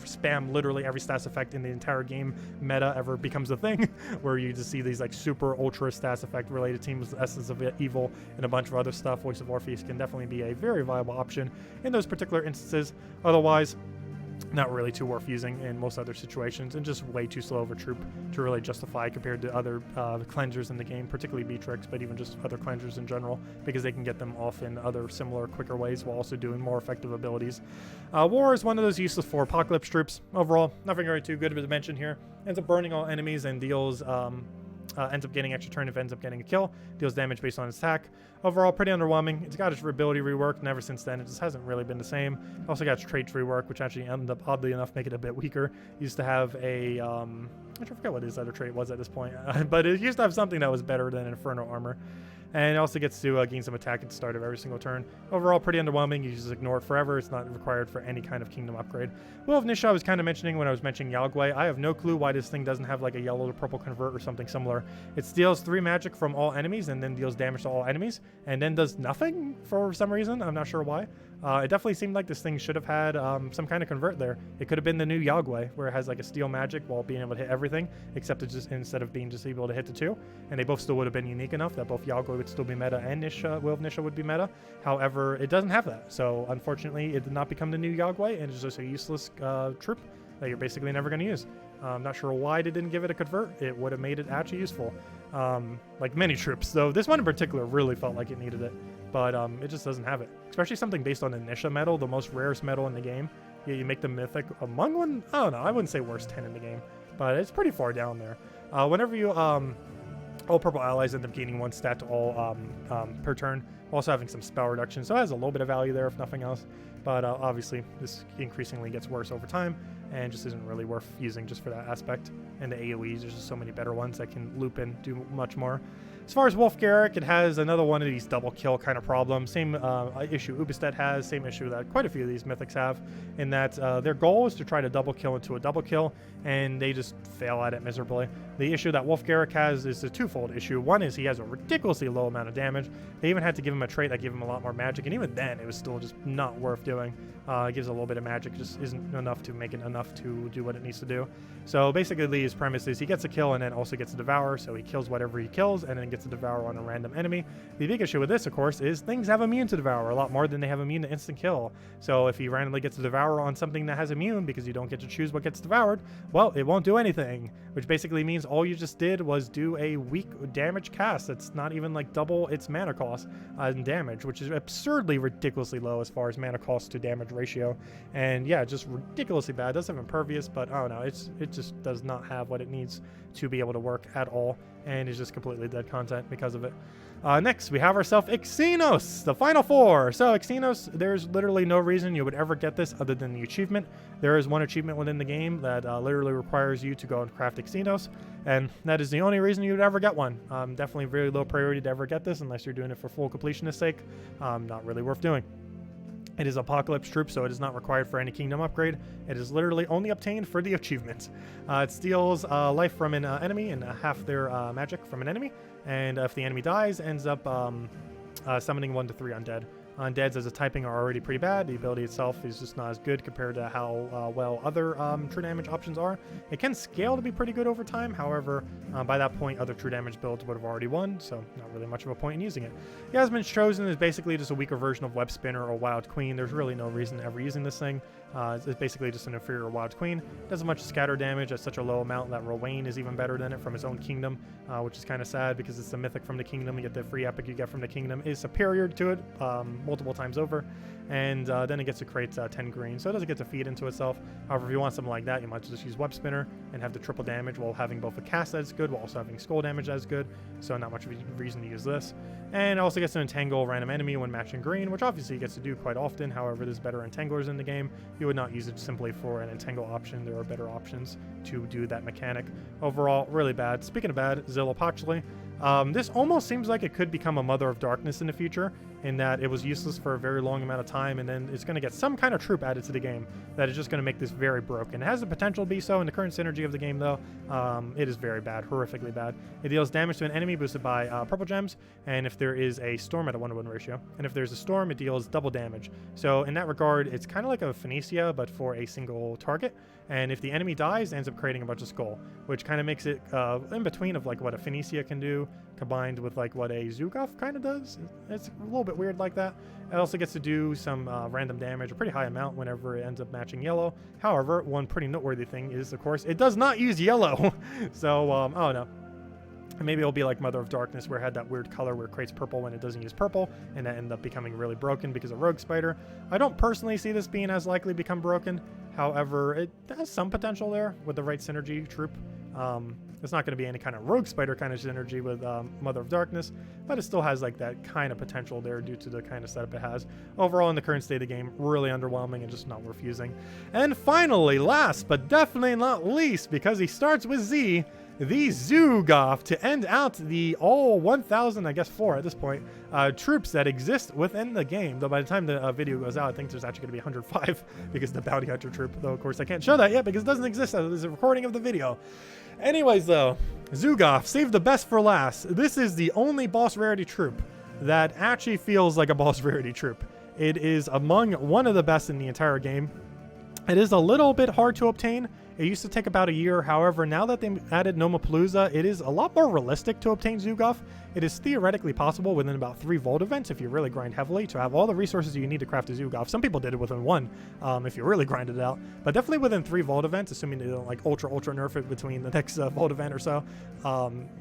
spam literally every stats effect in the entire game meta ever becomes a thing, where you just see these like super ultra stats effect related teams, Essence of Evil, and a bunch of other stuff. Voice of Orpheus can definitely be a very viable option in those particular instances. Otherwise, not really too worth using in most other situations, and just way too slow of a troop to really justify compared to other cleansers in the game, particularly Beatrix, but even just other cleansers in general, because they can get them off in other similar, quicker ways while also doing more effective abilities. War is one of those useless for Apocalypse troops. Overall, nothing very too good to mention here. Ends up burning all enemies and deals ends up getting extra turn if it ends up getting a kill. Deals damage based on its attack. Overall, pretty underwhelming. It's got its ability reworked, and ever since then, it just hasn't really been the same. Also got its traits reworked, which actually ended up, oddly enough, make it a bit weaker. Used to have a, I forget what his other trait was at this point, but it used to have something that was better than Inferno Armor. And it also gets to gain some attack at the start of every single turn. Overall, pretty underwhelming. You just ignore it forever. It's not required for any kind of kingdom upgrade. Will of Nisha I was kind of mentioning when I was mentioning Yalgwei. I have no clue why this thing doesn't have like a yellow to purple convert or something similar. It steals 3 magic from all enemies and then deals damage to all enemies, and then does nothing for some reason. I'm not sure why. It definitely seemed like this thing should have had some kind of convert there. It could have been the new Yalgwei, where it has like a steal magic while being able to hit everything, except it just, instead of being just able to hit the 2. And they both still would have been unique enough that both Yalgwei would still be meta and Nisha, Will of Nisha would be meta. However, it doesn't have that. So unfortunately, it did not become the new Yalgwei, and it's just a useless troop that you're basically never going to use. I'm not sure why they didn't give it a convert. It would have made it actually useful. Like many troops, though this one in particular really felt like it needed it. But it just doesn't have it. Especially something based on the Nisha medal, the most rarest medal in the game. Yeah, you make the Mythic among one? I don't know, I wouldn't say worst 10 in the game. But it's pretty far down there. Whenever you, all purple allies end up gaining 1 stat to all per turn. Also having some spell reduction, so it has a little bit of value there if nothing else. But obviously, this increasingly gets worse over time, and just isn't really worth using just for that aspect. And the AoEs, there's just so many better ones that can loop and do much more. As far as Wolf Garrick, it has another one of these double kill kind of problems. Same issue Ubestead has, same issue that quite a few of these mythics have, in that their goal is to try to double kill into a double kill, and they just fail at it miserably. The issue that Wolf Garrick has is a twofold issue. One is he has a ridiculously low amount of damage. They even had to give him a trait that gave him a lot more magic, and even then it was still just not worth doing. It gives a little bit of magic, just isn't enough to make it enough to do what it needs to do. So basically his premise is he gets a kill and then also gets a devour, so he kills whatever he kills and then gets a devour on a random enemy. The big issue with this, of course, is things have immune to devour a lot more than they have immune to instant kill. So if he randomly gets a devour on something that has immune, because you don't get to choose what gets devoured, well, it won't do anything, which basically means all you just did was do a weak damage cast that's not even like double its mana cost in damage, which is absurdly ridiculously low as far as mana cost to damage ratio. And yeah, just ridiculously bad. It does have impervious, but I don't know, it just does not have what it needs to be able to work at all, and is just completely dead content because of it. Next, we have ourselves Infernus, the final four. So Infernus, there's literally no reason you would ever get this other than the achievement. There is one achievement within the game that literally requires you to go and craft Infernus, and that is the only reason you would ever get one. Definitely very low priority to ever get this unless you're doing it for full completionist sake. Not really worth doing. It is Apocalypse Troop, so it is not required for any kingdom upgrade. It is literally only obtained for the achievement. It steals life from an enemy and half their magic from an enemy, and if the enemy dies, ends up summoning 1 to 3 undead. Undeads as a typing are already pretty bad. The ability itself is just not as good compared to how well other true damage options are. It can scale to be pretty good over time. However, by that point, other true damage builds would have already won, so not really much of a point in using it. Yasmin's Chosen is basically just a weaker version of Web Spinner or Wild Queen. There's really no reason ever using this thing. It's basically just an inferior Wild Queen. It does as much scatter damage at such a low amount that Rowain is even better than it from his own kingdom, which is kind of sad because it's the mythic from the kingdom. You get the free epic you get from the kingdom is superior to it multiple times over, and then it gets to create 10 green, so it doesn't get to feed into itself. However, if you want something like that, you might just use Web Spinner and have the triple damage while having both a cast that's good while also having skull damage that's good, so not much of a reason to use this. And it also gets to entangle a random enemy when matching green, which obviously it gets to do quite often. However, there's better entanglers in the game. You would not use it simply for an entangle option. There are better options to do that mechanic. Overall, really bad. Speaking of bad, Zillopochli. This almost seems like it could become a Mother of Darkness in the future, in that it was useless for a very long amount of time, and then it's going to get some kind of troop added to the game that is just going to make this very broken. It has the potential to be so in the current synergy of the game, though. It is very bad, horrifically bad. It deals damage to an enemy boosted by purple gems, and if there is a storm at a 1-to-1 ratio, and if there's a storm, it deals double damage. So in that regard, it's kind of like a Fenesia, but for a single target. And if the enemy dies, it ends up creating a bunch of skull, which kind of makes it in between of like what a Fenesia can do, combined with like what a Zugov kind of does. It's a little bit weird like that. It also gets to do some random damage, a pretty high amount whenever it ends up matching yellow. However, one pretty noteworthy thing is, of course, it does not use yellow. So, oh no. Maybe it'll be like Mother of Darkness, where it had that weird color where it creates purple when it doesn't use purple, and that ended up becoming really broken because of Rogue Spider. I don't personally see this being as likely to become broken. However, it has some potential there with the right synergy troop. It's not going to be any kind of Rogue Spider kind of synergy with Mother of Darkness, but it still has like that kind of potential there due to the kind of setup it has. Overall, in the current state of the game, really underwhelming and just not worth using. And finally, last but definitely not least, because he starts with Z, the Zugov, to end out the all 1,000, I guess 4 at this point, troops that exist within the game. Though by the time the video goes out, I think there's actually going to be 105 because the Bounty Hunter troop, though of course I can't show that yet because it doesn't exist as a recording of the video. Anyways though, Zugov, save the best for last. This is the only boss rarity troop that actually feels like a boss rarity troop. It is among one of the best in the entire game. It is a little bit hard to obtain. It used to take about a year. However, now that they added Nomapalooza, it is a lot more realistic to obtain Zugov. It is theoretically possible within about 3 Vault events, if you really grind heavily, to have all the resources you need to craft a Zugov. Some people did it within 1, if you really grinded it out. But definitely within 3 Vault events, assuming they don't like ultra nerf it between the next Vault event or so,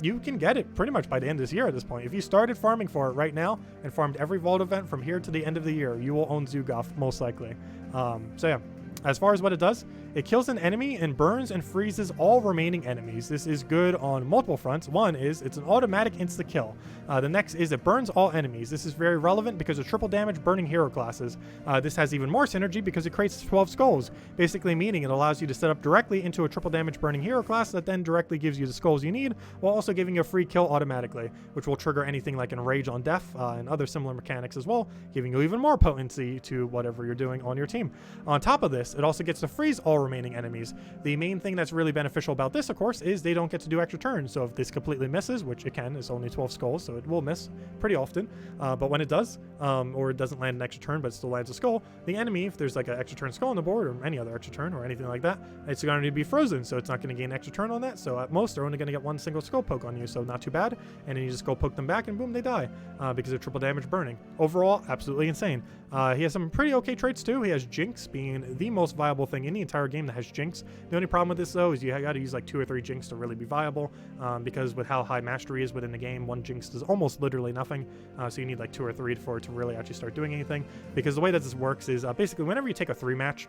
you can get it pretty much by the end of this year at this point. If you started farming for it right now and farmed every Vault event from here to the end of the year, you will own Zugov, most likely. So yeah. As far as what it does, it kills an enemy and burns and freezes all remaining enemies. This is good on multiple fronts. One is it's an automatic insta-kill. The next is it burns all enemies. This is very relevant because of triple damage burning hero classes. This has even more synergy because it creates 12 skulls, basically meaning it allows you to set up directly into a triple damage burning hero class that then directly gives you the skulls you need, while also giving you a free kill automatically, which will trigger anything like Enrage on death and other similar mechanics as well, giving you even more potency to whatever you're doing on your team. On top of this, it also gets to freeze all remaining enemies. The main thing that's really beneficial about this, of course, is they don't get to do extra turns. So if this completely misses, which it can, it's only 12 skulls, so it will miss pretty often. But when it does, or it doesn't land an extra turn, but it still lands a skull, the enemy, if there's like an extra turn skull on the board, or any other extra turn, or anything like that, it's going to be frozen, so it's not going to gain extra turn on that. So at most, they're only going to get 1 single skull poke on you, so not too bad. And then you just go poke them back, and boom, they die, because of triple damage burning. Overall, absolutely insane. He has some pretty okay traits too. He has Jinx, being the most viable thing in the entire game that has Jinx. The only problem with this though is you got to use like 2 or 3 Jinx to really be viable, because with how high mastery is within the game, 1 Jinx does almost literally nothing. So you need like 2 or 3 for it to really actually start doing anything. Because the way that this works is basically whenever you take a 3 match,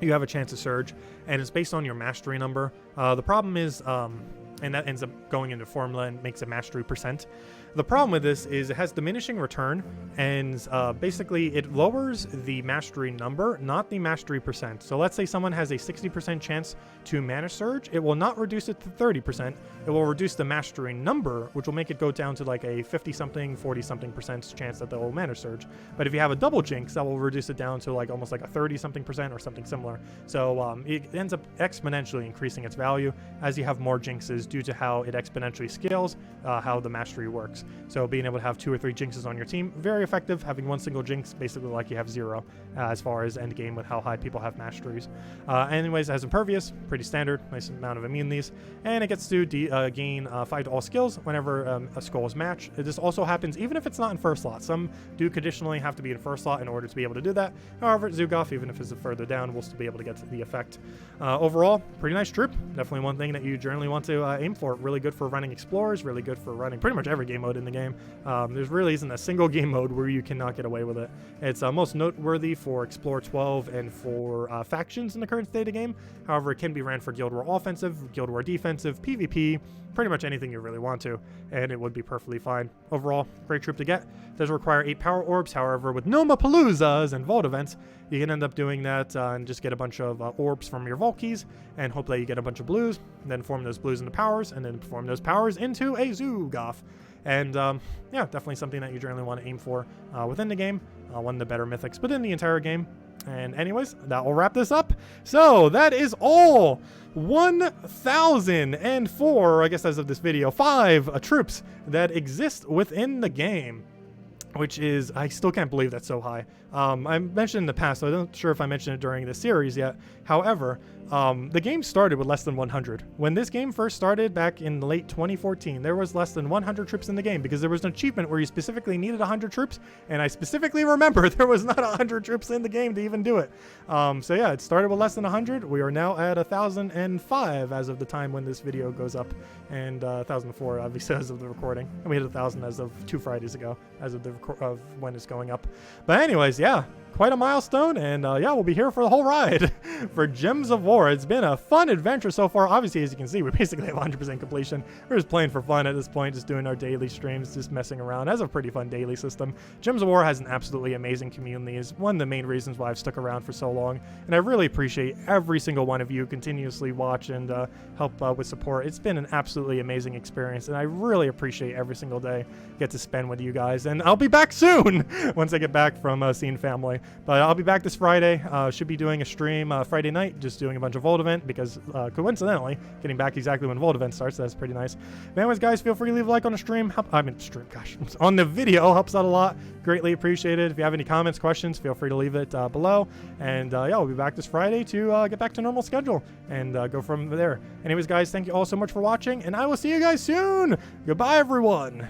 you have a chance to surge, and it's based on your mastery number. The problem is, and that ends up going into formula and makes a mastery percent. The problem with this is it has diminishing return, and basically it lowers the mastery number, not the mastery percent. So let's say someone has a 60% chance to mana surge, it will not reduce it to 30%. It will reduce the mastery number, which will make it go down to like a 50-something, 40-something% chance that they'll mana surge. But if you have a double jinx, that will reduce it down to like almost like a 30-something% or something similar. So it ends up exponentially increasing its value as you have more jinxes due to how it exponentially scales, how the mastery works. So being able to have 2 or 3 jinxes on your team, very effective. Having one single jinx, basically like you have 0 as far as end game with how high people have masteries. Anyways, it has impervious, pretty standard, nice amount of immunities, and it gets to gain 5 to all skills whenever a skull is matched. This also happens even if it's not in first slot. Some do conditionally have to be in first slot in order to be able to do that. However, Zugoff, even if it's further down, will still be able to get to the effect. Overall, pretty nice troop. Definitely one thing that you generally want to aim for. Really good for running explorers, really good for running pretty much every game mode in the game. There's really isn't a single game mode where you cannot get away with it. It's most noteworthy for Explore 12 and for factions in the current state of game. However, it can be ran for Guild War offensive, Guild War defensive, PvP, pretty much anything you really want to, and it would be perfectly fine. Overall, great troop to get. Does require 8 power orbs. However, with Nomapaloozas and Vault events, you can end up doing that and just get a bunch of orbs from your Vault keys, and hopefully you get a bunch of blues, then form those blues into powers, and then form those powers into a Zugoff. And yeah, definitely something that you generally want to aim for within the game. One of the better mythics, but in the entire game. And anyways, that will wrap this up. So that is all 1,004, I guess as of this video, 5 troops that exist within the game. Which is, I still can't believe that's so high. I mentioned in the past, so I'm not sure if I mentioned it during the series yet. However, the game started with less than 100. When this game first started back in late 2014, there was less than 100 troops in the game because there was an achievement where you specifically needed 100 troops, and I specifically remember there was not 100 troops in the game to even do it. So yeah, it started with less than 100. We are now at 1,005 as of the time when this video goes up, and 1,004 obviously as of the recording. And we hit 1,000 as of 2 Fridays ago, as of the of when it's going up. But anyways, yeah, quite a milestone, and yeah, we'll be here for the whole ride for Gems of War. It's been a fun adventure so far. Obviously, as you can see, we basically have 100% completion. We're just playing for fun at this point, just doing our daily streams, just messing around. It has a pretty fun daily system. Gems of War has an absolutely amazing community. It's one of the main reasons why I've stuck around for so long, and I really appreciate every single one of you continuously watch and help with support. It's been an absolutely amazing experience, and I really appreciate every single day get to spend with you guys. And I'll be back soon once I get back from seeing family. But I'll be back this Friday. Should be doing a stream Friday night, just doing a bunch of Vault event because coincidentally, getting back exactly when Vault event starts. That's pretty nice. But anyways, guys, feel free to leave a like on the stream. On the video helps out a lot. Greatly appreciated. If you have any comments, questions, feel free to leave it below. And yeah, we'll be back this Friday to get back to normal schedule and go from there. Anyways, guys, thank you all so much for watching, and I will see you guys soon. Goodbye, everyone.